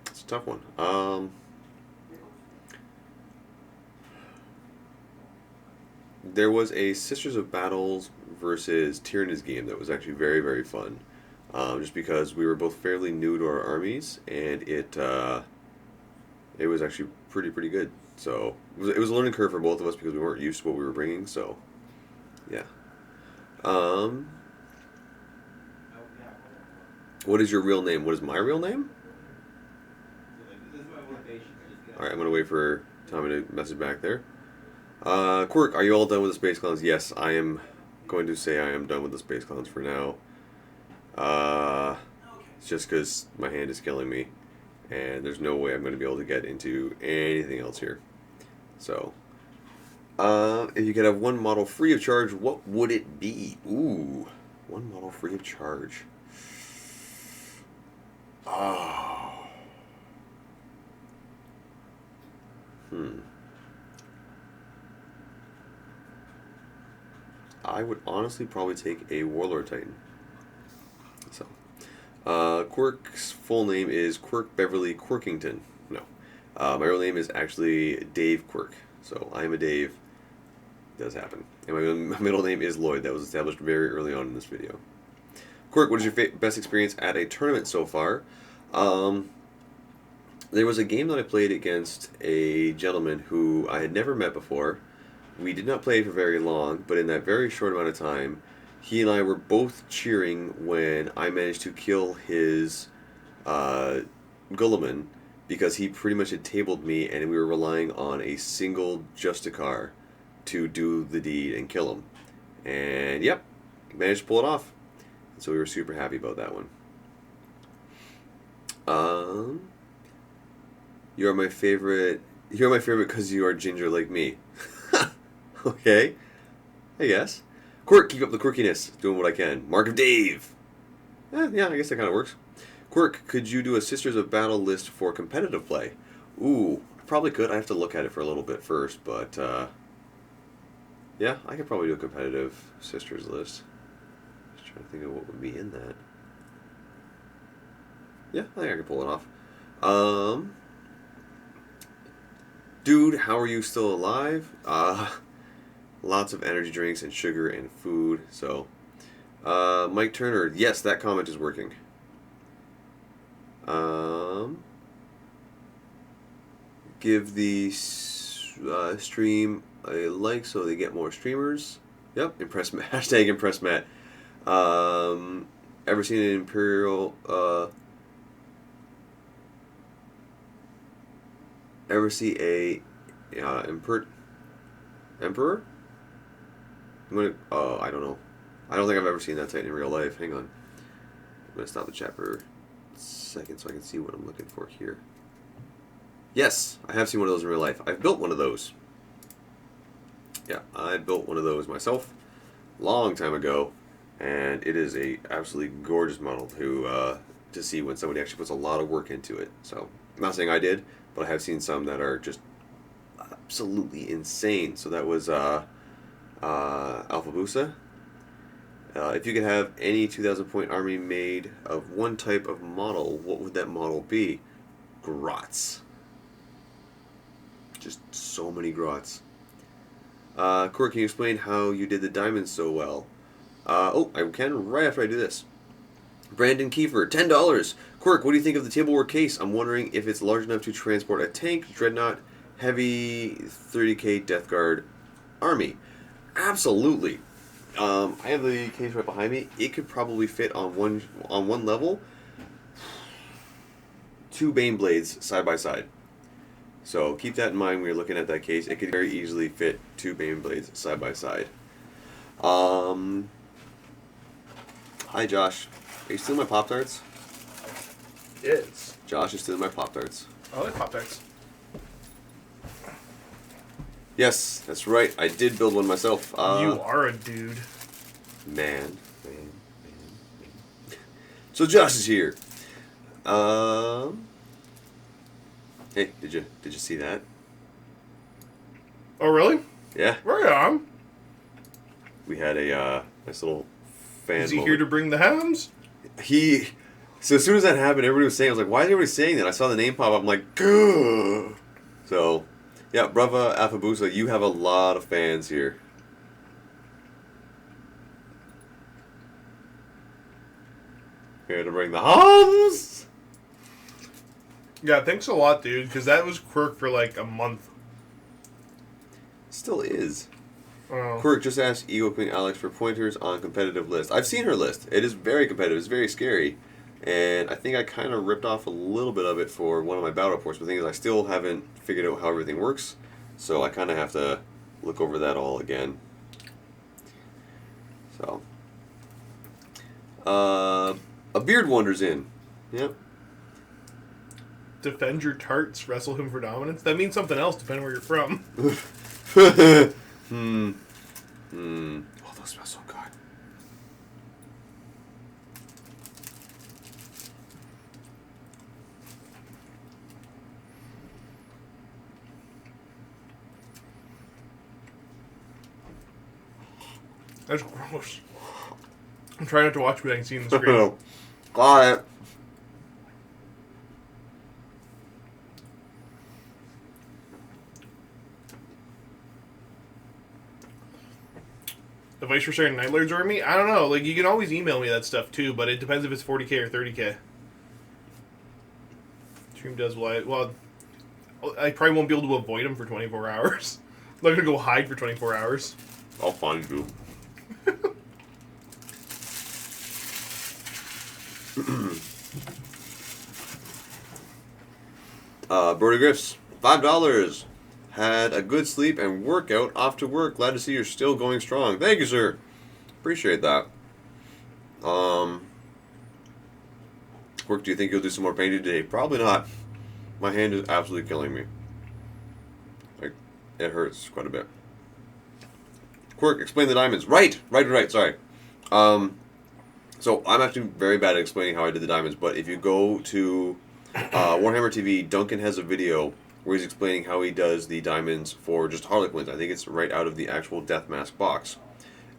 It's a tough one. There was a Sisters of Battles versus Tyrannus game that was actually very, very fun. Just because we were both fairly new to our armies, and it was actually pretty good. So it was a learning curve for both of us because we weren't used to what we were bringing. So yeah. What is your real name? What is my real name? Alright, I'm gonna wait for Tommy to message back there. Quirk, are you all done with the Space Clowns? Yes, I am going to say I am done with the Space Clowns for now. It's just because my hand is killing me, and there's no way I'm going to be able to get into anything else here. So, if you could have one model free of charge, what would it be? Ooh, one model free of charge. Oh. I would honestly probably take a Warlord Titan. So, Quirk's full name is Quirk Beverly Quirkington. No. My real name is actually Dave Quirk. So I am a Dave. It does happen. And my middle name is Lloyd. That was established very early on in this video. Quirk, what is your best experience at a tournament so far? There was a game that I played against a gentleman who I had never met before. We did not play for very long, but in that very short amount of time, he and I were both cheering when I managed to kill his Gulliman, because he pretty much had tabled me and we were relying on a single Justicar to do the deed and kill him. And yep, managed to pull it off. So we were super happy about that one. You're my favorite because you are ginger like me. Okay, I guess. Quirk, keep up the quirkiness. Doing what I can. Mark of Dave. Yeah, I guess that kind of works. Quirk, could you do a Sisters of Battle list for competitive play? Ooh, probably could. I have to look at it for a little bit first, but yeah, I could probably do a competitive Sisters list. Just trying to think of what would be in that. Yeah, I think I can pull it off. Dude, how are you still alive? Lots of energy drinks and sugar and food. So, Mike Turner, yes, that comment is working. Give the stream a like so they get more streamers. Yep, impress Matt. Hashtag impress Matt. Ever seen an Imperial? Ever see a Emperor? I don't know. I don't think I've ever seen that Titan in real life. Hang on. I'm going to stop the chat for a second so I can see what I'm looking for here. Yes, I have seen one of those in real life. I've built one of those. Yeah, I built one of those myself long time ago, and it is a absolutely gorgeous model to see when somebody actually puts a lot of work into it. So, I'm not saying I did, but I have seen some that are just absolutely insane. So that was Alpha Busa. If you could have any 2,000 point army made of one type of model, what would that model be? Grots. Just so many grots. Quirk, can you explain how you did the diamonds so well? I can right after I do this. Brandon Kiefer, $10. Quirk, what do you think of the tableware case? I'm wondering if it's large enough to transport a tank, dreadnought, heavy 30k Death Guard army. Absolutely. I have the case right behind me. It could probably fit on one level 2 Bane Blades side by side. So keep that in mind when you're looking at that case. It could very easily fit 2 Bane Blades side by side. Hi Josh. Are you stealing my Pop-Tarts? Yes. Josh is stealing my Pop-Tarts. I like Pop-Tarts. Yes, that's right. I did build one myself. You are a dude. Man. So Josh is here. Hey, did you see that? Oh, really? Yeah. Right on. We had a nice little fan Is he moment. here to bring the hams? So as soon as that happened, everybody was saying, I was like, why is everybody saying that? I saw the name pop up, I'm like, gah. So, yeah, brava Alphabusa, you have a lot of fans here. Here to bring the hums. Yeah, thanks a lot, dude, because that was Quirk for like a month. Still is. Oh. Quirk just asked Eagle Queen Alex for pointers on competitive list. I've seen her list. It is very competitive. It's very scary. And I think I kind of ripped off a little bit of it for one of my battle reports. But the thing is, I still haven't figured out how everything works. So I kind of have to look over that all again. So. A Beard Wanders in. Yep. Defend your tarts, wrestle him for dominance. That means something else depending where you're from. Oh, those smell so good. That's gross. I'm trying not to watch what I can see on the screen. Got it. Advice for starting Night Lords Army? I don't know. Like, you can always email me that stuff too, but it depends if it's 40k or 30k. Stream does well, I probably won't be able to avoid him for 24 hours. I'm not gonna go hide for 24 hours. I'll find you. Brody Griffs, $5. Had a good sleep and workout off to work. Glad to see you're still going strong. Thank you, sir. Appreciate that. Quirk, do you think you'll do some more painting today? Probably not. My hand is absolutely killing me. Like, it hurts quite a bit. Quirk, explain the diamonds. Right. Sorry. So I'm actually very bad at explaining how I did the diamonds, but if you go to Warhammer TV, Duncan has a video where he's explaining how he does the diamonds for just Harlequins. I think it's right out of the actual Death Mask box.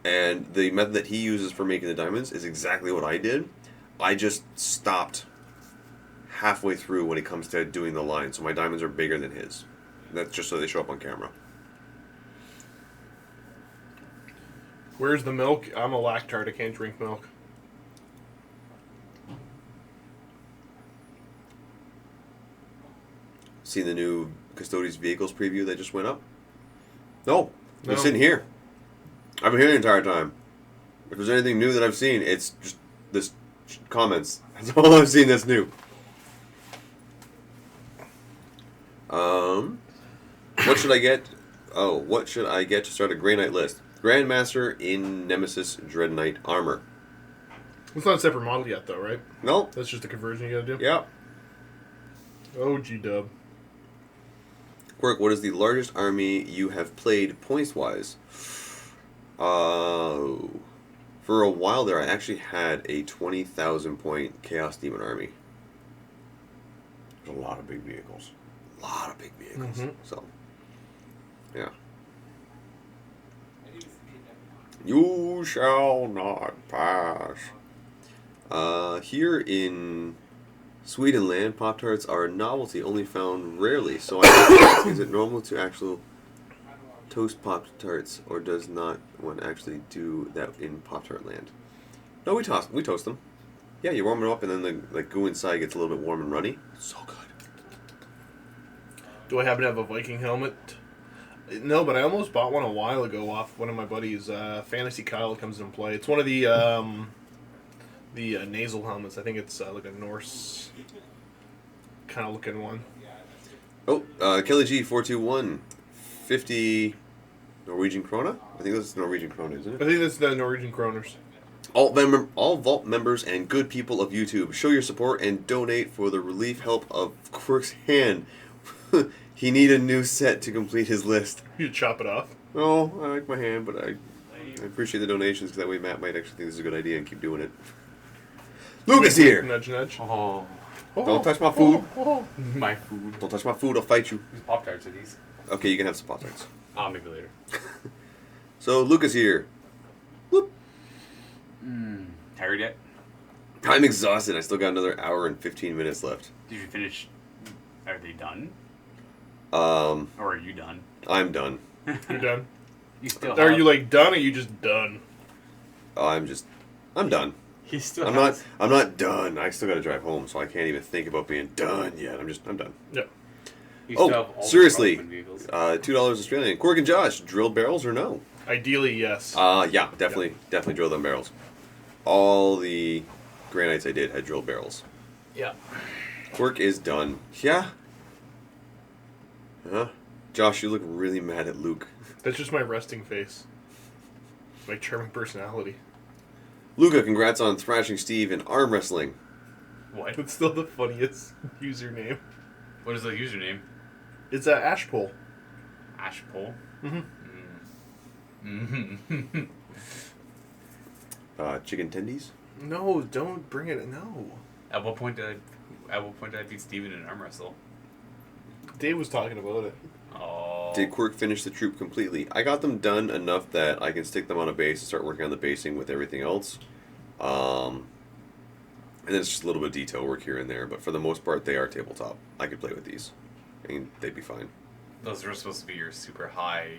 And the method that he uses for making the diamonds is exactly what I did. I just stopped halfway through when it comes to doing the line, so my diamonds are bigger than his. That's just so they show up on camera. Where's the milk? I'm a lactard. I can't drink milk. Seen the new Custodes Vehicles preview that just went up? No. No. I'm sitting here. I've been here the entire time. If there's anything new that I've seen, it's just this comments. That's all I've seen that's new. What should I get? Oh, what should I get to start a Grey Knight list? Grandmaster in Nemesis Dread Knight armor. It's not a separate model yet, though, right? No. That's just a conversion you gotta do? Yeah. Oh, G-dub. Quirk, what is the largest army you have played points-wise? For a while there, I actually had a 20,000 point Chaos Demon army. There's a lot of big vehicles. Mm-hmm. So, yeah. You shall not pass. Here in Swedenland, Pop-Tarts are a novelty only found rarely, so I ask, is it normal to actually toast Pop-Tarts, or does not one actually do that in Pop-Tart land? No, we toast them. Yeah, you warm them up, and then the goo inside gets a little bit warm and runny. So good. Do I happen to have a Viking helmet? No, but I almost bought one a while ago off one of my buddies. Fantasy Kyle comes into play. It's one of the nasal helmets. I think it's like a Norse kind of looking one. Oh, Kelly G 421, 50 Norwegian krona. I think that's Norwegian krona, isn't I it? think that's the Norwegian kroners. All Vault members and good people of YouTube, show your support and donate for the relief help of Quirk's hand. He need a new set to complete his list. You chop it off. Oh, I like my hand, but I appreciate the donations, because that way Matt might actually think this is a good idea and keep doing it. Lucas here! Nudge, nudge. Oh, Don't touch my food. my food. Don't touch my food, I'll fight you. These Pop-Tarts are these? Okay, you can have some Pop-Tarts. Maybe later. So, Lucas here. Whoop. Tired yet? I'm exhausted. I still got another hour and 15 minutes left. Did you finish? Are they done? Or are you done? I'm done. You're done. You still Are have, you like done, or are you just done? I'm done. He still I'm has, not done. I still got to drive home, so I can't even think about being done yet. I'm done. Yeah. You still have Oh, all the seriously. Roman vehicles. $2 Australian. Quirk and Josh, drill barrels or no? Ideally, yes. Yeah, definitely drill them barrels. All the granites I did had drill barrels. Yeah. Quirk is done. Yeah. Huh? Josh, you look really mad at Luke. That's just my resting face. My charming personality. Luca, congrats on thrashing Steve in arm wrestling. What? It's still the funniest username. What is the username? It's Ashpole. Ashpole? Mm-hmm. Chicken tendies? No, don't bring it. No. At what point did I beat Steven in arm wrestle? Dave was talking about it. Oh. Did Quirk finish the troop completely? I got them done enough that I can stick them on a base and start working on the basing with everything else. And then it's just a little bit of detail work here and there, but for the most part, they are tabletop. I could play with these. I mean, they'd be fine. Those were supposed to be your super high.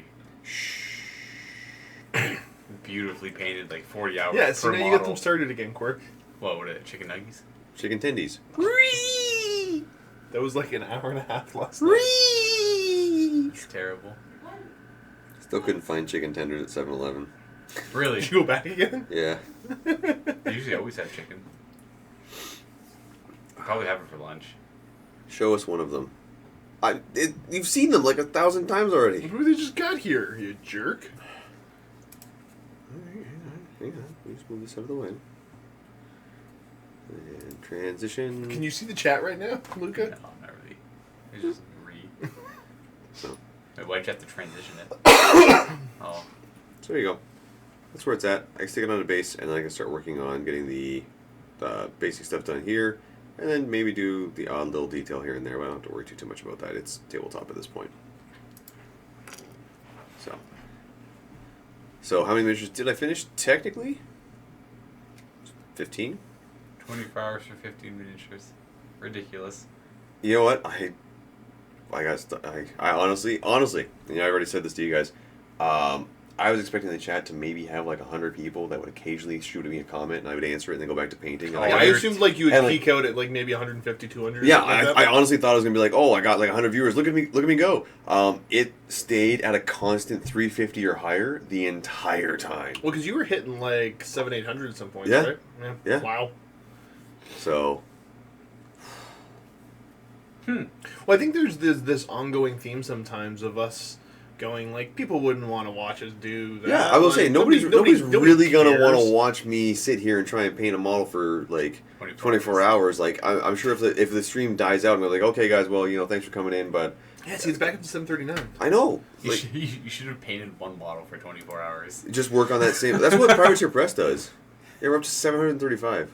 beautifully painted, like 40 hours Yeah, per so now model. you get them started again, Quirk. What would it? Chicken nuggies? Chicken tendies. That was like an hour and a half last night. It's terrible. Still couldn't find chicken tenders at 7-Eleven. Really? Did you go back again? Yeah. They usually always have chicken. I'll probably have it for lunch. Show us one of them. You've seen them like 1,000 times already. Who they just got here, you jerk? Alright, hang on. We just move this out of the way. And transition. Can you see the chat right now, Luca? No, not really. It's just read. So. Wait, why'd you have to transition it? Oh. So there you go. That's where it's at. I can stick it on a base, and then I can start working on getting the basic stuff done here, and then maybe do the odd little detail here and there. But I don't have to worry too much about that. It's tabletop at this point. So how many miniatures did I finish technically? 15. 24 hours for 15 miniatures. Ridiculous. You know what? I honestly, you know, I already said this to you guys. I was expecting the chat to maybe have like 100 people that would occasionally shoot me a comment, and I would answer it and then go back to painting. And I assumed like you would peak out at like maybe 150, 200. Yeah, like I honestly thought it was gonna be like, oh, I got like 100 viewers. Look at me go. It stayed at a constant 350 or higher the entire time. Well, because you were hitting like 700, 800 at some point, Yeah. right? Yeah. Wow. So. Well, I think there's this ongoing theme sometimes of us going like people wouldn't want to watch us do that. Yeah, I will like, say nobody's nobody really gonna want cares. to watch me sit here and try and paint a model for like 24 hours. Like I'm sure if the stream dies out and we're like, okay guys, well thanks for coming in, but Yeah, see, it's back up to 739. I know. You, Like, you should have painted one model for 24 hours. just work on that same. That's what Privateer Press does. Yeah, we're up to 735.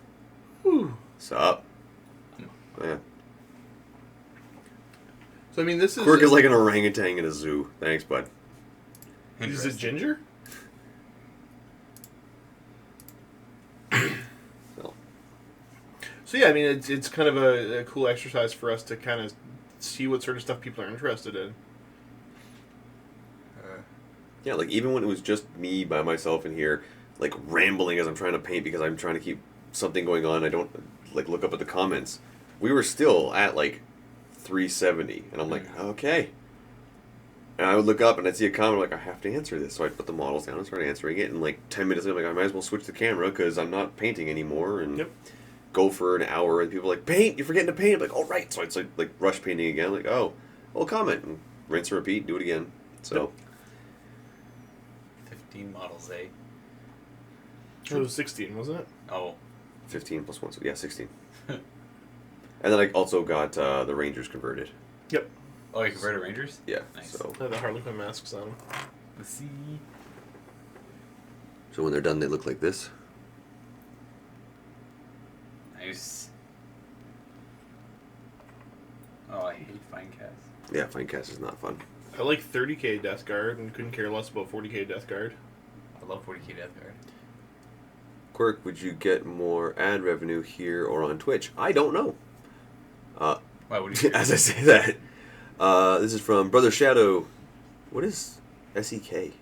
Whew. Sup? Yeah. So I mean, this is Quirk is like an orangutan in a zoo. Thanks, bud. Is it ginger? So yeah, I mean, it's kind of a cool exercise for us to kind of see what sort of stuff people are interested in. Yeah, like even when it was just me by myself in here, like rambling as I'm trying to paint because I'm trying to keep something going on. I don't like look up at the comments. We were still at like 370, and I'm like, okay. And I would look up and I'd see a comment like, I have to answer this. So I'd put the models down and start answering it. And like 10 minutes later, I'm like, I might as well switch the camera because I'm not painting anymore. And go for an hour. And people are like, paint, you're forgetting to paint. I'm like, oh, right. So it's like rush painting again. Like, oh, comment. And rinse and repeat, do it again. So. 15 models, eh? It was 16, wasn't it? Oh. 15 plus 1, so yeah, 16. And then I also got the Rangers converted. Yep. Oh, you converted Rangers? Yeah. Nice. So. The Harlequin masks on them. Let's see. So when they're done, they look like this. Nice. Oh, I hate fine cast. Yeah, fine cast is not fun. I like 30k Death Guard and couldn't care less about 40k Death Guard. I love 40k Death Guard. Quirk, would you get more ad revenue here or on Twitch? I don't know. Why would you? As I say that, this is from Brother Shadow. What is SEK?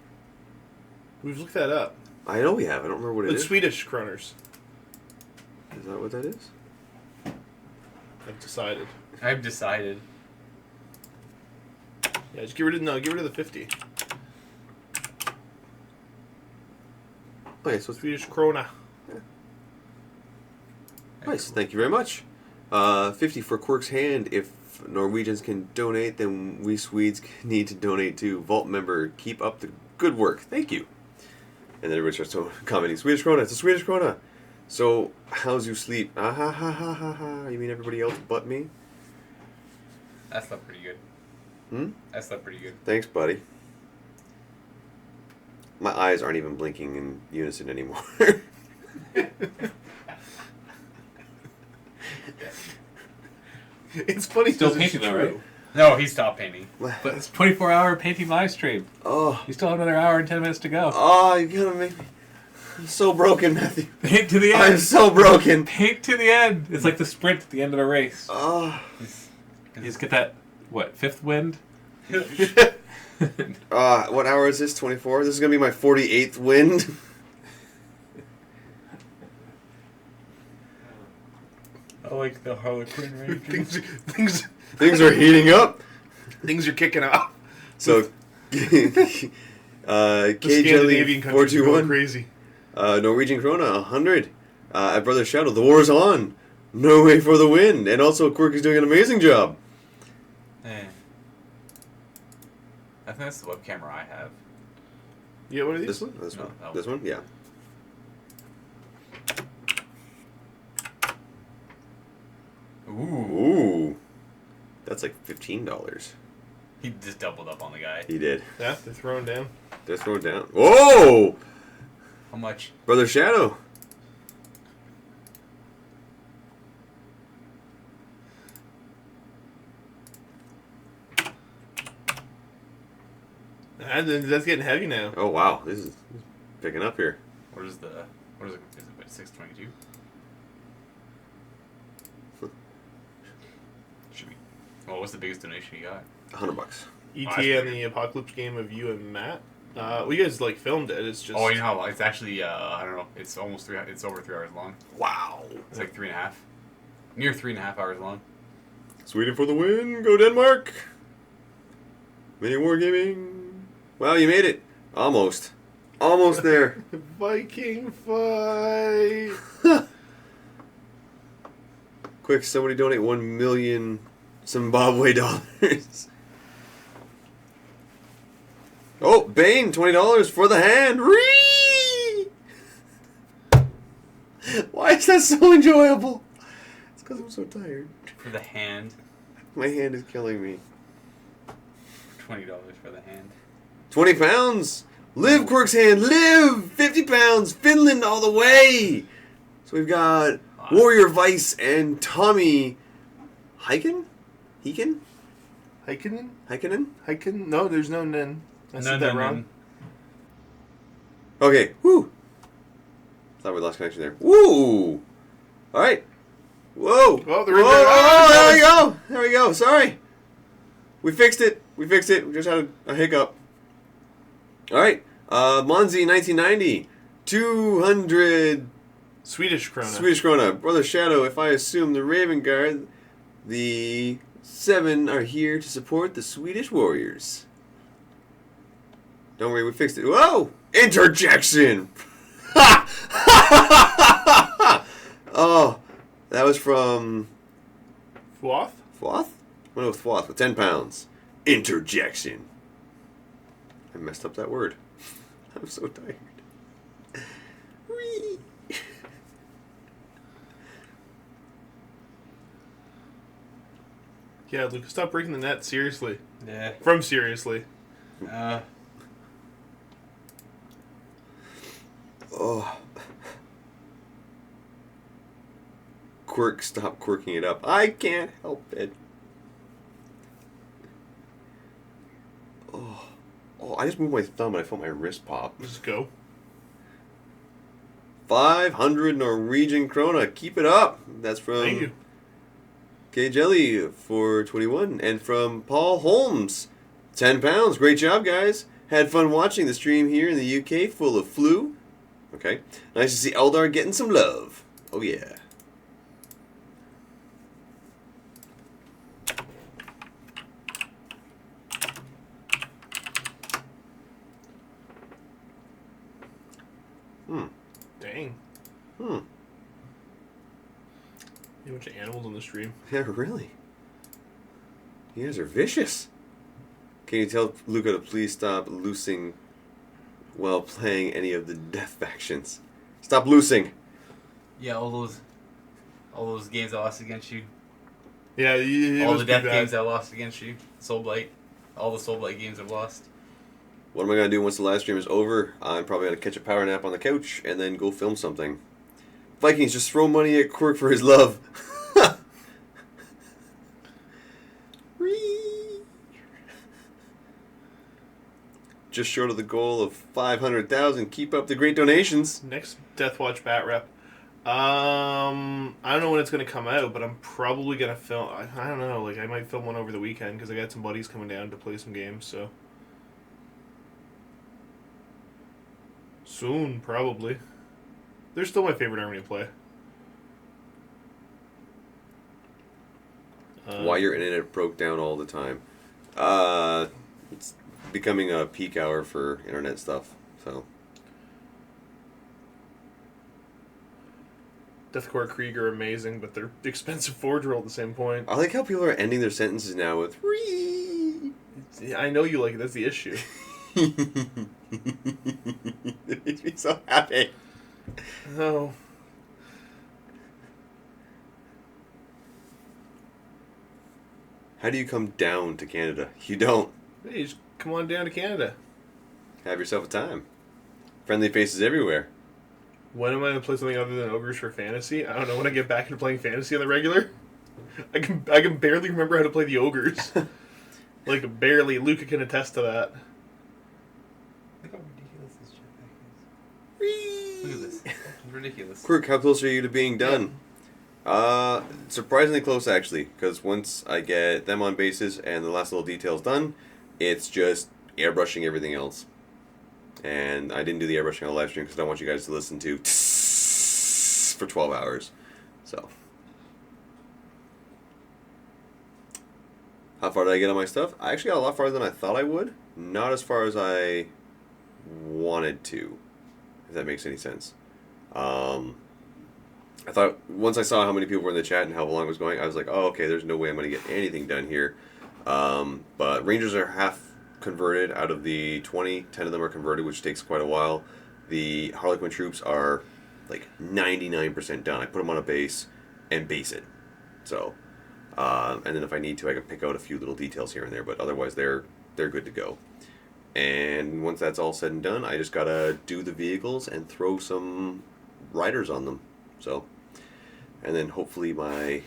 We've looked that up. I know we have. I don't remember what it It's is. Swedish kroners. Is that what that is? I've decided. I've decided. Yeah, just get rid of the 50. Okay, so it's Swedish krona. nice. Thank you very much. 50 for Quirk's hand. If Norwegians can donate, then we Swedes need to donate too. Vault member, keep up the good work. Thank you. And then everybody starts commenting, Swedish krona. It's a Swedish krona. So, how's you sleep? Ah ha ha ha ha ha. You mean everybody else but me? That slept pretty good. That slept pretty good. Thanks, buddy. My eyes aren't even blinking in unison anymore. It's funny. Still 'cause it's painting though, true. right? No, he stopped painting. But it's 24-hour painting live stream. Oh. You still have another hour and 10 minutes to go. Oh, you're gonna make me. I'm so broken, Matthew. Paint to the end. I'm so broken. Paint to the end. It's like the sprint at the end of a race. Oh. You just get that, what, fifth wind? What hour is this? 24? This is going to be my 48th win. I like the Harlequin Rangers. Things are heating up. Things are kicking off. So, The Scandinavian countries are going 421. crazy. Norwegian Krona, 100. At Brother Shadow, the war's on. No way for the win. And also, Quirk is doing an amazing job. I think that's the web camera I have. Yeah, what are these? This one? This No, one? no. This one? Yeah. Ooh. Ooh. That's like $15. He just doubled up on the guy. He did. Yeah, they're throwing down. Just throw it down. Whoa! How much? Brother Shadow. That's getting heavy now. Oh, wow. This is picking up here. What is it? Is it 622? Should be. What was the biggest donation you got? $100. ETA and the Apocalypse game of you and Matt. We guys like filmed it. It's just. Oh, you know how it's actually I don't know. It's almost three. It's over 3 hours long. Wow. It's like 3.5, near 3.5 hours long. Sweden for the win. Go Denmark. Mini Wargaming. Wow, you made it. Almost. Almost there. Viking fight. Quick, somebody donate 1 million Zimbabwe dollars. Oh, Bane, $20 for the hand. Ree! Why is that so enjoyable? It's because I'm so tired. For the hand, My hand is killing me. $20 for the hand. 20 pounds. Live, Quirk's hand. Live. 50 pounds. Finland all the way. So we've got Warrior Vice and Tommy Heiken? Heiken? Heikkinen? Heikkinen? Heikken? No, there's no nen. I said that wrong. Okay. Woo. Thought we lost connection there. Woo. All right. Whoa. Oh, they're Whoa. in there. Oh, there we go. There we go. Sorry. We fixed it. We just had a hiccup. All right. Monzi 1990. 200 Swedish krona. Swedish krona. Brother Shadow, if I assume the Raven Guard, the 7 are here to support the Swedish Warriors. Don't worry, we fixed it. Whoa! Interjection! Oh, that was from Fwoth? Fwoth? I went with Fwoth with 10 pounds. Interjection. I messed up that word. I'm so tired. Whee! Yeah, Lucas, stop breaking the net. Seriously. Yeah. From seriously. Oh. Quirk, stop quirking it up. I can't help it. Oh. Oh, I just moved my thumb and I felt my wrist pop. Just go. 500 Norwegian krona. Keep it up. That's from Thank you. K Jelly for 21. And from Paul Holmes, 10 pounds. Great job, guys. Had fun watching the stream here in the UK full of flu. Okay. Nice to see Eldar getting some love. Oh, yeah. Dang. Hmm. You bunch of animals on the stream. Yeah, really? You guys are vicious. Can you tell Luca to please stop loosing while playing any of the death factions? Stop loosing. Yeah, all those games I lost against you. Yeah, All the death games I lost against you. Soulblight. All the Soulblight games I've lost. What am I going to do once the live stream is over? I'm probably going to catch a power nap on the couch and then go film something. Vikings, just throw money at Quirk for his love. Whee! Just short of the goal of 500,000. Keep up the great donations. Next Death Watch Bat Rep. I don't know when it's going to come out, but I'm probably going to film. I don't know. Like, I might film one over the weekend because I got some buddies coming down to play some games, so. Soon, probably. They're still my favorite army to play. Why your internet broke down all the time? It's becoming a peak hour for internet stuff. So Deathcore Krieg are amazing, but they're expensive forge roll at the same point. I like how people are ending their sentences now with "ree." I know you like it. That's the issue. It makes me so happy. Oh. How do you come down to Canada? You don't. Hey, just come on down to Canada. Have yourself a time. Friendly faces everywhere. When am I going to play something other than Ogres for Fantasy? I don't know. When I get back into playing Fantasy on the regular, I can barely remember how to play the Ogres. Like, barely. Luca can attest to that. Look how ridiculous this jetpack is. Look at this. It's ridiculous. Quirk, how close are you to being done? Surprisingly close, actually, because once I get them on bases and the last little details done, it's just airbrushing everything else. And I didn't do the airbrushing on the live stream because I don't want you guys to listen to for 12 hours. So, how far did I get on my stuff? I actually got a lot farther than I thought I would. Not as far as I wanted to, if that makes any sense. I thought, once I saw how many people were in the chat and how long it was going, I was like, oh, okay, there's no way I'm going to get anything done here. But Rangers are half converted out of the 20. 10 of them are converted, which takes quite a while. The Harlequin troops are like 99% done. I put them on a base and base it. So, and then if I need to, I can pick out a few little details here and there, but otherwise they're good to go. And once that's all said and done, I just got to do the vehicles and throw some riders on them. So, and then hopefully my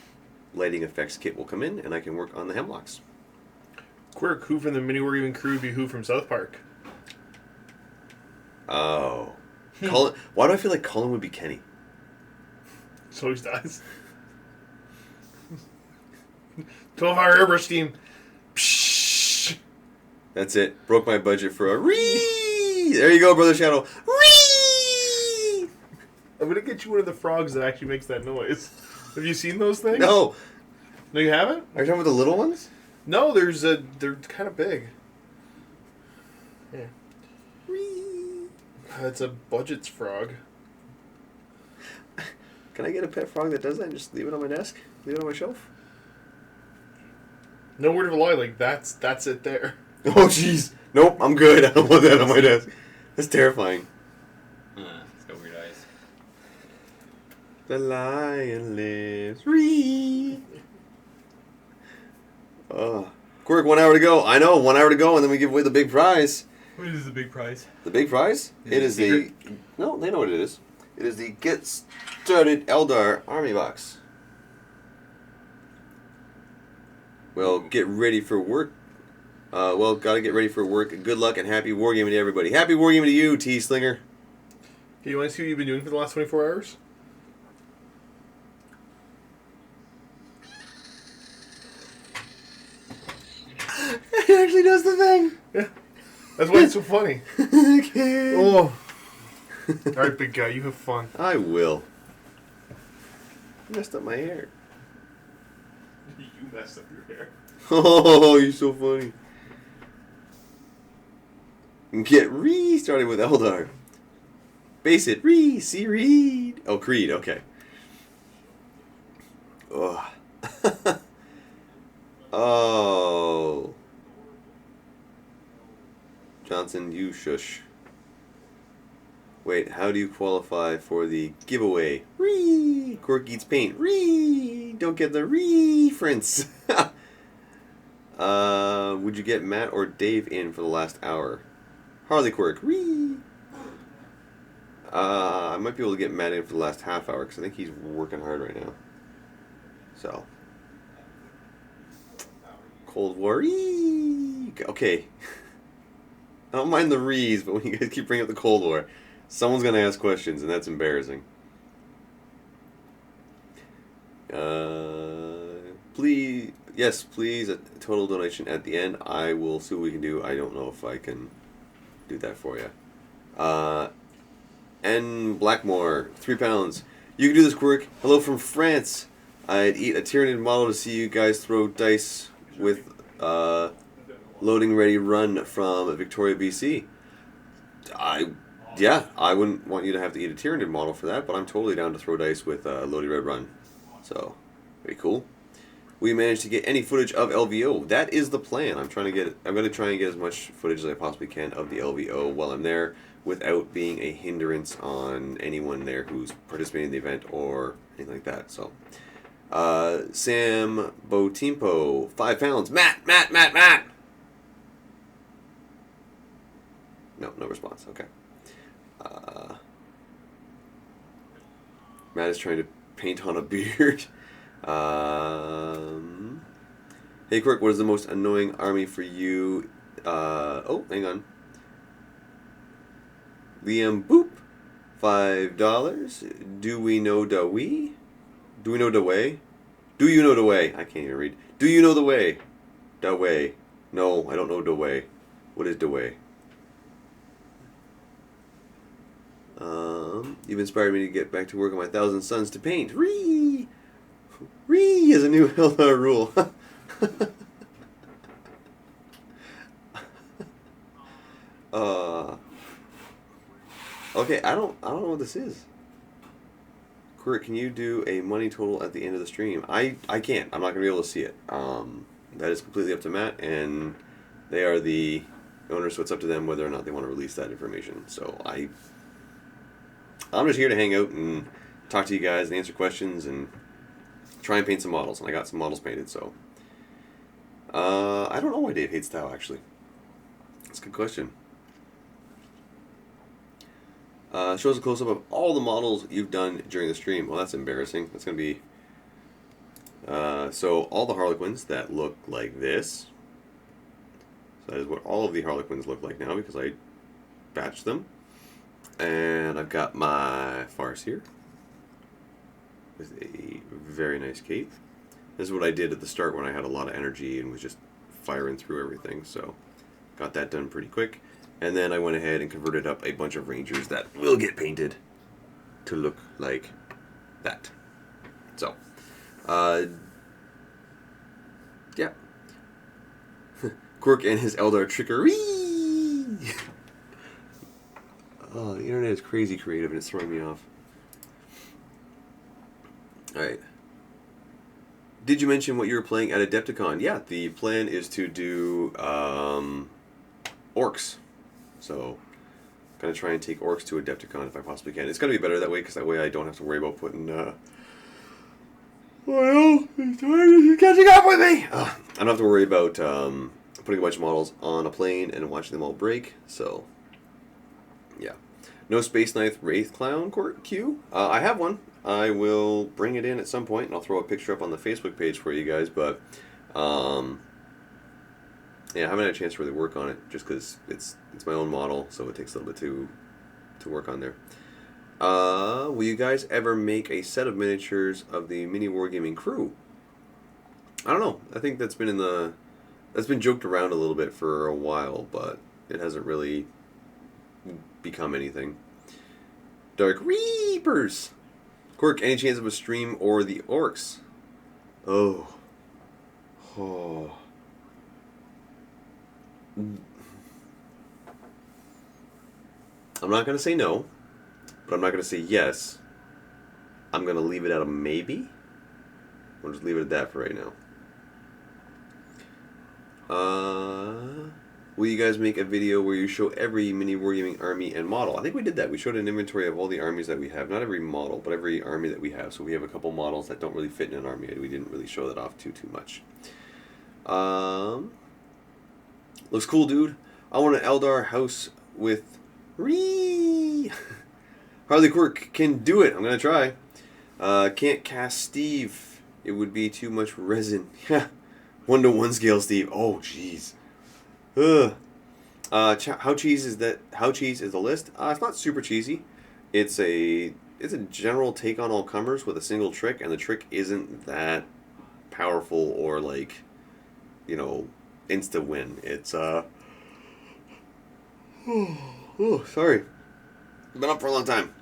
lighting effects kit will come in and I can work on the hemlocks. Quirk, who from the Mini Wargaming crew would be who from South Park? Oh. Colin, why do I feel like Colin would be Kenny? So always dies. 12-hour airbrush team. Psh. That's it. Broke my budget for a ree. There you go, Brother Shadow. Ree. I'm gonna get you one of the frogs that actually makes that noise. Have you seen those things? No. No, you haven't? Are you talking about the little ones? No, they're kind of big. Yeah. It's a budget's frog. Can I get a pet frog that does that and just leave it on my desk? Leave it on my shelf? No word of a lie, like that's it there. Oh, jeez. Nope, I'm good. I don't want that on my desk. That's terrifying. It's got weird eyes. The lion lives. Ree. Quirk, 1 hour to go. I know, 1 hour to go, and then we give away the big prize. What is the big prize? The big prize? It is the... No, they know what it is. It is the Get Started Eldar Army Box. Well, get ready for work. Gotta get ready for work. Good luck and happy wargaming to everybody. Happy wargaming to you, T-Slinger. Hey, you want to see what you've been doing for the last 24 hours? It actually does the thing. Yeah. That's why it's so funny. Okay. Oh. Alright, big guy, you have fun. I will. You messed up my hair. You messed up your hair. Oh, you're so funny. Get restarted with Eldar. Base it. See read. Oh, Creed. Okay. Ugh. Oh. Johnson, you shush. Wait, how do you qualify for the giveaway? Quirk eats paint. Don't get the reference. Would you get Matt or Dave in for the last hour? Harley Quirk. I might be able to get Matt in for the last half hour because I think he's working hard right now. So. Cold War. Okay. I don't mind the rees, but when you guys keep bringing up the Cold War, someone's going to ask questions, and that's embarrassing. Please, yes, please, a total donation at the end. I will see what we can do. I don't know if I can do that for you. N. Blackmore, 3 pounds. You can do this, Quirk. Hello from France. I'd eat a Tyranid model to see you guys throw dice with loading ready run from Victoria, BC. I wouldn't want you to have to eat a Tyranid model for that, but I'm totally down to throw dice with loading red run. So, pretty cool. We managed to get any footage of LVO. That is the plan. I'm going to try and get as much footage as I possibly can of the LVO while I'm there, without being a hindrance on anyone there who's participating in the event or anything like that. So, Sam Botimpo, 5 pounds. Matt. No response. Okay. Matt is trying to paint on a beard. Hey, Quirk, what is the most annoying army for you? Hang on. Liam Boop, $5. Do we know the way? Do we know the way? Do you know the way? I can't even read. Do you know the way? The way. No, I don't know the way. What is the way? You've inspired me to get back to work on my 1,000 Suns to paint. Ree is a new Eldar rule. Okay, I don't know what this is. Quirk, can you do a money total at the end of the stream? I can't. I'm not gonna be able to see it. That is completely up to Matt, and they are the owners, so it's up to them whether or not they want to release that information. So I'm just here to hang out and talk to you guys and answer questions and try and paint some models. And I got some models painted, so I don't know why Dave hates Tau, actually. That's a good question. Shows a close-up of all the models you've done during the stream. Well, that's embarrassing. That's going to be... so all the Harlequins that look like this. So that is what all of the Harlequins look like now, because I batched them. And I've got my farce here with a very nice cape. This is what I did at the start when I had a lot of energy and was just firing through everything. So got that done pretty quick. And then I went ahead and converted up a bunch of Rangers that will get painted to look like that. So, yeah. Quirk and his Eldar trickery. Oh, the internet is crazy creative and it's throwing me off. Alright. Did you mention what you were playing at Adepticon? Yeah, the plan is to do orcs. So, I'm going to try and take orcs to Adepticon if I possibly can. It's going to be better that way, because that way I don't have to worry about putting... well, it's catching up with me! I don't have to worry about putting a bunch of models on a plane and watching them all break, so... yeah. No Space Knife Wraith Clown Q? I have one. I will bring it in at some point, and I'll throw a picture up on the Facebook page for you guys, but... yeah, I haven't had a chance to really work on it, just because it's my own model, so it takes a little bit to work on there. Will you guys ever make a set of miniatures of the mini wargaming crew? I don't know. I think that's been joked around a little bit for a while, but it hasn't really become anything. Dark Reapers! Quirk, any chance of a stream or the orcs? Oh. I'm not going to say no, but I'm not going to say yes. I'm going to leave it at a maybe. We'll just leave it at that for right now. Will you guys make a video where you show every mini wargaming army and model? I think we did that. We showed an inventory of all the armies that we have. Not every model, but every army that we have. So we have a couple models that don't really fit in an army. We didn't really show that off too much. Looks cool, dude. I want an Eldar house with Harley Quirk can do it. I'm gonna try. Can't cast Steve. It would be too much resin. 1-to-1 scale Steve. Oh, jeez. How cheesy is that? How cheesy is the list? It's not super cheesy. It's a general take on all comers with a single trick, and the trick isn't that powerful or like, insta win. It's sorry. been up for a long time.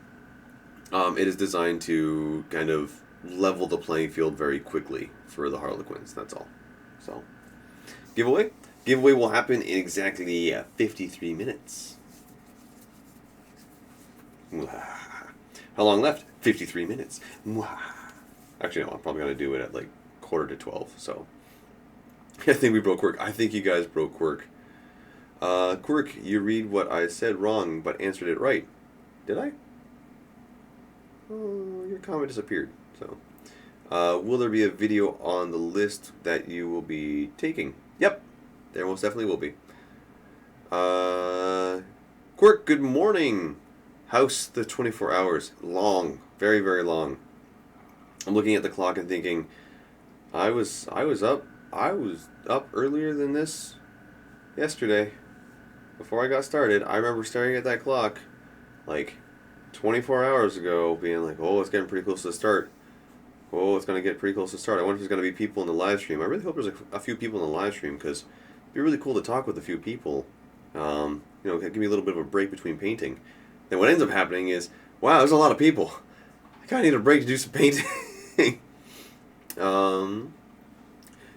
It is designed to kind of level the playing field very quickly for the Harlequins. That's all. So, giveaway. Giveaway will happen in exactly 53 minutes. How long left? 53 minutes. Actually, no, I'm probably going to do it at like 11:45. So, I think we broke Quirk. I think you guys broke Quirk. Quirk, you read what I said wrong, but answered it right. Did I? Oh, your comment disappeared. So, will there be a video on the list that you will be taking? Yep, there most definitely will be. Quirk, good morning. House the 24 hours. Long. Very, very long. I'm looking at the clock and thinking, I was up earlier than this yesterday. Before I got started, I remember staring at that clock like 24 hours ago, being like, oh, it's getting pretty close to the start. Oh, it's going to get pretty close to the start. I wonder if there's going to be people in the live stream. I really hope there's a few people in the live stream, because it'd be really cool to talk with a few people. Give me a little bit of a break between painting. Then what ends up happening is, wow, there's a lot of people. I kind of need a break to do some painting.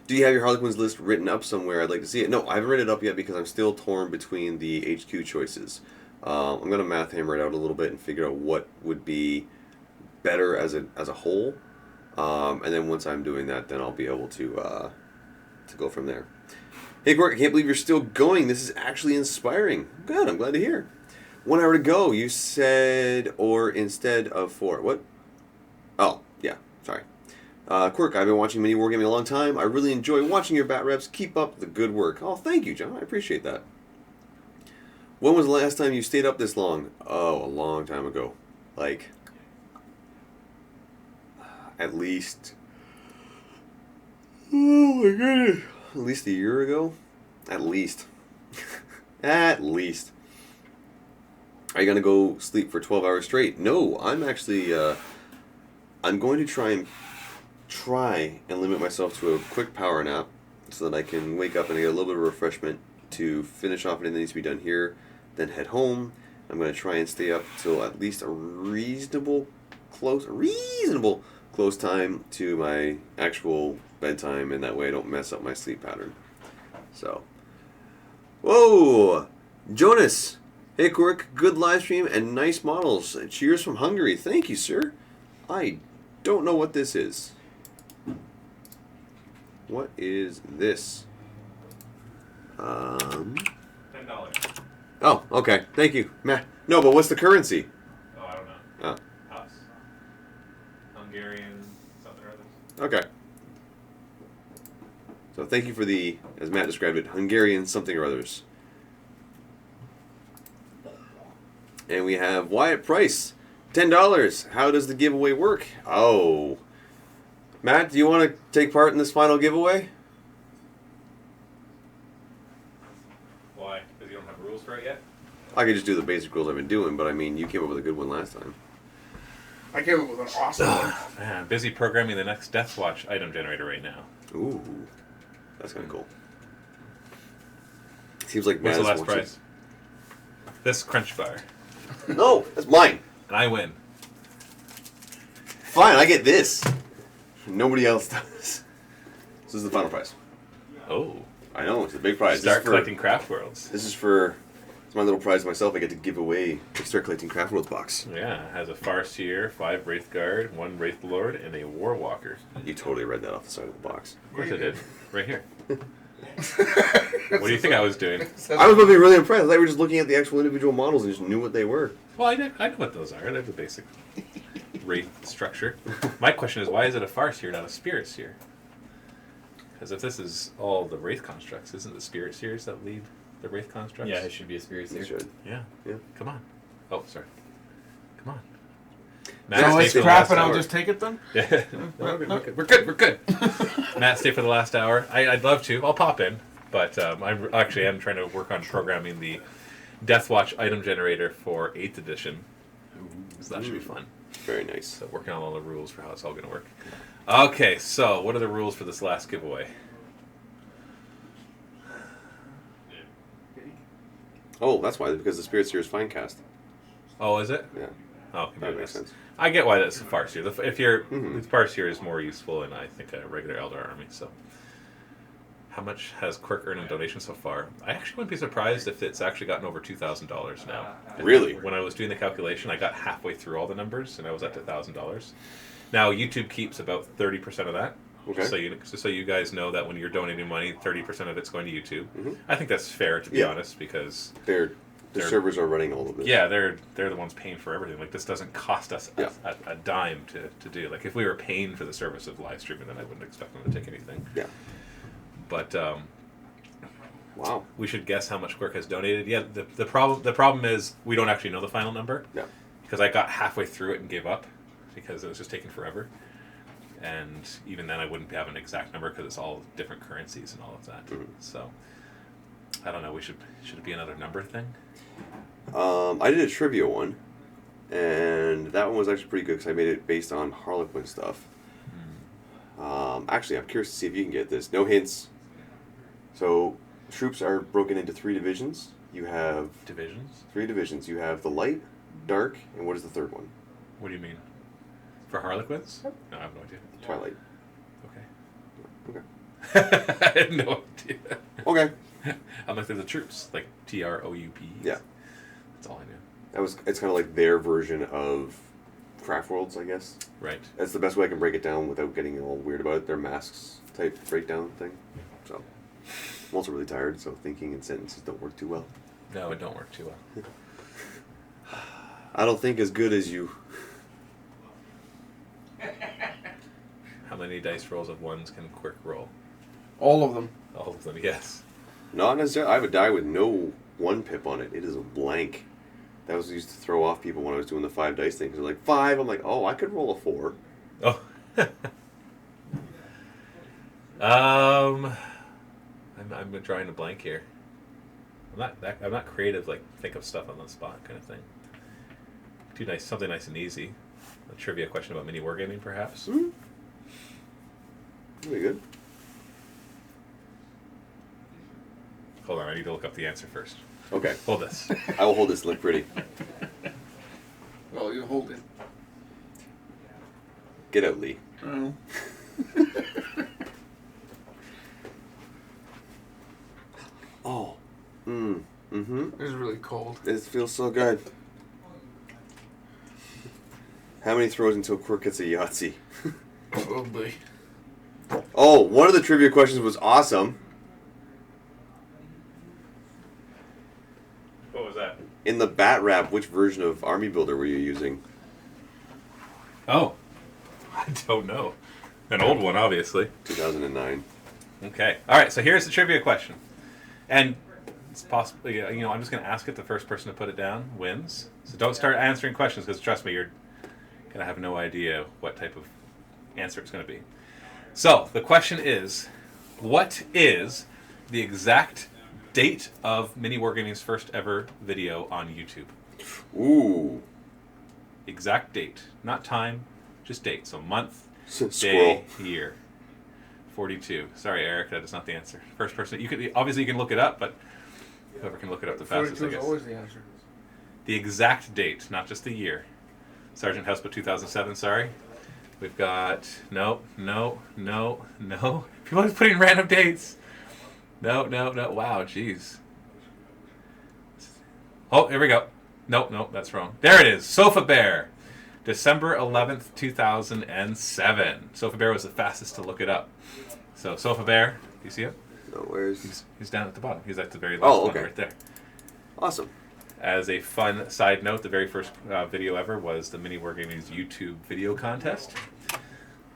Do you have your Harlequins list written up somewhere? I'd like to see it. No, I haven't written it up yet because I'm still torn between the HQ choices. I'm going to math hammer it out a little bit and figure out what would be better as a whole. And then once I'm doing that, then I'll be able to go from there. Hey, Quirk, I can't believe you're still going. This is actually inspiring. Good, I'm glad to hear. 1 hour to go. You said, or instead of 4. What? Oh, yeah, sorry. Quirk, I've been watching Mini Wargaming a long time. I really enjoy watching your bat reps. Keep up the good work. Oh, thank you, John. I appreciate that. When was the last time you stayed up this long? Oh, a long time ago. Like, at least... Oh, my goodness. At least a year ago? At least. At least. Are you going to go sleep for 12 hours straight? No, I'm actually... I'm going to try and limit myself to a quick power nap so that I can wake up and get a little bit of refreshment to finish off anything that needs to be done here, then head home. I'm going to try and stay up till at least a reasonable close time to my actual bedtime, and that way I don't mess up my sleep pattern. So, whoa, Jonas. Hey, Quirk, good live stream and nice models. Cheers from Hungary. Thank you, sir. I don't know what this is. What is this? $10. Oh, okay. Thank you. Meh. No, but what's the currency? Oh, I don't know. Oh. Us. Hungarian something or others. Okay. So thank you for the, as Matt described it, Hungarian something or others. And we have Wyatt Price, $10. How does the giveaway work? Oh. Matt, do you want to take part in this final giveaway? Why? Because you don't have rules for it yet? I could just do the basic rules I've been doing, but I mean, you came up with a good one last time. I came up with an awesome one. Man, I'm busy programming the next Death Watch item generator right now. Ooh. That's kind of cool. Seems like What's Matt the is last watching. prize? This Crunch Bar. No, that's mine. And I win. Fine, I get this. Nobody else does. This is the final prize. Oh. I know, it's a big prize. Start collecting Craft Worlds. This is for... It's my little prize myself. I get to give away the Start Collecting Craft Worlds box. Yeah, it has a Farseer, 5 Wraith Guard, 1 Wraith Lord, and a War Walker. You totally read that off the side of the box. Of course I did. Right here. What do you think I was doing? I was going to be really impressed. I thought we were just looking at the actual individual models and just knew what they were. Well, I know what those are. They're the basic Wraith structure. My question is, why is it a Farseer, not a Spirit Seer? Because if this is all the Wraith constructs, isn't the Spirit Seers that lead the Wraith constructs? Yeah, it should be a spirit You seer. should. Yeah. Yeah. Come on. Oh, sorry. Come on. So stay it's for the crap last and I'll hour. just take it then? Yeah. We're good. Matt, stay for the last hour. I'd love to. I'll pop in. But I am trying to work on programming the Death Watch item generator for 8th edition. So that should be fun. Very nice. So working on all the rules for how it's all going to work. Okay, so what are the rules for this last giveaway? Oh, that's why. Because the Spirit Seer is fine cast. Oh, is it? Yeah, Oh, okay, that maybe makes that's- sense. I get why that's a Farseer. If you're Mhm. the Farseer is more useful in, I think, a regular Elder army. So, how much has Quirk earned in donations so far? I actually wouldn't be surprised if it's actually gotten over $2,000 now. Really? When I was doing the calculation, I got halfway through all the numbers, and I was at $1,000. Now YouTube keeps about 30% of that. Okay. So you guys know that when you're donating money, 30% of it's going to YouTube. Mhm. I think that's fair, to be Yeah. honest, because The They're- servers are running all of this. yeah, they're the ones paying for everything. Like, this doesn't cost us Yeah. a dime to do. Like, if we were paying for the service of live streaming, then I wouldn't expect them to take anything. Yeah. But Wow. we should guess how much Quirk has donated. Yeah, the problem is we don't actually know the final number. Yeah. Because I got halfway through it and gave up because it was just taking forever. And even then, I wouldn't have an exact number because it's all different currencies and all of that. Mhm. So I don't know. Should it be another number thing? I did a trivia one, and that one was actually pretty good because I made it based on Harlequin stuff. Actually, I'm curious to see if you can get this. No hints. So, troops are broken into 3 divisions. You have Divisions? 3 divisions. You have the light, dark, and what is the third one? What do you mean? For Harlequins? No, I have no idea. Twilight. Okay. Okay. I had no idea. Okay. I'm like, they're the troops, like TROUP. Yeah. That's all I knew. It's kind of like their version of Craft Worlds, I guess. Right. That's the best way I can break it down without getting all weird about it. Their masks type breakdown thing. So, I'm also really tired, so thinking in sentences don't work too well. No, it don't work too well. I don't think as good as you. How many dice rolls of ones can Quirk roll? All of them. All of them, yes. Not necessarily. I have a die with no 1 pip on it. It is a blank. That was used to throw off people when I was doing the 5 dice thing. They're like, 5. I'm like, oh, I could roll a 4. Oh. I'm drawing a blank here. I'm not creative, like think of stuff on the spot kind of thing. Too nice, something nice and easy. A trivia question about mini wargaming, perhaps. Mm-hmm. Pretty good. Hold on, I need to look up the answer first. Okay. Hold this. I will hold this look pretty. Well, you hold it. Get out, Lee. Oh. Oh. Mm-hmm. It's really cold. It feels so good. How many throws until Quirk gets a Yahtzee? Probably. Oh, one of the trivia questions was awesome. What was that? In the Bat Rap, which version of Army Builder were you using? Oh, I don't know. An old one, obviously. 2009. Okay. All right. So here's the trivia question, and it's possible. I'm just going to ask it. The first person to put it down wins. So don't start answering questions because trust me, you're going to have no idea what type of answer it's going to be. So the question is, what is the exact date of Mini Wargaming's first ever video on YouTube? Ooh. Exact date, not time, just date. So month, Squirrel. day, year. 42. Sorry, Eric, that is not the answer. First person. You can look it up, but whoever can look it up the fastest, I 42 is guess. always the answer. The exact date, not just the year. Sergeant House, but 2007. Sorry. We've got no. People are putting random dates. No. Wow, jeez. Oh, here we go. Nope, that's wrong. There it is. Sofa Bear. December 11th, 2007. Sofa Bear was the fastest to look it up. So, Sofa Bear, do you see him? No, where's... He's down at the bottom. He's at the very last one okay. right there. Awesome. As a fun side note, the very first video ever was the Mini Wargaming's YouTube video contest,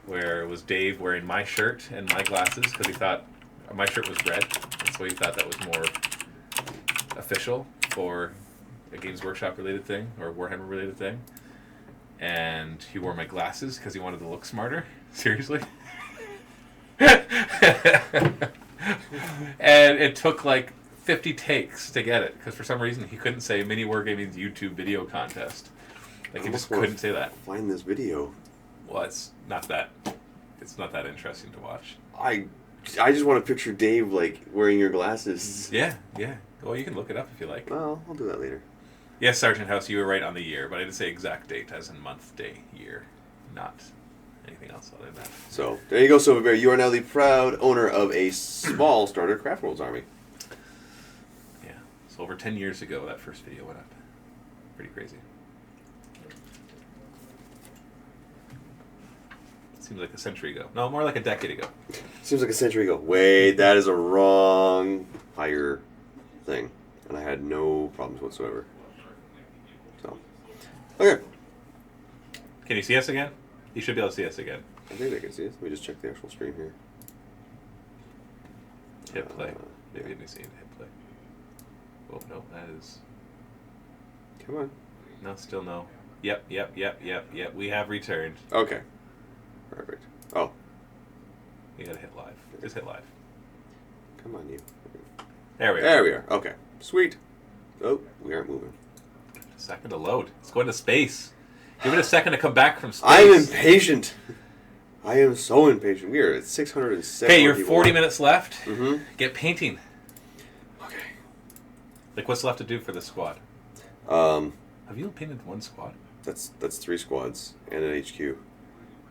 where it was Dave wearing my shirt and my glasses because he thought my shirt was red, and so he thought that was more official for a Games Workshop related thing or Warhammer related thing. And he wore my glasses because he wanted to look smarter. Seriously. And it took like 50 takes to get it because for some reason he couldn't say Mini Wargaming's YouTube video contest. Like he just couldn't say that. Find this video. Well, it's not that interesting to watch. I just want to picture Dave like wearing your glasses. Yeah. Well, you can look it up if you like. Well, I'll do that later. Yes, Sergeant House, you were right on the year, but I didn't say exact date, as in month, day, year, not anything else other than that. So, there you go, Silver Bear. You are now the proud owner of a small starter Craft Worlds army. Yeah. So over 10 years ago, that first video went up. Pretty crazy. Seems like a century ago. No, more like a decade ago. Seems like a century ago. Wait, that is a wrong higher thing. And I had no problems whatsoever. So, okay. Can you see us again? You should be able to see us again. I think I can see it. Let me just check the actual stream here. Hit play. Maybe let me see it. Hit play. Oh, no, that is... Come on. No, still no. Yep. We have returned. Okay. Perfect. Oh. You gotta hit live. Just hit live. Come on, you. There we are. There we are. Okay. Sweet. Oh, we aren't moving. A second to load. It's going to space. Give it a second to come back from space. I'm impatient. I am so impatient. We are at 607. Okay, you're 40 minutes left. Mm-hmm. Get painting. Okay. Like, what's left to do for this squad? Have Have you painted one squad? That's 3 squads and an HQ.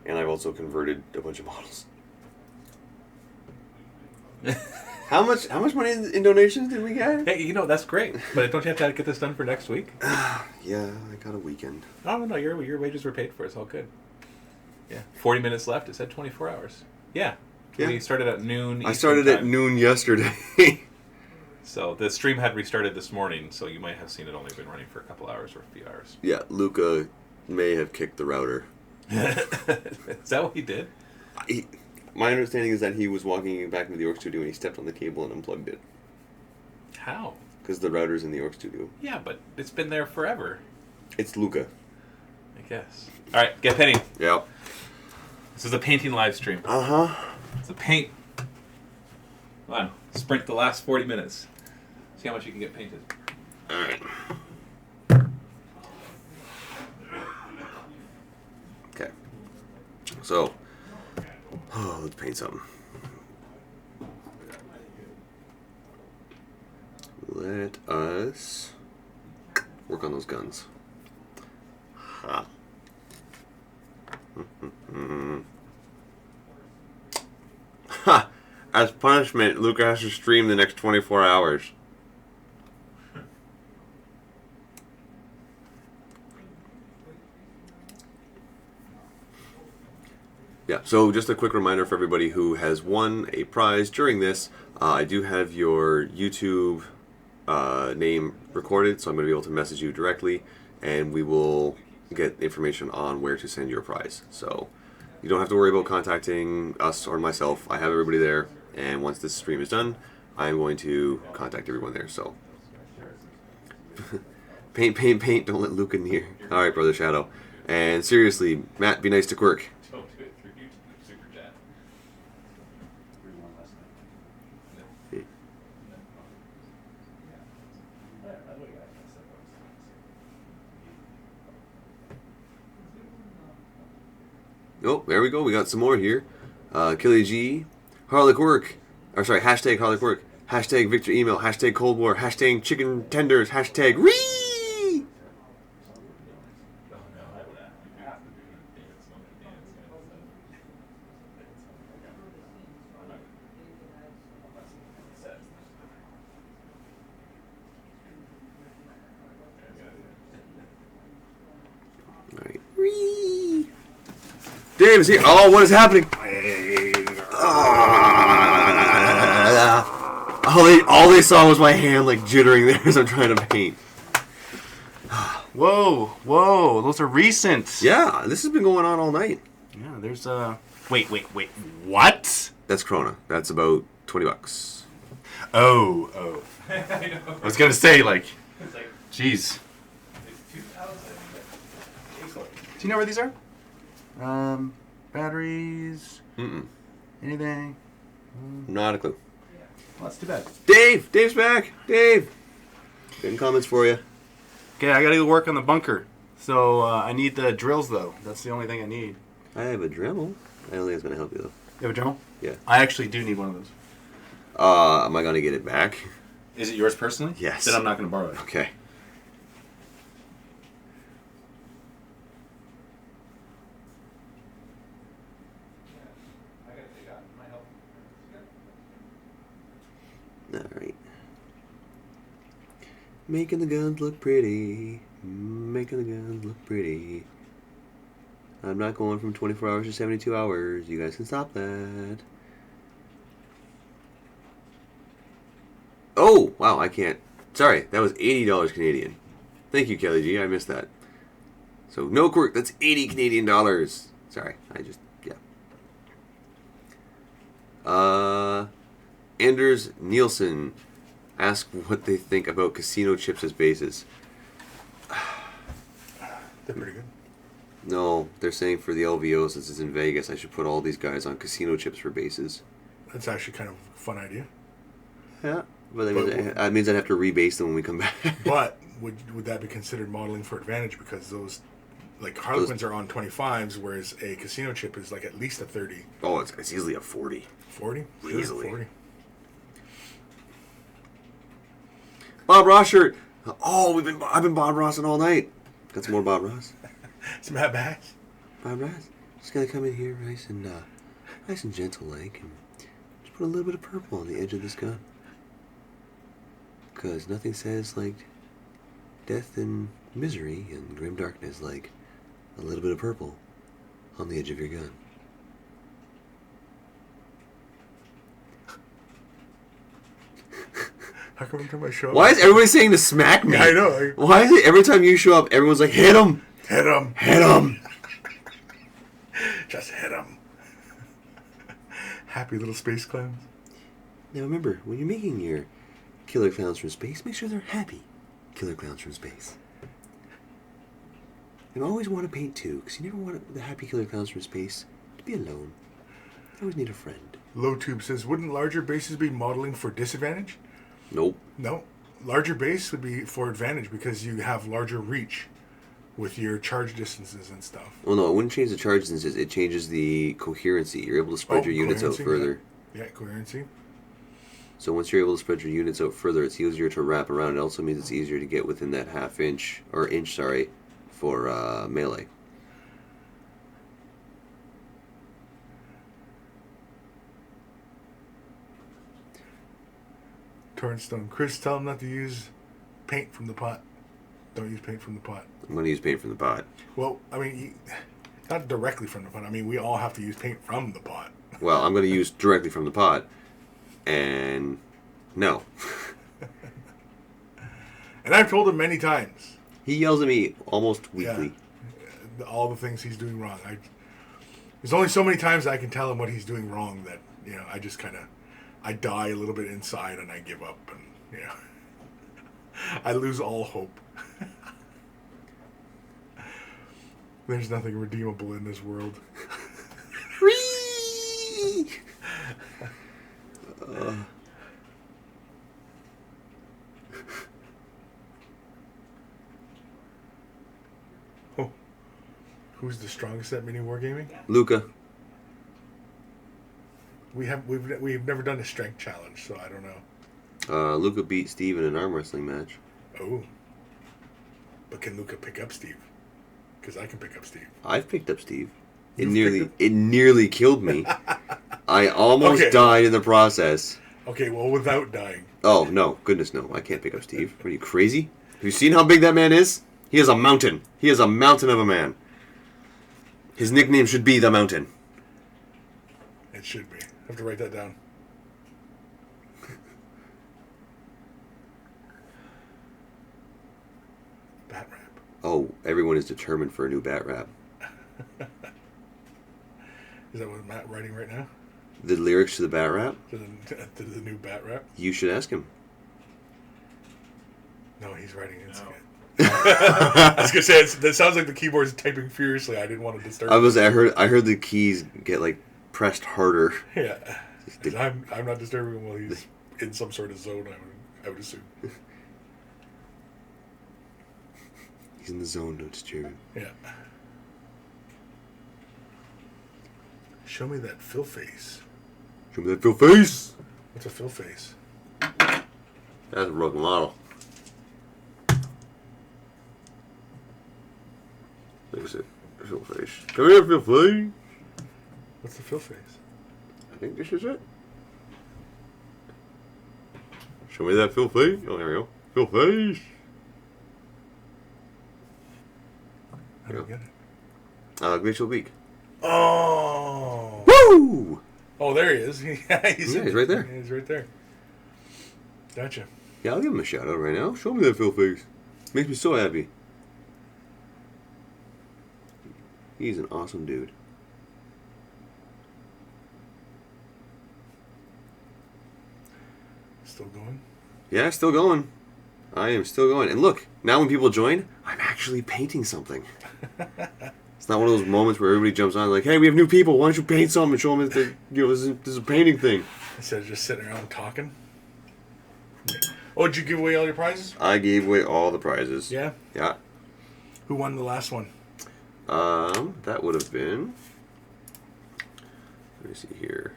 And I've also converted a bunch of models. How much money in donations did we get? Hey, you know, that's great. But don't you have to get this done for next week? Yeah, I got a weekend. No. Your wages were paid for. It's all good. Yeah. 40 minutes left. It said 24 hours. Yeah. Yeah. We started at noon. I Eastern started at time. noon yesterday. So the stream had restarted this morning, so you might have seen it only been running for a couple hours or a few hours. Yeah, Luca may have kicked the router. Is that what he did? My understanding is that he was walking back into the Orc Studio and he stepped on the cable and unplugged it. How? Because the router's in the Orc Studio. Yeah, but it's been there forever. It's Luca. I guess. All right, get painting. Yep. This is a painting live stream. Uh-huh. It's a paint. Come on, sprint the last 40 minutes. See how much you can get painted. All right. Okay. So, let's paint something. Let us work on those guns. Ha. Ha! As punishment, Luca has to stream the next 24 hours. Yeah, so just a quick reminder for everybody who has won a prize during this. I do have your YouTube name recorded, so I'm going to be able to message you directly, and we will get information on where to send your prize. So you don't have to worry about contacting us or myself. I have everybody there, and once this stream is done, I'm going to contact everyone there. So paint, don't let Luca near. All right, Brother Shadow. And seriously, Matt, be nice to Quirk. Don't do it through YouTube Super Chat. Oh, there we go. We got some more here. Killy G, Harley Quirk, or sorry, hashtag Harley Quirk, hashtag Victor Email, hashtag Cold War, hashtag Chicken Tenders, hashtag Ree. All right, Ree. Dave is here. Oh, what is happening? All they saw was my hand like jittering there as I'm trying to paint. Whoa, those are recent. Yeah, this has been going on all night. Yeah, there's Wait, what? That's Krona. That's about $20. Oh. I was gonna say, like, jeez. Do you know where these are? Batteries. Anything? Not a clue. Well, that's too bad. Dave's back. Dave. Getting comments for you. Okay, I gotta go work on the bunker. So I need the drills though. That's the only thing I need. I have a Dremel. I don't think it's gonna help you though. You have a Dremel? Yeah. I actually do need one of those. Am I gonna get it back? Is it yours personally? Yes. Then I'm not gonna borrow it. Okay. Making the guns look pretty. Making the guns look pretty. I'm not going from 24 hours to 72 hours. You guys can stop that. Oh, wow, I can't. Sorry, that was $80 Canadian. Thank you, Kelly G. I missed that. So, no Quirk, that's 80 Canadian dollars. Sorry, Anders Nielsen asked what they think about casino chips as bases. They're pretty good. No, they're saying for the LVO, since it's in Vegas, I should put all these guys on casino chips for bases. That's actually kind of a fun idea. Yeah, but that means I'd have to rebase them when we come back. But would that be considered modeling for advantage? Because those, like, Harlequins are on 25s, whereas a casino chip is like at least a 30. Oh, it's easily a 40. 40? Easily. 40. Bob Ross shirt. Oh, I've been Bob Rossing all night. Got some more Bob Ross. Some Matt Bass. Bob Ross. Just gotta come in here nice and gentle like, and just put a little bit of purple on the edge of this gun. Because nothing says like death and misery and grim darkness like a little bit of purple on the edge of your gun. How come every time I show up? Why is everybody saying to smack me? Yeah, I know. Why is it every time you show up, everyone's like, hit him! Hit him! Hit him! Just hit him. Happy little space clowns. Now remember, when you're making your killer clowns from space, make sure they're happy killer clowns from space. And always want to paint too, because you never want the happy killer clowns from space to be alone. You always need a friend. Low Tube says, wouldn't larger bases be modeling for disadvantage? Nope. No. Larger base would be for advantage because you have larger reach with your charge distances and stuff. Well, no, it wouldn't change the charge distances. It changes the coherency. You're able to spread your units out further. Yeah, coherency. So once you're able to spread your units out further, it's easier to wrap around. It also means it's easier to get within that inch, for melee. Tornstone. Chris, tell him not to use paint from the pot. Don't use paint from the pot. I'm going to use paint from the pot. Well, I mean, not directly from the pot. I mean, we all have to use paint from the pot. Well, I'm going to use directly from the pot. And no. And I've told him many times. He yells at me almost weekly. Yeah, all the things he's doing wrong. There's only so many times I can tell him what he's doing wrong that, I just kind of, I die a little bit inside and I give up and, I lose all hope. There's nothing redeemable in this world. Oh, who's the strongest at mini wargaming? Luca. We've never done a strength challenge, so I don't know. Luca beat Steve in an arm wrestling match. Oh, but can Luca pick up Steve? Because I can pick up Steve. I've picked up Steve. It You've nearly killed me. I almost died in the process. Okay, well, without dying. Oh, no. Goodness, no. I can't pick up Steve. Are you crazy? Have you seen how big that man is? He is a mountain. He is a mountain of a man. His nickname should be the Mountain. It should be. I have to write that down. Bat rap. Oh, everyone is determined for a new bat rap. Is that what Matt's writing right now? The lyrics to the bat rap? To the new bat rap? You should ask him. No, he's writing it. I was gonna say that sounds like the keyboard's typing furiously. I didn't want to disturb. I heard the keys get like pressed harder. Yeah, I'm not disturbing him while he's in some sort of zone. I would assume. He's in the zone, don't disturb him. Yeah. Show me that fill face. Show me that fill face. What's a fill face? That's a broken model. Like I said, fill face. Come here, fill face. What's the fill face? I think this is it. Show me that fill face. Oh, there we go. Fill face. I don't get it. Glacial Peak. Oh. Woo! Oh, there he is. Yeah, he's right there. He's right there. Gotcha. Yeah, I'll give him a shout out right now. Show me that Phil face. Makes me so happy. He's an awesome dude. Still going? Yeah, still going. I am still going. And look, now when people join, I'm actually painting something. It's not one of those moments where everybody jumps on like, hey, we have new people. Why don't you paint something and show them that this is a painting thing. Instead of just sitting around talking. Oh, did you give away all your prizes? I gave away all the prizes. Yeah? Yeah. Who won the last one? That would have been... Let me see here.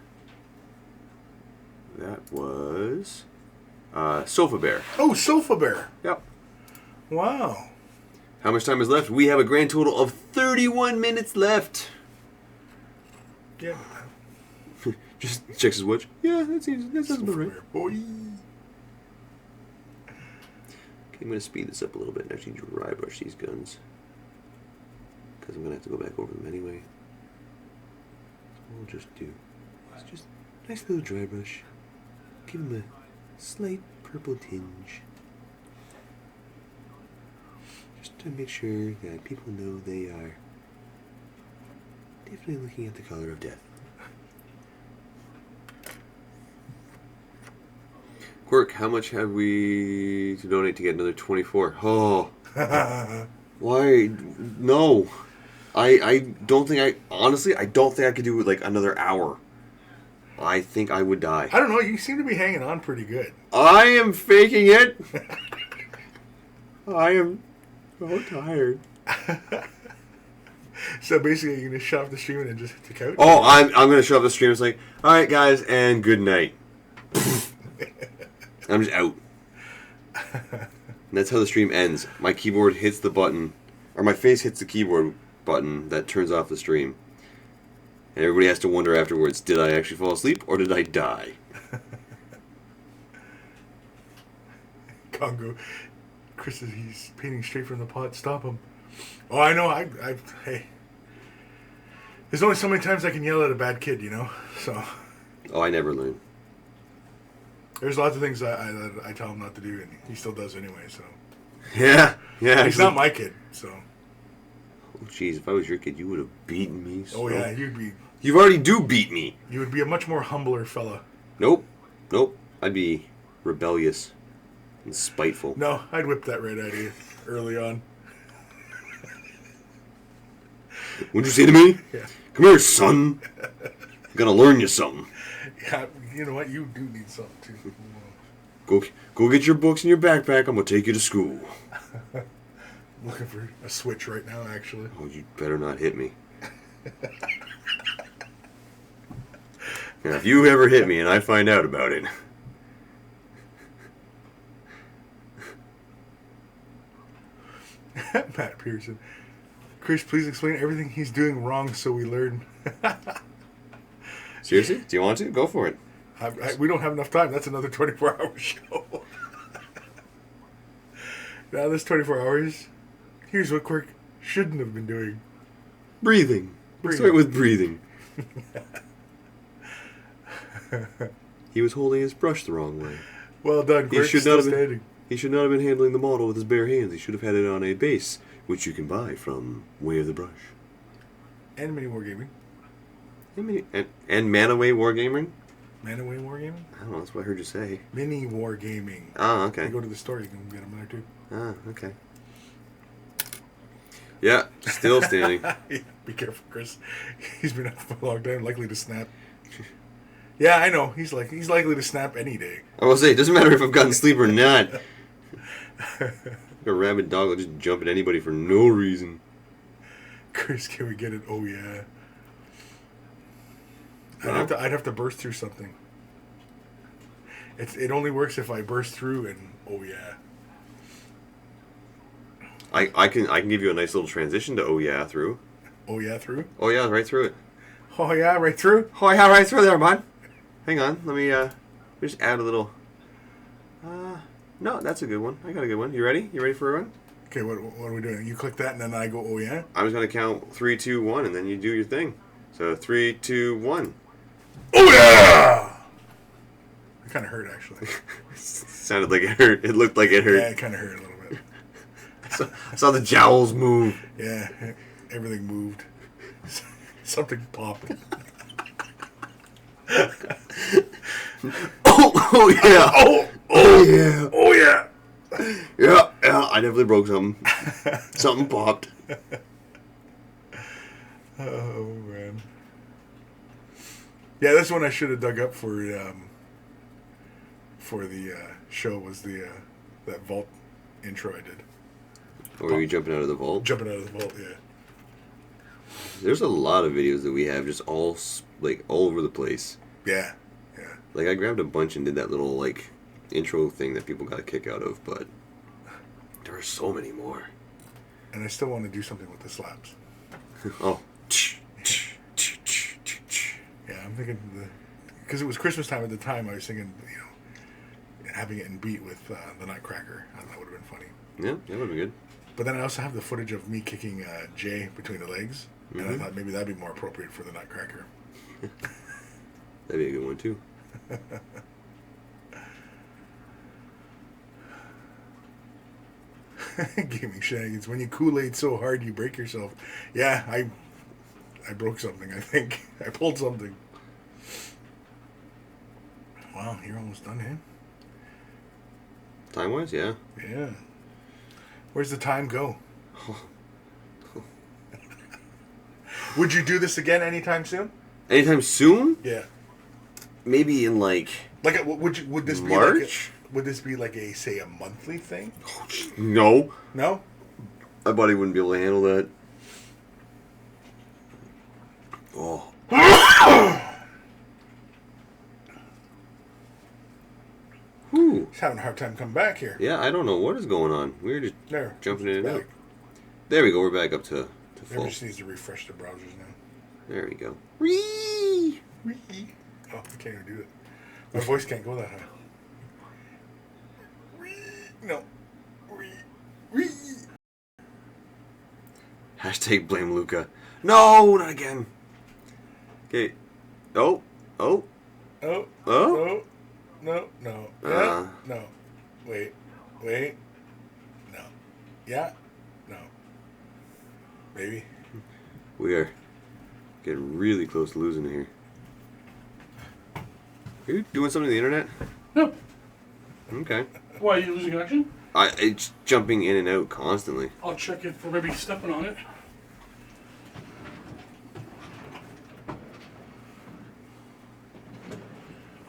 That was... Sofa Bear. Oh, Sofa Bear. Yep. Wow. How much time is left? We have a grand total of 31 minutes left. Yeah. Just checks his watch. Yeah, that sounds about right. Bear, boy. Okay, I'm going to speed this up a little bit and actually dry brush these guns. Because I'm going to have to go back over them anyway. So we'll just do... It's just a nice little dry brush. Give them a slight purple tinge. Just to make sure that people know they are definitely looking at the color of death. Quirk, how much have we to donate to get another 24? Oh. Why? No. I don't think honestly, I don't think I could do like another hour. I think I would die. I don't know. You seem to be hanging on pretty good. I am faking it. I am so tired. So basically, you're going to shut off the stream and then just hit the couch? Oh, I'm going to shut off the stream. It's like, all right, guys, and good night. I'm just out. And that's how the stream ends. My keyboard hits the button, or my face hits the keyboard button that turns off the stream. And everybody has to wonder afterwards, did I actually fall asleep or did I die? Congo. Chris says he's painting straight from the pot. Stop him. Oh, I know. Hey. There's only so many times I can yell at a bad kid, you know? So. Oh, I never learn. There's lots of things I tell him not to do, and he still does anyway, so. Yeah. He's not my kid, so. Oh, jeez, if I was your kid, you would have beaten me. So. Oh, yeah, you'd be. You already do beat me. You would be a much more humbler fella. Nope. I'd be rebellious and spiteful. No, I'd whip that right out of you early on. What'd you say to me? Yeah. Come here, son. I'm gonna learn you something. Yeah, you know what? You do need something, too. Go get your books in your backpack. I'm gonna take you to school. Looking for a switch right now, actually. Oh, you better not hit me. Now, if you ever hit me and I find out about it... Matt Pearson. Chris, please explain everything he's doing wrong so we learn. Seriously? Do you want to? Go for it. We don't have enough time. That's another 24-hour show. Now this 24 hours, here's what Quirk shouldn't have been doing. Breathing. Let's start with breathing. He was holding his brush the wrong way. Well done, Quirk. He should not have been handling the model with his bare hands. He should have had it on a base, which you can buy from Way of the Brush. And Mini Wargaming. And Manaway Wargaming? Manaway Wargaming? I don't know, that's what I heard you say. Mini Wargaming. Ah, okay. You go to the store, you can get them there too. Ah, okay. Yeah, still standing. Yeah, be careful, Chris. He's been up for a long time, likely to snap. Yeah, I know. He's likely to snap any day. I will say, it doesn't matter if I've gotten sleep or not. A rabid dog will just jump at anybody for no reason. Chris, can we get it? Oh, yeah. Wow. I'd have to burst through something. It only works if I burst through and oh yeah. I can give you a nice little transition to oh yeah through. Oh yeah through? Oh yeah, right through it. Oh yeah, right through? Oh yeah, right through there, bud. Hang on, let me just add a little. No, that's a good one. I got a good one. You ready? You ready for a run? Okay, what are we doing? You click that and then I go, oh yeah? I'm just gonna count 3, 2, 1, and then you do your thing. So 3, 2, 1. Oh yeah! It kind of hurt actually. Sounded like it hurt. It looked like it hurt. Yeah, it kind of hurt a little bit. I saw the jowls move. Yeah, everything moved. Something popped. Oh yeah. Oh yeah. Oh yeah! Yeah, I definitely broke something. Something popped. Oh man. Yeah, that's one I should have dug up for the show was the that vault intro I did. Or were you jumping out of the vault? Jumping out of the vault, yeah. There's a lot of videos that we have just all over the place. Yeah, yeah. Like I grabbed a bunch and did that little like intro thing that people got a kick out of, but there are so many more. And I still want to do something with the slaps. Oh. Yeah, I'm thinking because it was Christmas time at the time. I was thinking, having it in beat with the Nutcracker. I thought that would have been funny. Yeah, that would be good. But then I also have the footage of me kicking Jay between the legs, and I Mhm. thought maybe that'd be more appropriate for the Nutcracker. That'd be a good one too. Gaming shenanigans. When you Kool-Aid so hard you break yourself. Yeah, I broke something, I think. I pulled something. Wow, you're almost done, eh? Time-wise, yeah. Yeah. Where's the time go? Would you do this again anytime soon? Anytime soon? Yeah. Maybe in like would this be March? would this be like a say a monthly thing? No. No? My body wouldn't be able to handle that. Oh. Whew. He's having a hard time coming back here. Yeah, I don't know what is going on. We're just There. jumping in and Back. out. There we go. We're back up to Maybe full. just needs to refresh the browsers now. There we go. Whee! Oh, I can't even do it. My voice can't go that high. No. Hashtag blame Luca. No, not again. Okay. Oh. Oh. Oh. Oh. No. Yeah. Uh. No. Wait. No. Yeah. No. Maybe. We are getting really close to losing it here. Are you doing something to the internet? No. Okay. Why, are you losing connection? It's jumping in and out constantly. I'll check it for maybe stepping on it.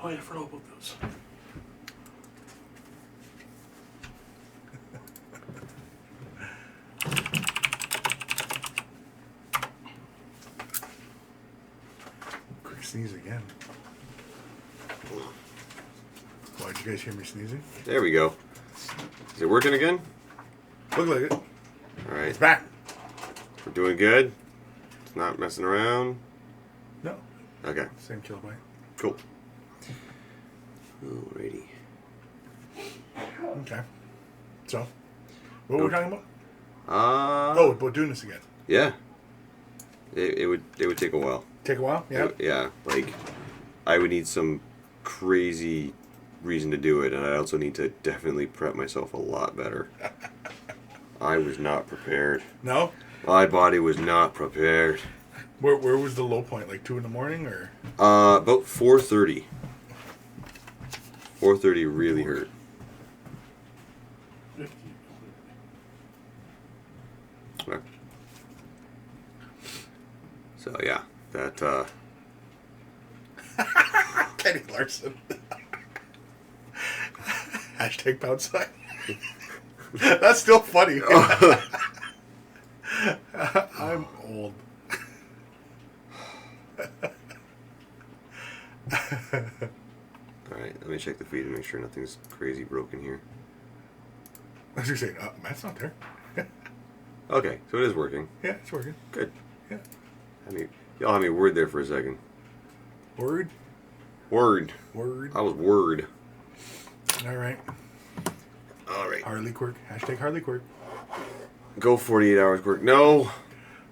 Oh, yeah, I forgot about those. Quick sneeze again. Why, did you guys hear me sneezing? There we go. Is it working again? Look like it. All right. It's back. We're doing good. It's not messing around. No. Okay. Same kilobyte. Cool. Alrighty. Okay. So, what were we talking about? Oh, about doing this again. Yeah. It would take a while. Take a while? Yeah. Yeah. Like, I would need some crazy reason to do it, and I also need to definitely prep myself a lot better. I was not prepared. No? My body was not prepared. Where was the low point? Like 2 in the morning, or? About 4:30. 4:30 really hurt. 50. Okay. So yeah, that Kenny Larson. Hashtag pound sign. That's still funny. I'm old. Alright, let me check the feed and make sure nothing's crazy broken here. I was just saying, Matt's not there. Okay, so it is working. Yeah, it's working. Good. Yeah. Y'all had me word there for a second. Word? Word. Word. I was word. All right. Alright. Harley Quirk. Hashtag Harley Quirk. Go 48 hours, Quirk. No.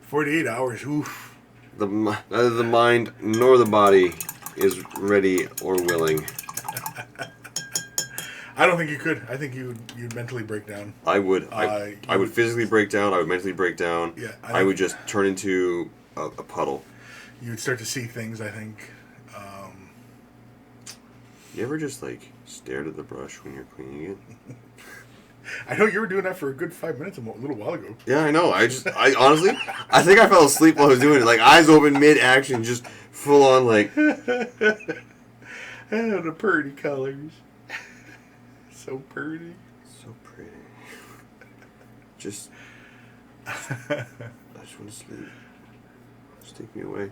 48 hours. Oof. Neither the mind nor the body is ready or willing. I don't think you could. I think you'd mentally break down. I would. I would physically break down. I would mentally break down. Yeah, I would just turn into a puddle. You would start to see things, I think. You ever just like stared at the brush when you're cleaning it? I know you were doing that for a good 5 minutes a little while ago. Yeah, I know. I honestly, I think I fell asleep while I was doing it. Like eyes open, mid action, just full on like. And the pretty colors. So pretty. So pretty. I just want to sleep. Just take me away.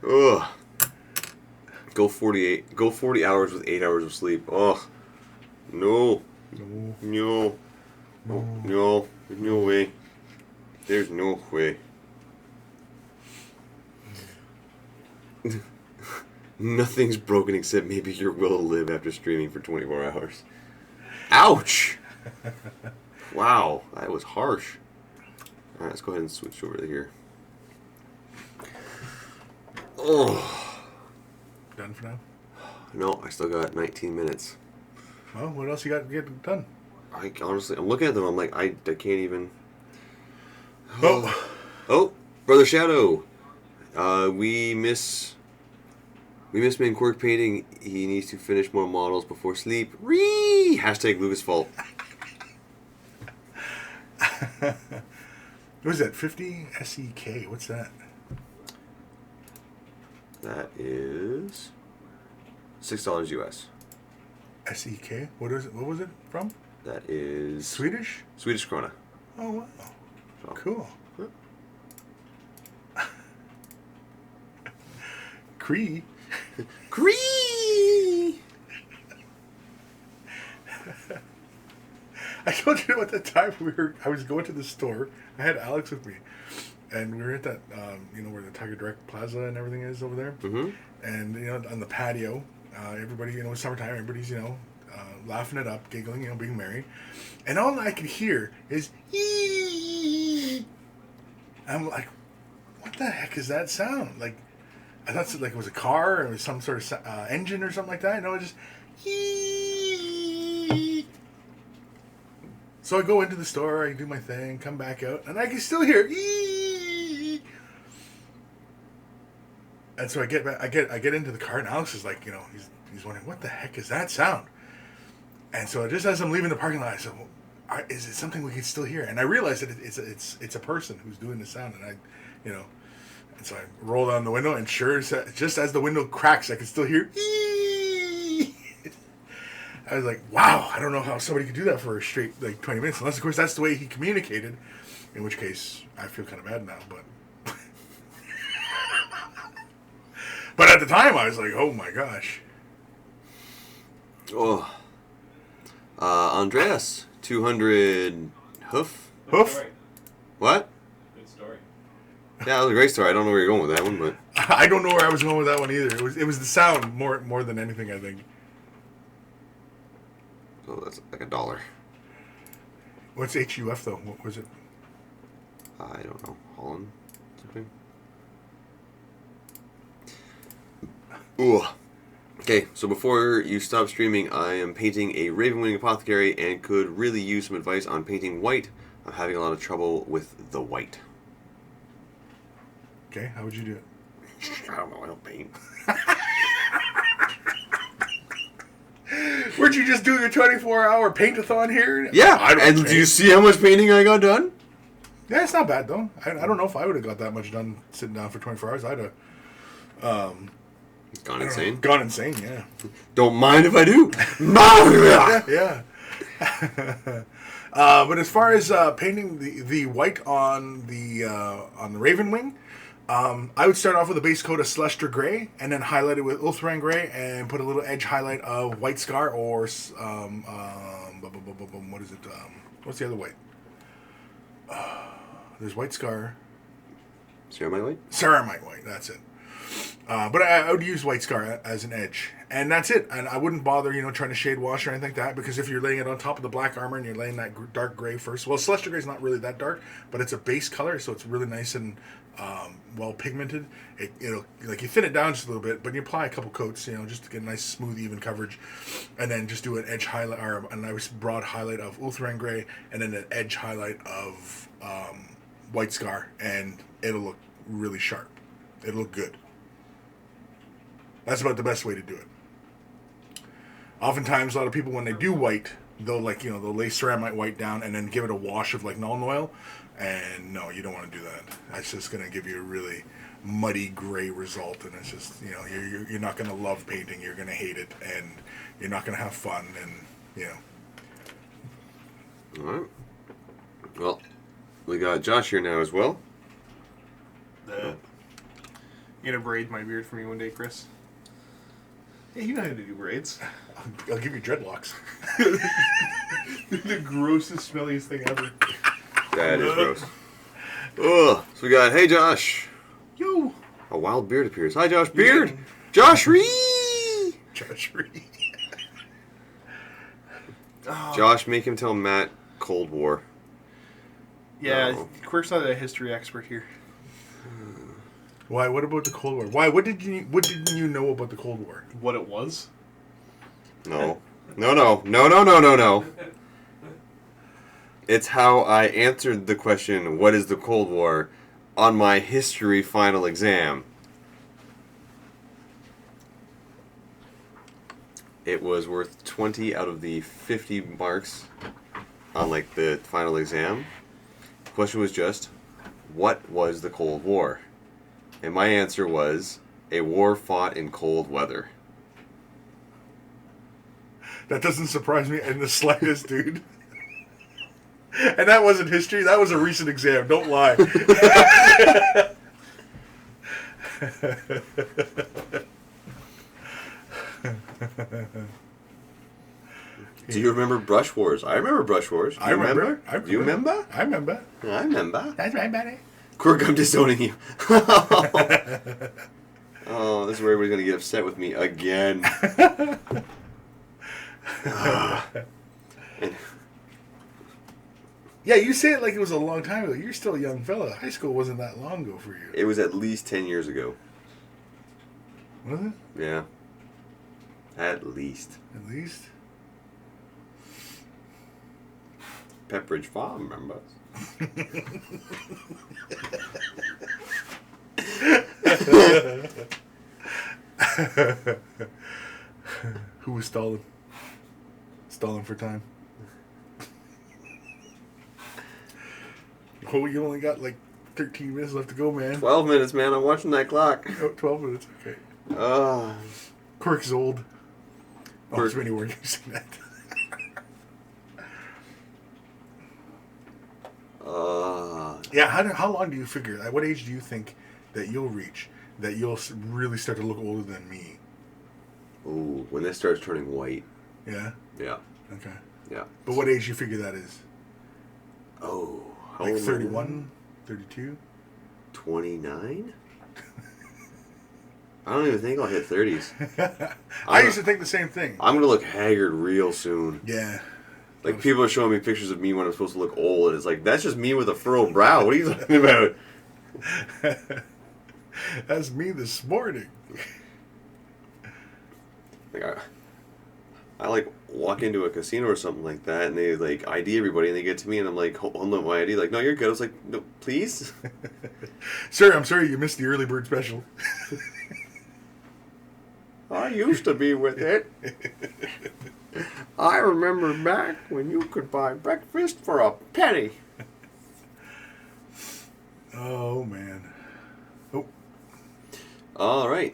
Ugh. Go 40 hours with 8 hours of sleep. Ugh. No. No. No. There's no way. There's no way. Nothing's broken except maybe your will to live after streaming for 24 hours. Ouch! Wow, that was harsh. Alright, let's go ahead and switch over to here. Oh. Done for now? No, I still got 19 minutes. Well, what else you got to get done? Honestly, I'm looking at them, I'm like, I can't even... Oh! Oh, Brother Shadow! We miss me in Quirk painting. He needs to finish more models before sleep. Ree! Hashtag Lucas fault. What is that? 50 SEK? What's that? That is $6 US. SEK? What is it? What was it from? That is Swedish? Swedish krona. Oh wow! So, Cool. Cree. Cree! I told you at the time I was going to the store. I had Alex with me, and we were at that where the Tiger Direct Plaza and everything is over there. Mm-hmm. And on the patio, everybody it's summertime. Everybody's laughing it up, giggling, being merry, and all I could hear is "ee." I'm like, what the heck is that sound? Like, I thought it was a car or it was some sort of engine or something like that. It just "ee." So I go into the store, I do my thing, come back out, and I can still hear "ee." And so I get back, I get into the car, and Alex is like, he's wondering, what the heck is that sound? And so just as I'm leaving the parking lot, I said, well, is it something we can still hear? And I realized that it's a person who's doing the sound, and and so I roll down the window, and just as the window cracks, I can still hear "ee." I was like, wow, I don't know how somebody could do that for a straight 20 minutes, unless of course that's the way he communicated, in which case I feel kind of bad now, but but at the time I was like, oh my gosh. Oh. Andreas, 200 hoof? Hoof? What? Good story. Yeah, that was a great story. I don't know where you're going with that one, but... I don't know where I was going with that one either. It was the sound more than anything, I think. Oh, that's like $1. What's HUF though? What was it? I don't know. Holland? Something? Ooh. Okay, so before you stop streaming, I am painting a Raven-wing Apothecary and could really use some advice on painting white. I'm having a lot of trouble with the white. Okay, how would you do it? I don't know, I don't paint. Weren't you just doing a 24-hour paint-a-thon here? Yeah, I don't and paint. do you see how much painting I got done? Yeah, it's not bad though. I don't know if I would have got that much done sitting down for 24 hours. I'd have Gone insane? Gone insane, yeah. Don't mind if I do. Yeah. But as far as painting the white on the Raven Wing, I would start off with a base coat of Celestra Gray and then highlight it with Ulthran Gray and put a little edge highlight of White Scar or what is it? What's the other white? There's White Scar. Ceramite white? Ceramite white, that's it. But I would use White Scar as an edge. And that's it. And I wouldn't bother, trying to shade wash or anything like that, because if you're laying it on top of the black armor and you're laying that dark gray first, well, Celestial Gray is not really that dark, but it's a base color, so it's really nice and well pigmented. It'll like you thin it down just a little bit, but you apply a couple coats, just to get a nice smooth, even coverage, and then just do an edge highlight or a nice broad highlight of Ulthuan Gray, and then an edge highlight of White Scar, and it'll look really sharp. It'll look good. That's about the best way to do it. Oftentimes, a lot of people, when they do white, they'll they'll lay ceramite white down and then give it a wash of like Nuln Oil. And no, you don't want to do that. That's just going to give you a really muddy gray result, and it's just you're not going to love painting. You're going to hate it, and you're not going to have fun. And All right. Well, we got Josh here now as well. You gonna braid my beard for me one day, Chris? Yeah, you know how to do braids. I'll give you dreadlocks. The grossest, smelliest thing ever. That is gross. Ugh. So we got, hey Josh. Yo. A wild beard appears. Hi Josh Beard. Josh Ree. Josh Reed. Josh, make him tell Matt Cold War. Yeah, No. Quirk's not a history expert here. Why? What about the Cold War? Why? What didn't you know about the Cold War? What it was? No. No. It's how I answered the question, what is the Cold War, on my history final exam. It was worth 20 out of the 50 marks on the final exam. The question was just, what was the Cold War? And my answer was, a war fought in cold weather. That doesn't surprise me in the slightest, dude. And that wasn't history. That was a recent exam. Don't lie. Do you remember Brush Wars? I remember Brush Wars. I remember. Do you remember? I remember. I remember. That's right, buddy. Quirk, I'm disowning you. Oh, this is where everybody's going to get upset with me again. Yeah, you say it like it was a long time ago. You're still a young fella. High school wasn't that long ago for you. It was at least 10 years ago. Was it? Yeah. At least. At least. Pepperidge Farm, remember? Who was stalling? Stalling for time. Oh, you only got 13 minutes left to go, man. 12 minutes, man. I'm watching that clock. Oh, 12 minutes, okay. Oh. Quirk's old. Oh, Quirk. it's many words using that. Yeah, how long do you figure? At what age do you think that you'll reach that you'll really start to look older than me? Ooh, when this starts turning white. Yeah? Yeah. Okay. Yeah. But what age do you figure that is? Oh. how Like old am I 31? 32? now? 29? I don't even think I'll hit 30s. I used to think the same thing. I'm going to look haggard real soon. Yeah. People are showing me pictures of me when I'm supposed to look old, and it's like, that's just me with a furrowed brow. What are you talking about? That's me this morning. I walk into a casino or something like that, and they ID everybody, and they get to me, and I'm like, hold on, my ID. No, you're good. I was like, no, please. Sir, I'm sorry you missed the early bird special. I used to be with it. I remember back when you could buy breakfast for a penny. Oh, man. Oh. All right.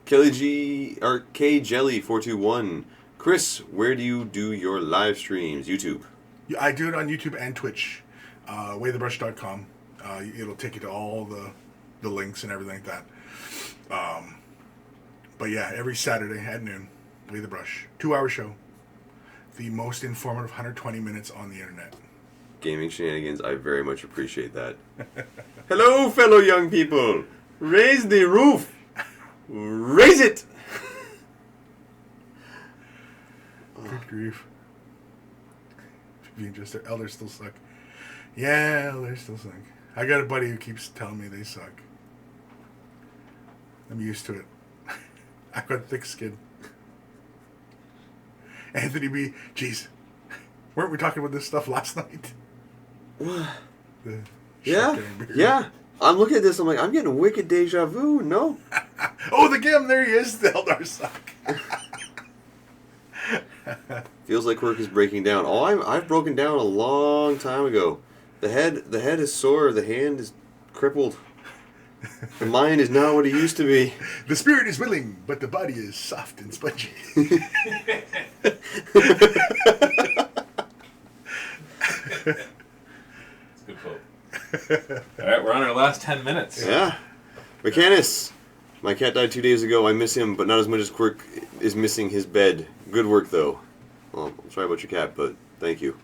Kelly G or K Jelly 421. Chris, where do you do your live streams? YouTube. Yeah, I do it on YouTube and Twitch. Waythebrush.com. It'll take you to all the links and everything like that. But yeah, every Saturday at noon, Way the Brush. 2-hour show. The most informative 120 minutes on the internet. Gaming shenanigans, I very much appreciate that. Hello, fellow young people. Raise the roof. Raise it. Good grief. Being just their elders still suck. Yeah, elders still suck. I got a buddy who keeps telling me they suck. I'm used to it. I've got thick skin. Anthony B. Jeez. Weren't we talking about this stuff last night? The Yeah. shark getting bigger. Yeah. I'm looking at this. I'm like, I'm getting a wicked deja vu. No. Oh, the Gim. There he is. The Eldar suck. Feels like Quirk is breaking down. Oh, I've broken down a long time ago. The head is sore. The hand is crippled. The mind is not what it used to be. The spirit is willing, but the body is soft and spongy. That's a good quote. All right, we're on our last 10 minutes. Yeah. Mechanus. My cat died 2 days ago. I miss him, but not as much as Quirk is missing his bed. Good work, though. Well, I'm sorry about your cat, but thank you.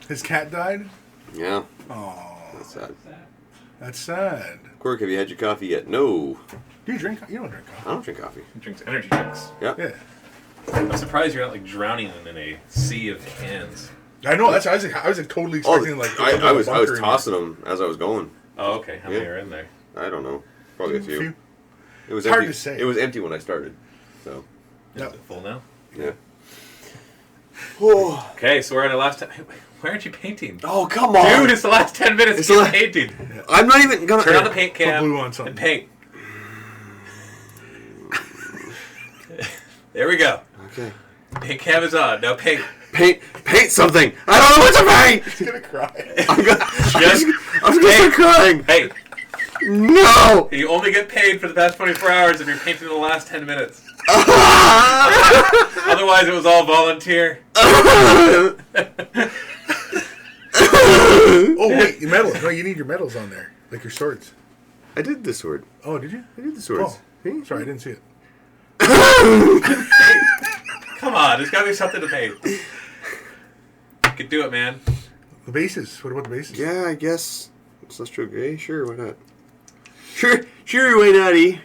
His cat died? Yeah. Oh, That's sad. that's sad. Quirk, have you had your coffee yet? No. Do you drink? You don't drink coffee. I don't drink coffee. He drinks energy drinks. Yeah. Yeah. I'm surprised you're not like drowning in a sea of cans. I know. That's. I was like totally Oh, expecting like. I was bunker in tossing them as I was going. Oh, okay. How many Yeah. are in there? I don't know. Probably a there. few. It was It's hard empty. to say. It was empty when I started. So, Is Yep. it full now? yeah. Oh, Okay, so we're on our last 10. Why aren't you painting? oh come on. Dude, it's the last 10 minutes. It's Keep the la- painting. I'm not even gonna. Turn on the paint Put cam blue on something. and paint. There we go. Okay. Paint cam is on. Now paint. Paint something. I don't know what to paint. He's gonna cry. I'm gonna Just start crying. Hey, No. you only get paid for the past 24 hours if you're painting in the last 10 minutes. Otherwise, it was all volunteer. Oh wait, your medals. No, you need your medals on there, like your swords. I did the sword. Oh, did you? I did the swords. Oh, sorry, I didn't see it. Come on, there's got to be something to paint. You can do it, man. The bases. What about the bases? Yeah, I guess. Celestial Gray? Sure, why not? Sure, why not, E?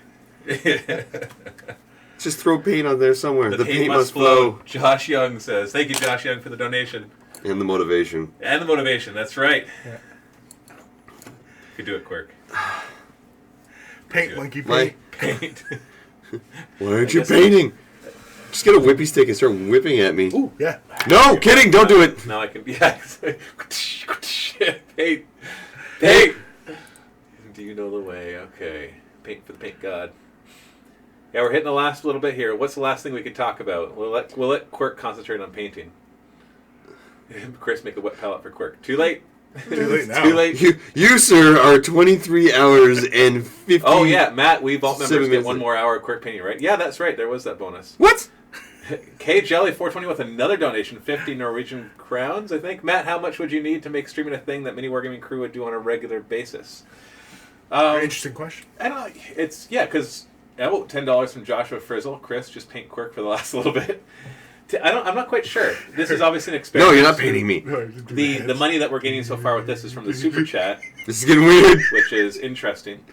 Just throw paint on there somewhere. The paint must flow. Josh Young says, thank you, Josh Young, for the donation. And the motivation. And the motivation, that's right. Yeah. You can do it, Quirk. Paint, Good. monkey, My, paint. Paint. why aren't you guess- painting? Just get a whippy stick and start whipping at me. Ooh, yeah. No, kidding, don't do it. Now I can, yeah. Paint. Paint. Do you know the way? Okay. Paint for the paint god. Yeah, we're hitting the last little bit here. What's the last thing we could talk about? We'll let Quirk concentrate on painting. Chris, make a wet palette for Quirk. Too late. Too late now. Too late. You, sir, are 23 hours and 50. Oh yeah, Matt. We vault 7 members get minutes 1 late. more hour of Quirk painting, right? Yeah, that's right. There was that bonus. What? K Jelly 420 with another donation, 50 Norwegian crowns, I think. Matt, how much would you need to make streaming a thing that Mini Wargaming crew would do on a regular basis? Very interesting question. I don't. It's because $10 from Joshua Frizzle. Chris, just paint Quirk for the last little bit. I'm not quite sure. This is obviously an experiment. No, you're not painting me. The money that we're gaining so far with this is from the super chat, This is getting weird. which is interesting.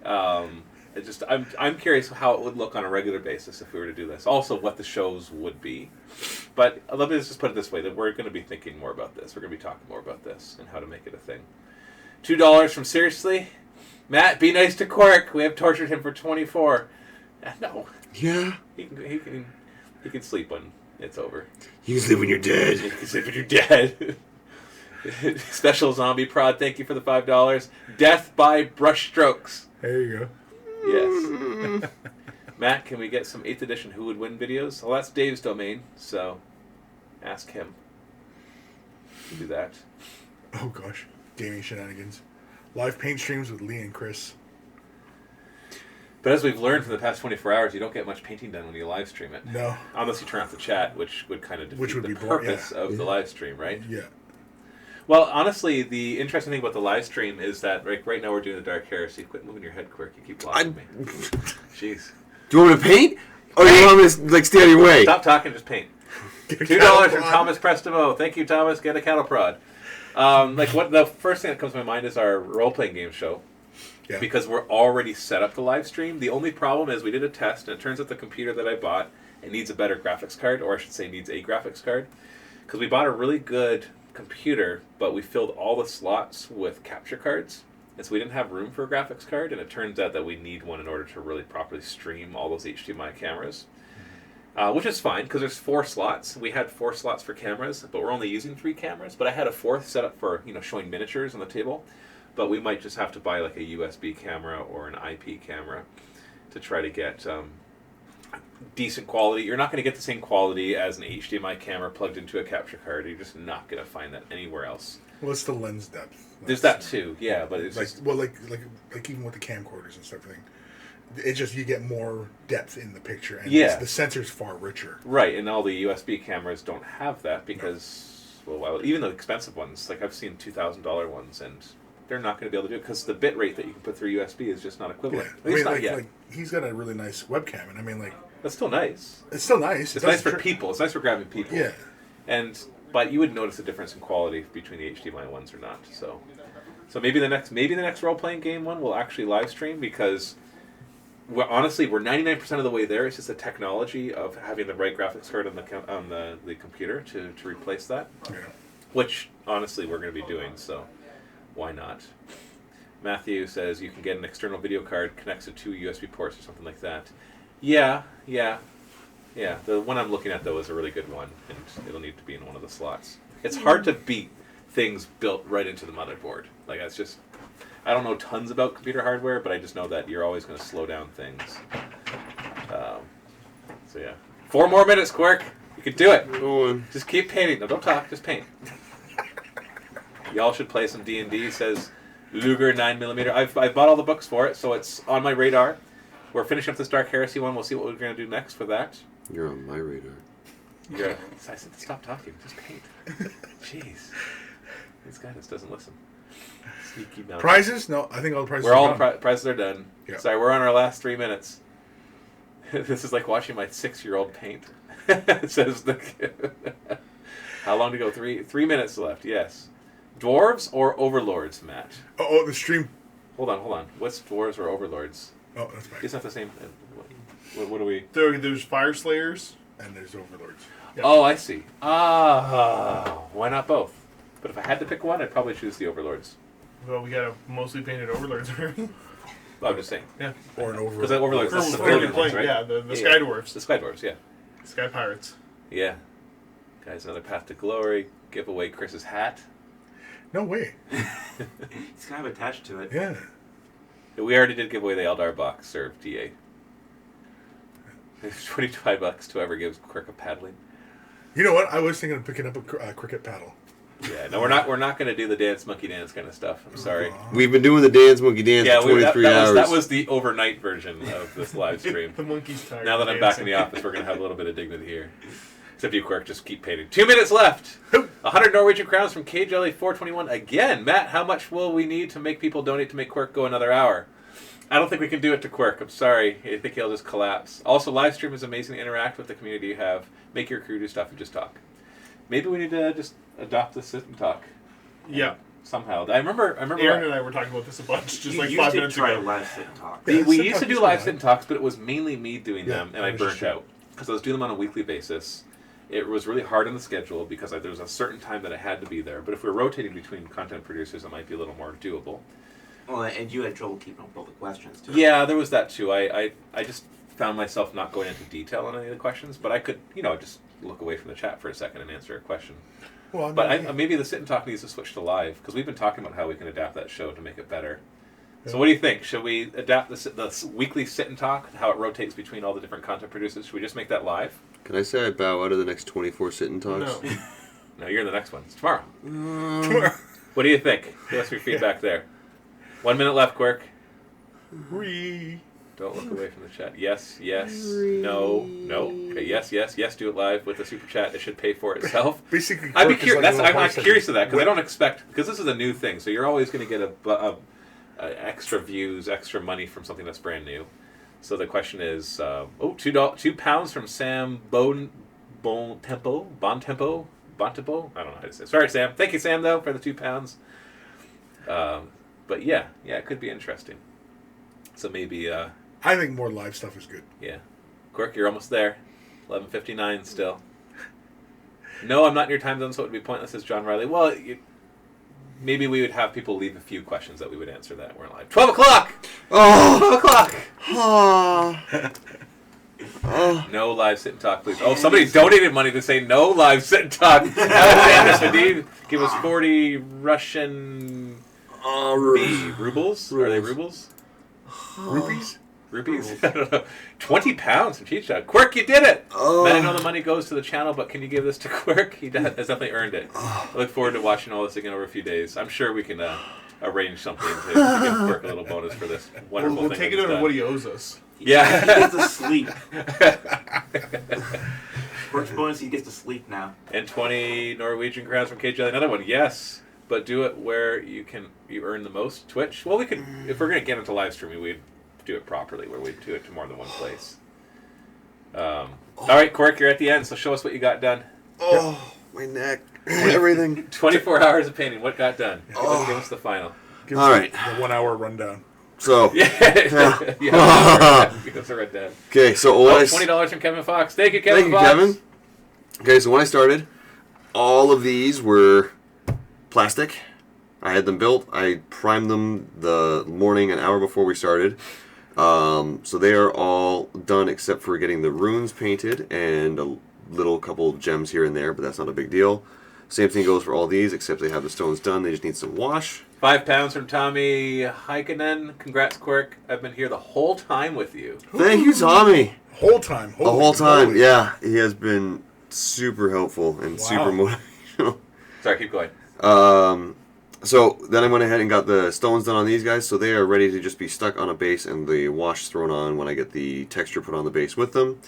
I'm curious how it would look on a regular basis if we were to do this. Also, what the shows would be. But let me just put it this way: that we're going to be thinking more about this. We're going to be talking more about this and how to make it a thing. $2 from Seriously, Matt. Be nice to Quirk. We have tortured him for 24. No, Yeah. he can sleep when it's over. You can sleep when you're dead. You can sleep when you're dead. Special zombie prod. Thank you for the $5. Death by brushstrokes. There you go. Yes. Matt, can we get some 8th edition Who Would Win videos? Well, that's Dave's domain, so ask him. Do that. Oh gosh, gaming shenanigans. Live paint streams with Lee and Chris. But as we've learned from the past 24 hours, you don't get much painting done when you live stream it. No. Unless you turn off the chat, which would kind of defeat Which would the be boring, purpose of the live stream, right? Yeah. Well, honestly, the interesting thing about the live stream is that right now we're doing the Dark Heresy. Quit moving your head, Quirk. You keep blocking me. Jeez. Do you want me to paint? Or do you want me to like stay out of your way? Stop talking, just paint. $2 from Thomas Prestimo. Thank you, Thomas. Get a cattle prod. What the first thing that comes to my mind is our role-playing game show. Yeah. because we're already set up the live stream. The only problem is we did a test, and it turns out the computer that I bought, it needs a better graphics card, or I should say needs a graphics card. Because we bought a really good computer, but we filled all the slots with capture cards. And so we didn't have room for a graphics card, and it turns out that we need one in order to really properly stream all those HDMI cameras. Which is fine, because there's 4 slots. We had 4 slots for cameras, but we're only using 3 cameras. But I had a 4th set up for, showing miniatures on the table. But we might just have to buy like a USB camera or an IP camera to try to get decent quality. You're not going to get the same quality as an HDMI camera plugged into a capture card. You're just not going to find that anywhere else. Well, it's the lens depth. There's that too, yeah. But it's like just, like even with the camcorders and stuff, it's just you get more depth in the picture, and Yeah. the sensor's far richer. right, and all the USB cameras don't have that because, well, even the expensive ones, like I've seen $2,000 ones, and they're not going to be able to do it because the bit rate that you can put through USB is just not Yeah, equivalent. At I least mean, not like, yet. like he's got a really nice webcam, and I mean, like That's still nice. it's still nice. It's nice for people. It's nice for grabbing people. Yeah, But you would notice a difference in quality between the HDMI ones or not. So maybe the next role playing game one will actually live stream because we're 99% of the way there. It's just the technology of having the right graphics card on the computer to replace that. yeah. Which honestly we're going to be doing. So why not? Matthew says you can get an external video card connects to 2 USB ports or something like that. Yeah. The one I'm looking at though is a really good one, and it'll need to be in one of the slots. It's hard to beat things built right into the motherboard. Like that's just, I don't know tons about computer hardware, but I just know that you're always going to slow down things. So yeah, 4 more minutes, Quirk. You can do it. Go on. Just keep painting. No, don't talk. Just paint. Y'all should play some D&D. Says Luger 9mm. I've bought all the books for it, so it's on my radar. We're finishing up this Dark Heresy one. We'll see what we're going to do next for that. You're on my radar. Yeah. I said stop talking. Just paint. Jeez. This guy just doesn't listen. Sneaky mountain. Prizes? No, I think all the prizes. We're all done. prizes are done. Yeah. Sorry, we're on our last 3 minutes. This is like watching my 6-year-old paint. It says the. How long to go? 3 minutes left. Yes. Dwarves or overlords, Matt? Oh, the stream. Hold on. What's dwarves or overlords? Oh, that's fine. It's not the same. What do we? There's Fire Slayers. And there's overlords. Yeah. Oh, I see. Why not both? But if I had to pick one, I'd probably choose the overlords. Well, we got a mostly painted Overlords. I'm just saying. Yeah. Or an overlord. Because that overlords, that's the For third ones, right? Yeah, the Sky Dwarfs. The Sky Dwarfs, yeah. Sky Pirates. Yeah. Guys, another path to glory. Give away Chris's hat. No way. It's kind of attached to it. Yeah. We already did give away the Eldar box served DA. It's $25 to whoever gives Quirk a paddling. You know what? I was thinking of picking up a cricket paddle. Yeah, no, we're not going to do the dance monkey dance kind of stuff. I'm sorry. We've been doing the dance monkey dance Yeah, for 23 hours. that was the overnight version of this live stream. The monkey's tired. Now that of I'm back in the dancing. office, we're going to have a little bit of dignity here. Except you, Quirk, just keep painting. 2 minutes left. 100 Norwegian crowns from KJLA 421 again. Matt, how much will we need to make people donate to make Quirk go another hour? I don't think we can do it to Quirk. I'm sorry. I think he'll just collapse. Also, live stream is amazing to interact with the community you have. Make your crew do stuff and just talk. Maybe we need to just adopt the sit and talk. Yeah. Somehow. I remember. Aaron and I were talking about this a bunch, just like you 5 did minutes try ago. to live sit and talk. Yeah, We sit used to talk do is live fine. sit and talks, but it was mainly me doing Yeah, them, and I that was burnt just true. out because I was doing them on a weekly basis. It was really hard on the schedule because there was a certain time that I had to be there. But if we're rotating between content producers, it might be a little more doable. Well, and you had trouble keeping up with all the questions, too. Yeah, there was that too. I just found myself not going into detail on any of the questions, but I could, just look away from the chat for a second and answer a question. Well, But maybe the sit and talk needs to switch to live because we've been talking about how we can adapt that show to make it better. So what do you think? Should we adapt the weekly sit and talk, how it rotates between all the different content producers? Should we just make that live? Can I say I bow out of the next 24 sit and talks? No. No, you're in the next one. It's tomorrow. Tomorrow. What do you think? Give us your feedback there. 1 minute left, Quirk. Don't look away from the chat. Yes, no. Okay, yes, do it live with the super chat. It should pay for itself. Basically, I'd be Quirk is curious. like a little I'm person. curious of that because I don't expect because this is a new thing. So you're always going to get a extra views, extra money from something that's brand new. So the question is, £2 from Sam Bontempo. I don't know how to say it. Sorry, Sam. Thank you, Sam, though, for the £2. But yeah, it could be interesting. So maybe, I think more live stuff is good. yeah. Quirk, you're almost there. 11:59 still. No, I'm not in your time zone, so it would be pointless, says John Riley. Well, maybe we would have people leave a few questions that we would answer that weren't live. 12 o'clock! Oh, 12 o'clock! oh. No live sit and talk, please. Oh, somebody donated money to say no live sit and talk. Alexander Sadiev, give us 40 Russian rubles? Are they rubles? Rupees? Rupees? I don't know. 20 pounds from Cheech Dog. Quirk, you did it! Man, I know the money goes to the channel, but can you give this to Quirk? He has definitely earned it. I look forward to watching all this again over a few days. I'm sure we can arrange something to give Quirk a little bonus for this wonderful We'll thing. take it that he's out of done. what he owes us. Yeah. He gets to sleep. Quirk's bonus, he gets to sleep now. And 20 Norwegian crowns from KJ. Another one, yes. But do it where you earn the most. Twitch? Well, we could, if we're going to get into live streaming, we'd do it properly, where we'd do it to more than one place. All right, Quirk, you're at the end, so show us what you got done. Oh, my neck. Everything. 24 hours of painting. What got done? Give us the final. Give All us right. the 1 hour rundown. So. Yeah. Give us a red down. Okay, so $20 from Kevin Fox. Thank you, Kevin Fox. Kevin. Okay, so when I started, all of these were plastic. I had them built. I primed them the morning, an hour before we started. So they are all done except for getting the runes painted and a little couple gems here and there, but that's not a big deal. Same thing goes for all these, except they have the stones done. They just need some wash. 5 pounds from Tommy Heikkinen. Congrats, Quirk. I've been here the whole time with you. Thank you, Tommy. Whole time. The whole time, yeah. He has been super helpful and super motivational. Sorry, keep going. So then I went ahead and got the stones done on these guys, so they are ready to just be stuck on a base and the wash thrown on when I get the texture put on the base with them.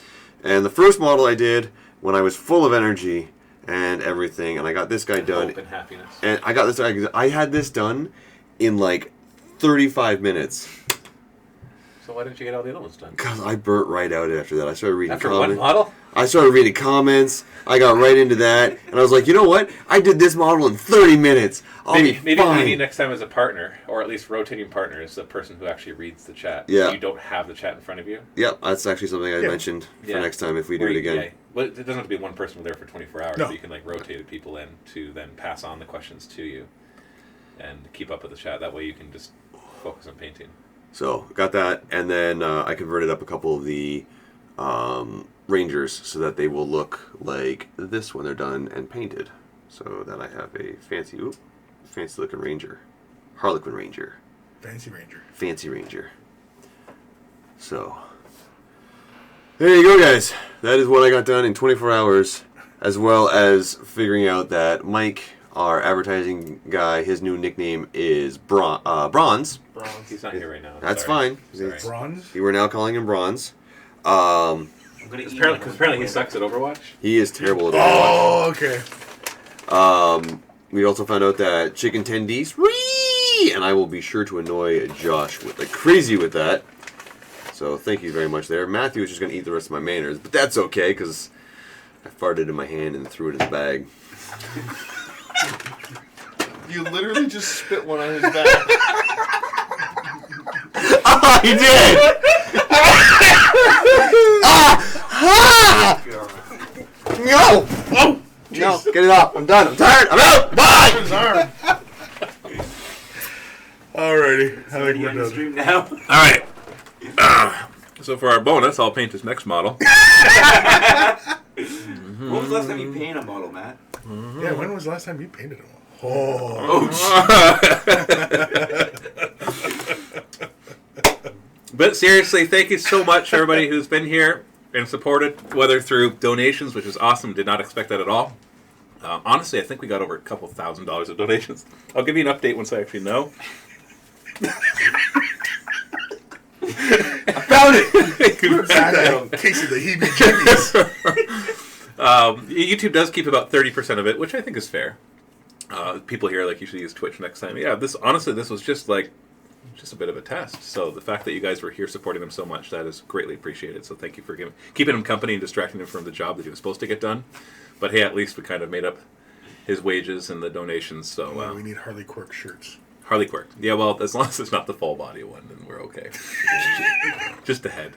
And the first model I did when I was full of energy and everything, and I got this guy done. Hope and happiness. And I got this. I had this done in like 35 minutes. So why didn't you get all the other ones done? Because I burnt right out after that. I started reading After comments. one model? I started reading comments. I got right into that, and I was like, you know what? I did this model in 30 minutes. Maybe next time as a partner, or at least rotating partner, is the person who actually reads the chat. Yeah. You don't have the chat in front of you. Yep, that's actually something I mentioned for next time if we do it again. Yeah. But it doesn't have to be one person there for 24 hours. No. So you can like rotate people in to then pass on the questions to you and keep up with the chat. That way you can just focus on painting. So got that, and then I converted up a couple of the Rangers so that they will look like this when they're done and painted. So that I have a fancy looking Ranger, Harlequin Ranger, fancy Ranger. So there you go, guys. That is what I got done in 24 hours, as well as figuring out that Mike, our advertising guy, his new nickname is Bronze. He's not here right now. That's Sorry. fine. Bronze? We're now calling him Bronze. Because apparently he sucks at Overwatch. He is terrible at Overwatch. Oh, okay. We also found out that Chicken Tendies, and I will be sure to annoy Josh like crazy with that. So thank you very much there. Matthew is just going to eat the rest of my manners, but that's okay because I farted in my hand and threw it in the bag. You literally just spit one on his back. Oh, he did! No! Oh! No, get it off. I'm done. I'm tired. I'm out. Bye! Alrighty. I think Already we're on the done. stream now. All right. So for our bonus, I'll paint this next model. When was the last time you painted a model, Matt? Yeah, when was the last time you painted them? Oh. But seriously, thank you so much, everybody who's been here and supported, whether through donations, which is awesome. Did not expect that at all. Honestly, I think we got over a couple $1,000s of donations. I'll give you an update once I actually know. I found it! In case of the heebie-jeebies. YouTube does keep about 30% of it, which I think is fair. People here usually use Twitch next time. Yeah, this was just a bit of a test. So the fact that you guys were here supporting them so much, that is greatly appreciated. So thank you for keeping him company and distracting him from the job that he was supposed to get done. But hey, at least we kind of made up his wages and the donations. So we need Harley Quirk shirts. Harley Quirk. Yeah, well, as long as it's not the full body one, then we're okay. Just the head.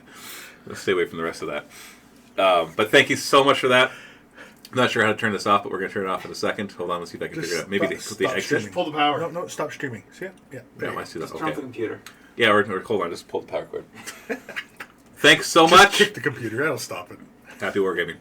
Let's stay away from the rest of that. But thank you so much for that. I'm not sure how to turn this off, but we're going to turn it off in a second. Hold on, let's see if I can figure it out. Maybe the exit. streaming. Pull the power. No, stop streaming. See it? Yeah. Yeah, I see that. Just turn off the Okay. computer. Yeah, or hold on, just pull the power cord. Thanks so Just much. kick the computer. That'll stop it. Happy wargaming.